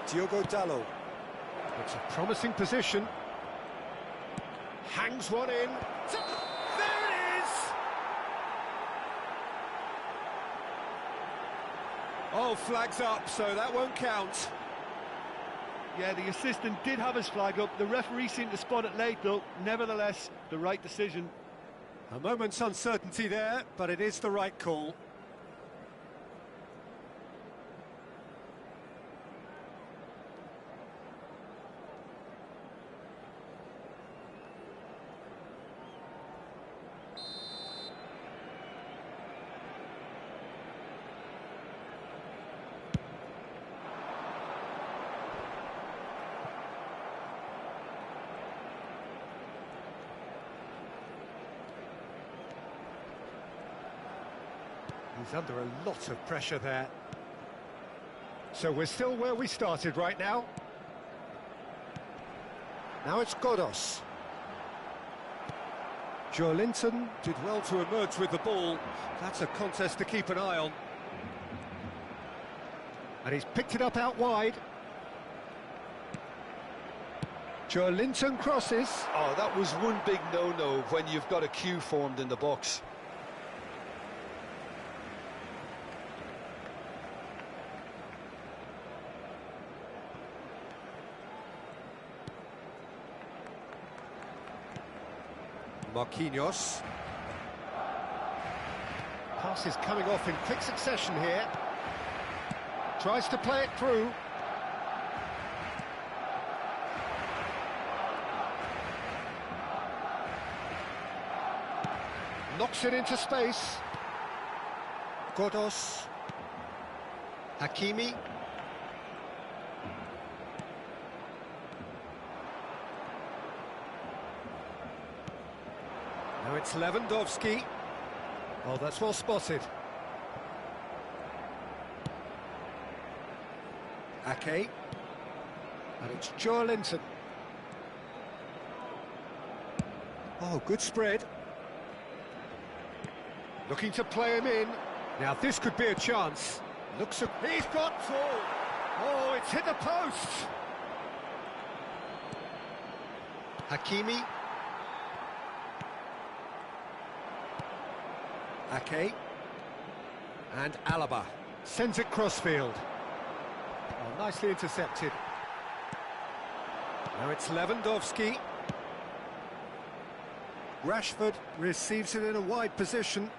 Diogo Dalot. It's a promising position. Hangs one in. There it is! Oh, flags up, so that won't count. Yeah, the assistant did have his flag up. The referee seemed to spot it late, though. Nevertheless, the right decision. A moment's uncertainty there, but it is the right call. He's under a lot of pressure there. So we're still where we started right now. Now it's Godos. Joelinton did well to emerge with the ball. That's a contest to keep an eye on. And he's picked it up out wide. Joelinton crosses. Oh, that was one big no-no when you've got a queue formed in the box. Marquinhos. Pass is coming off in quick succession here. Tries to play it through. Knocks it into space. Godos. Hakimi. Now it's Lewandowski. Oh, that's well spotted. Ake. And it's Joelinton. Oh, good spread. Looking to play him in. Now this could be a chance. He's got full. Oh, it's hit the post. Hakimi. Ake. And Alaba. Sends it crossfield. Oh, nicely intercepted. Now it's Lewandowski. Rashford receives it in a wide position.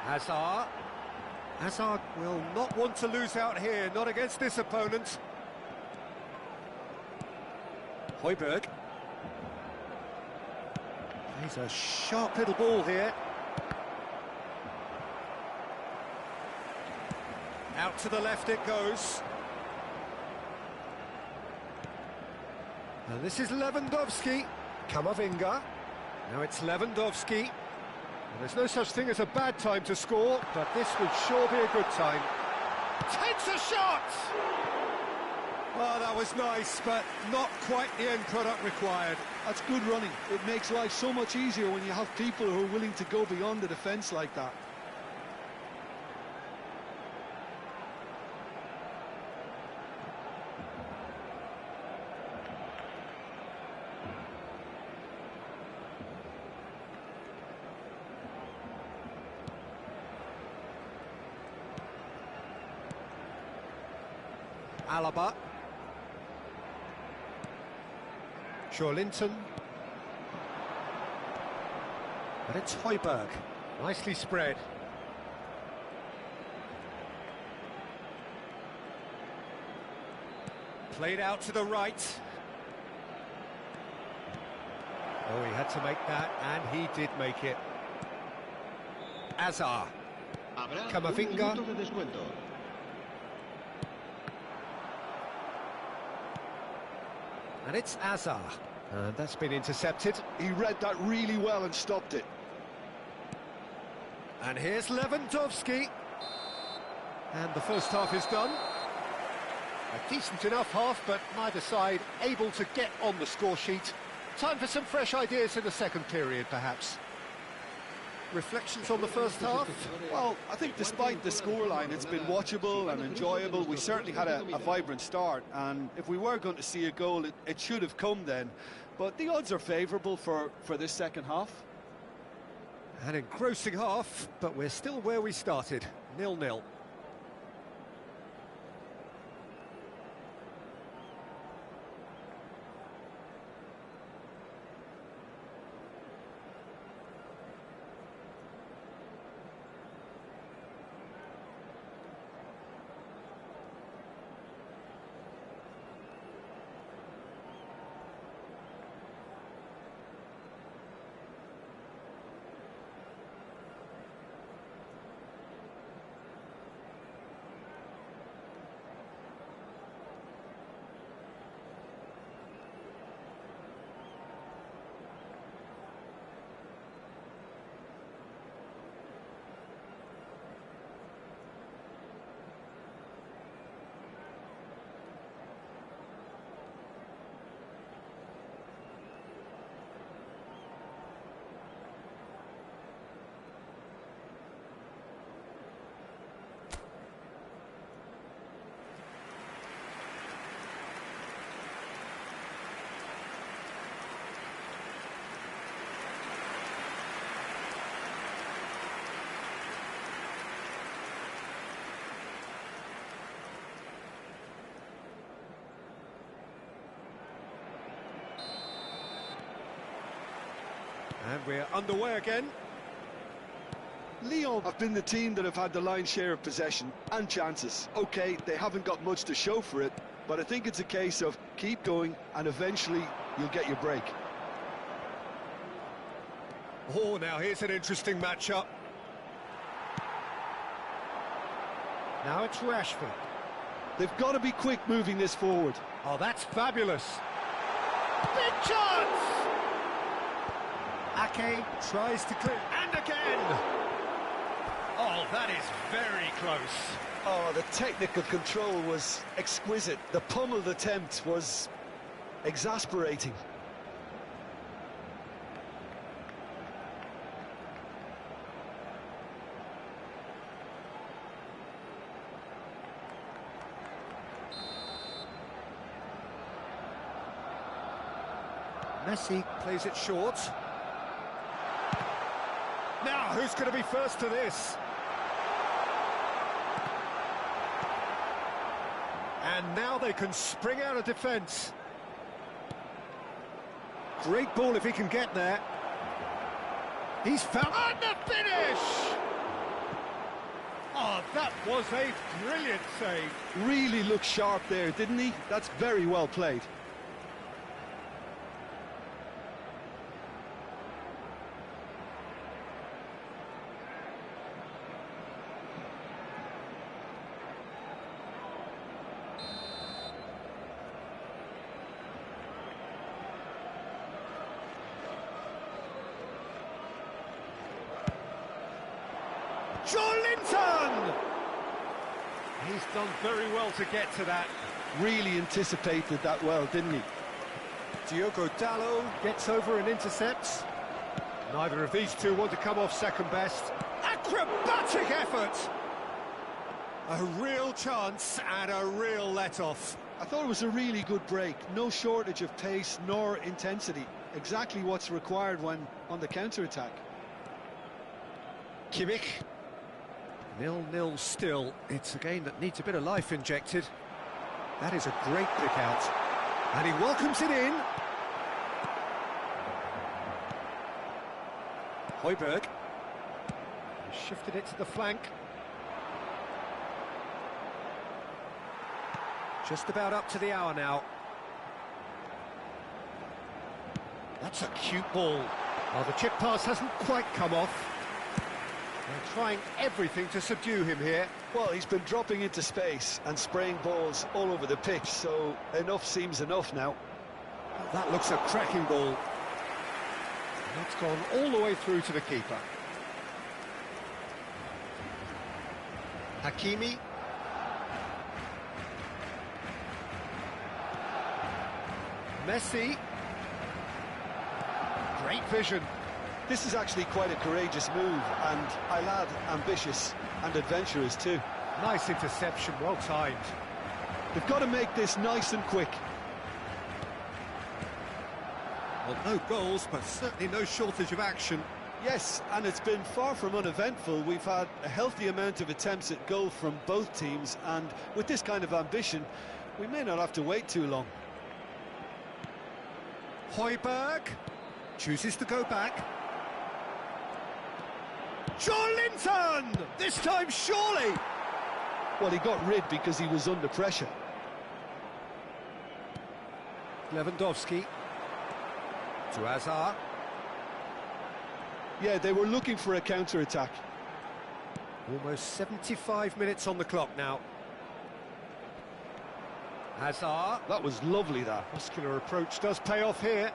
Hazard. Hazard will not want to lose out here, not against this opponent. Højbjerg. He's a sharp little ball here. Out to the left it goes. And this is Lewandowski. Camavinga. Now it's Lewandowski. And there's no such thing as a bad time to score, but this would sure be a good time. Takes a shot! Oh, that was nice, but not quite the end product required. That's good running. It makes life so much easier when you have people who are willing to go beyond the defence like that. Alaba. Linton. And it's Højbjerg. Nicely spread. Played out to the right. Oh, he had to make that, and he did make it. Hazard. Camavinga. And it's Hazard. And that's been intercepted. He read that really well and stopped it. And here's Lewandowski. And the first half is done. A decent enough half, but neither side able to get on the score sheet. Time for some fresh ideas in the second period, perhaps. Reflections on the first half? Well, I think despite the scoreline, it's been watchable and enjoyable. We certainly had a vibrant start, and if we were going to see a goal, it should have come then. But the odds are favourable for this second half. An engrossing half, but we're still where we started, 0-0. And we're underway again. Lyon have been the team that have had the lion's share of possession and chances. OK, they haven't got much to show for it, but I think it's a case of keep going and eventually you'll get your break. Oh, now here's an interesting matchup. Now it's Rashford. They've got to be quick moving this forward. Oh, that's fabulous. Big chance! Ake tries to clear, and again! Oh, that is very close. Oh, the technical control was exquisite. The pummeled attempt was exasperating. Messi plays it short. Now, who's going to be first to this? And now they can spring out of defence. Great ball if he can get there. He's found... And the finish! Oh, that was a brilliant save. Really looked sharp there, didn't he? That's very well played. Joelinton! He's done very well to get to that. Really anticipated that well, didn't he? Diogo Dalot gets over and intercepts. Neither of these two want to come off second best. Acrobatic effort! A real chance and a real let-off. I thought it was a really good break. No shortage of pace nor intensity. Exactly what's required when on the counter-attack. Kimmich. 0-0 still. It's a game that needs a bit of life injected. That is a great pick out. And he welcomes it in. Højbjerg. He shifted it to the flank. Just about up to the hour now. That's a cute ball. Well, the chip pass hasn't quite come off. They're trying everything to subdue him here. Well, he's been dropping into space and spraying balls all over the pitch, so enough seems enough now. That looks a cracking ball. And it's gone all the way through to the keeper. Hakimi. Messi. Great vision. This is actually quite a courageous move, and I lad ambitious and adventurous too. Nice interception, well timed. They've got to make this nice and quick. Well, no goals, but certainly no shortage of action. Yes, and it's been far from uneventful. We've had a healthy amount of attempts at goal from both teams, and with this kind of ambition, we may not have to wait too long. Højbjerg chooses to go back. Joelinton! This time, surely! Well, he got rid because he was under pressure. Lewandowski to Hazard. Yeah, they were looking for a counter-attack. Almost 75 minutes on the clock now. Hazard. That was lovely, that. Muscular approach does pay off here.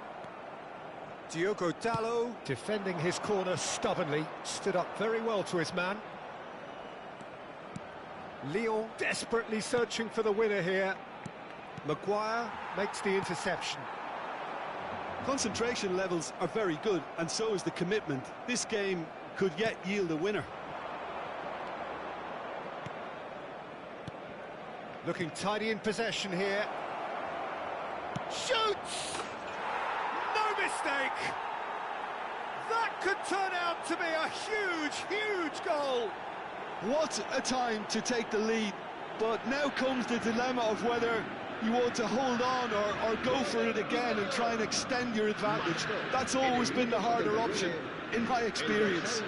Diogo Dalot defending his corner stubbornly, stood up very well to his man. Lyon desperately searching for the winner here. Maguire makes the interception. Concentration levels are very good, and so is the commitment. This game could yet yield a winner. Looking tidy in possession here. Shoots! No mistake! That could turn out to be a huge, huge goal! What a time to take the lead, but now comes the dilemma of whether you want to hold on or go for it again and try and extend your advantage. That's always been the harder option, in my experience.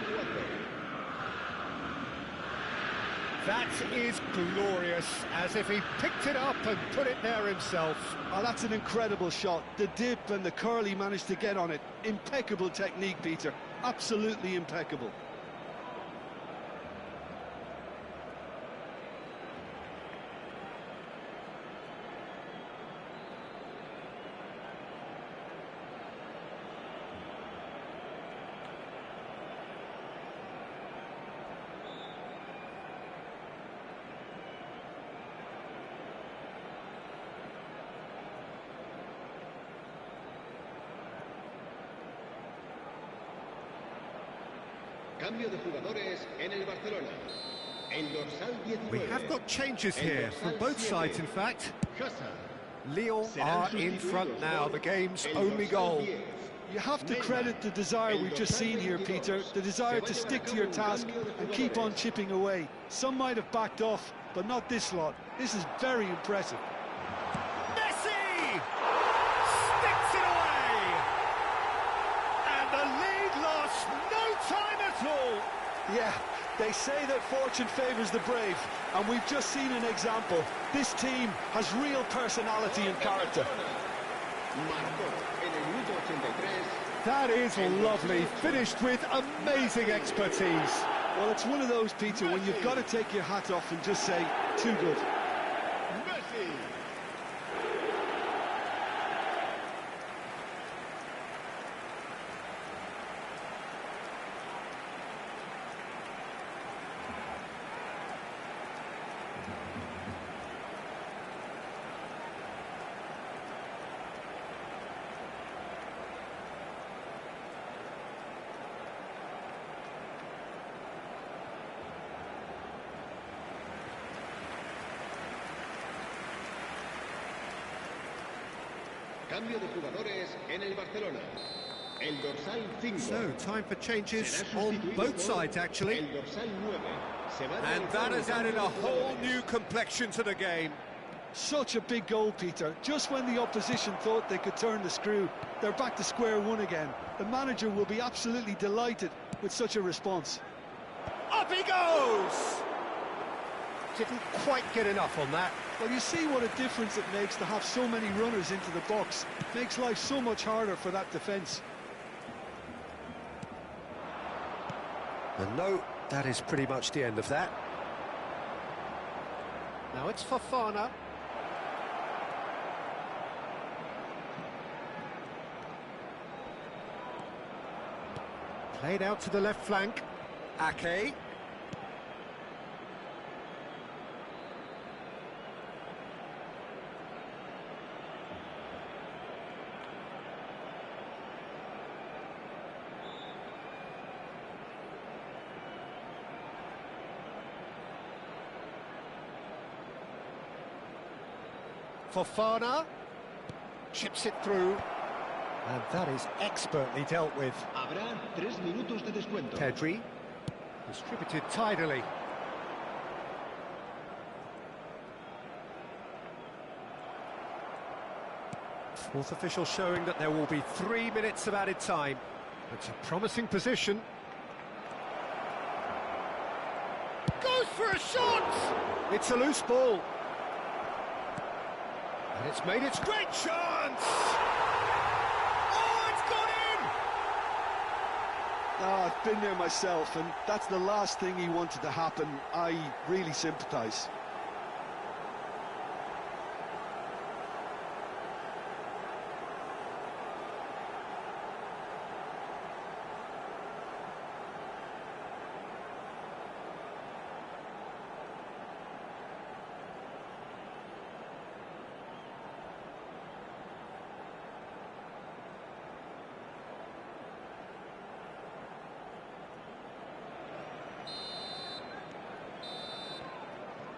That is glorious, as if he picked it up and put it there himself. Oh, that's an incredible shot. The dip and the curl he managed to get on it. Impeccable technique, Peter. Absolutely impeccable. Cambio de jugadores en el Barcelona. El dorsal 19. We have got changes here from both sides, in fact. Hazard. Lyon are in front now, the game's only goal. You have to credit the desire we've just seen here, Peter. The desire to stick to your task and keep on chipping away. Some might have backed off, but not this lot. This is very impressive. Messi! Sticks it away! And the lead lost no time at all. Yeah, they They say that fortune favours the brave, and we've just seen an example. This team has real personality and character. That is lovely, finished with amazing expertise. Well, it's one of those, Peter, when you've got to take your hat off and just say, too good. Cambio de jugadores en el Barcelona. El dorsal 5. So, time for changes on both sides, actually. El dorsal 9. And that has added a whole new complexion to the game. Such a big goal, Peter. Just when the opposition thought they could turn the screw, they're back to square one again. The manager will be absolutely delighted with such a response. Up he goes! Didn't quite get enough on that. Well, you see what a difference it makes to have so many runners into the box. Makes life so much harder for that defence. And no, that is pretty much the end of that. Now it's Fofana. Played out to the left flank. Ake. Fofana chips it through, and that is expertly dealt with. Habrá 3 minutos de descuento. Pedri distributed tidily. Fourth official showing that there will be 3 minutes of added time. It's a promising position. Goes for a shot! It's a loose ball. And it's made its great chance! Oh, it's gone in! Oh, I've been there myself, and that's the last thing he wanted to happen. I really sympathise.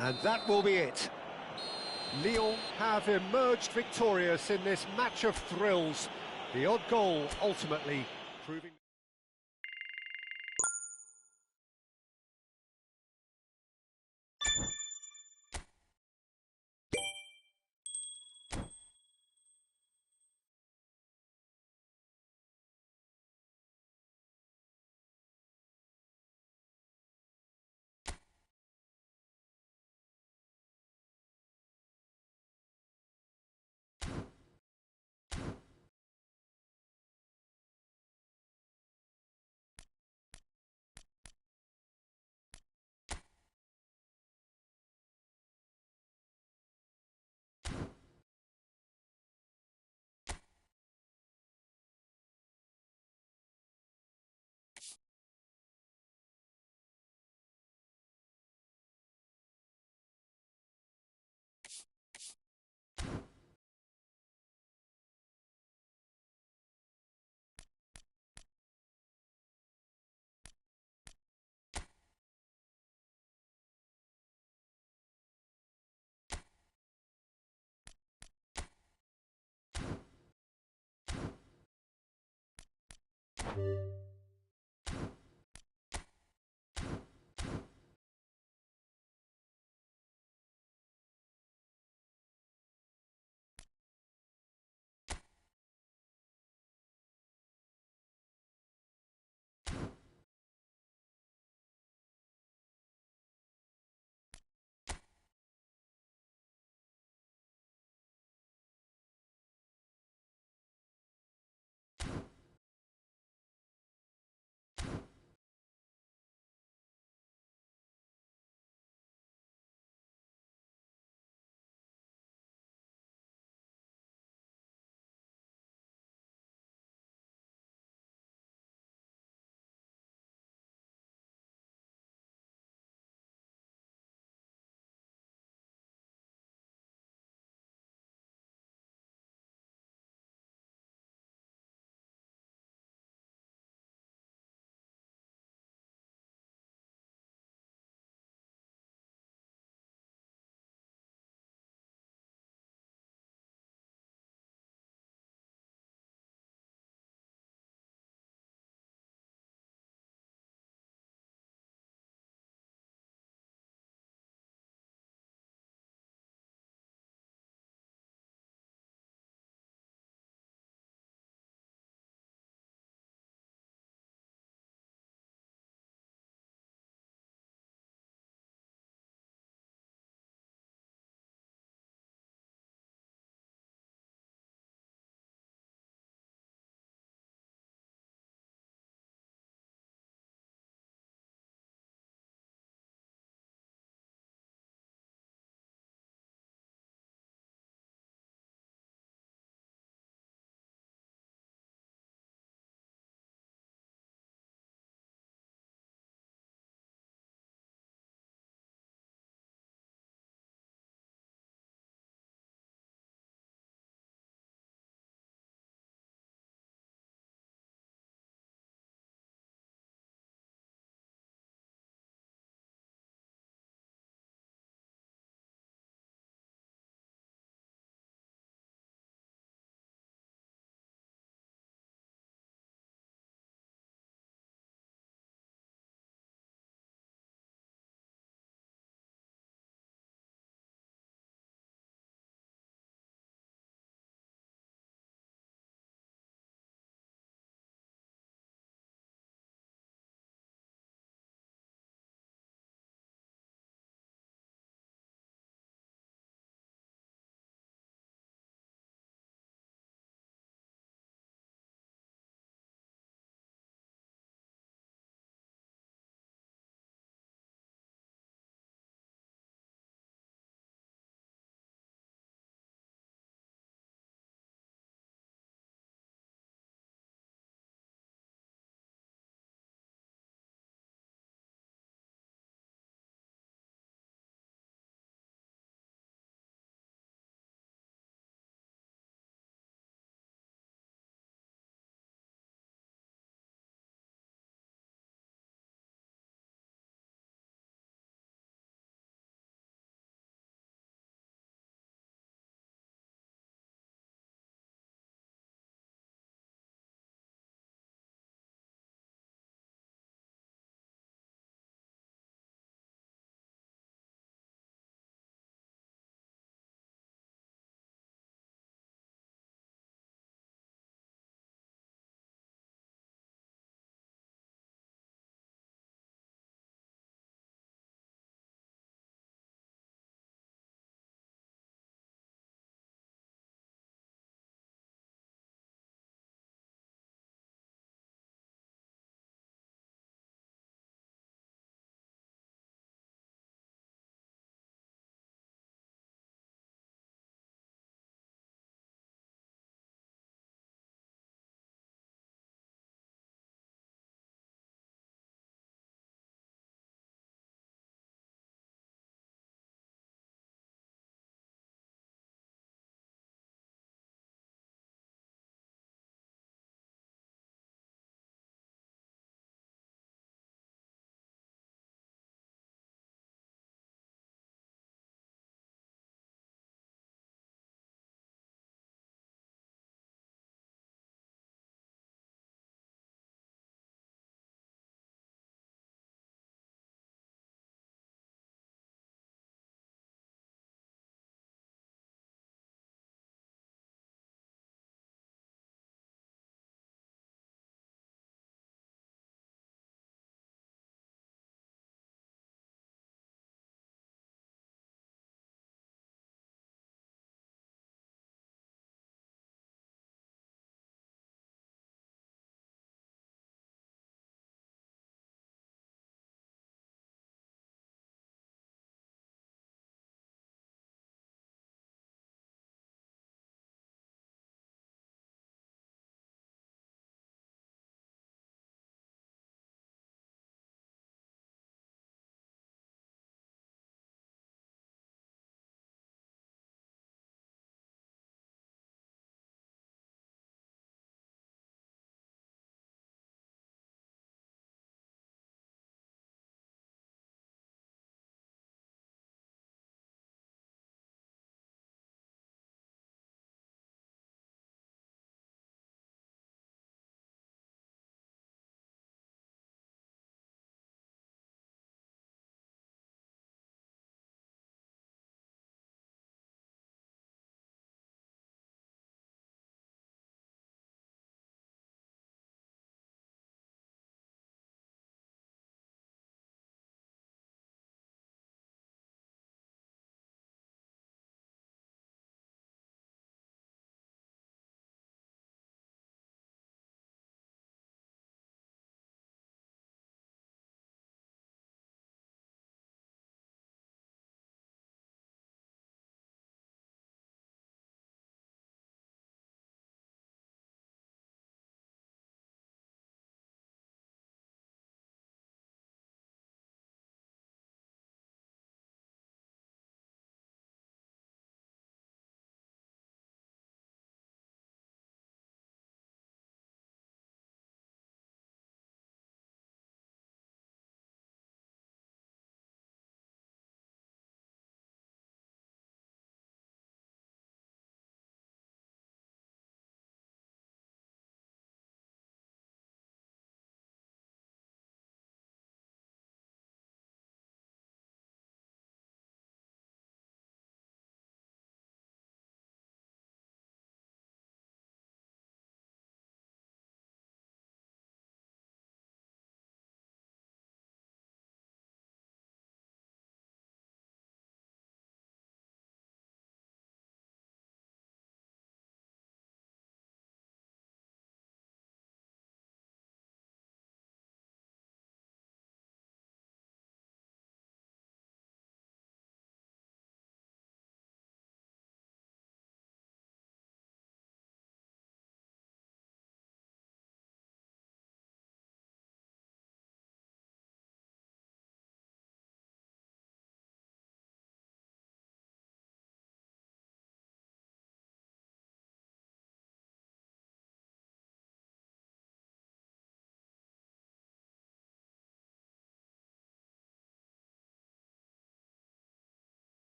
And that will be it. Lyon have emerged victorious in this match of thrills. The odd goal ultimately proving...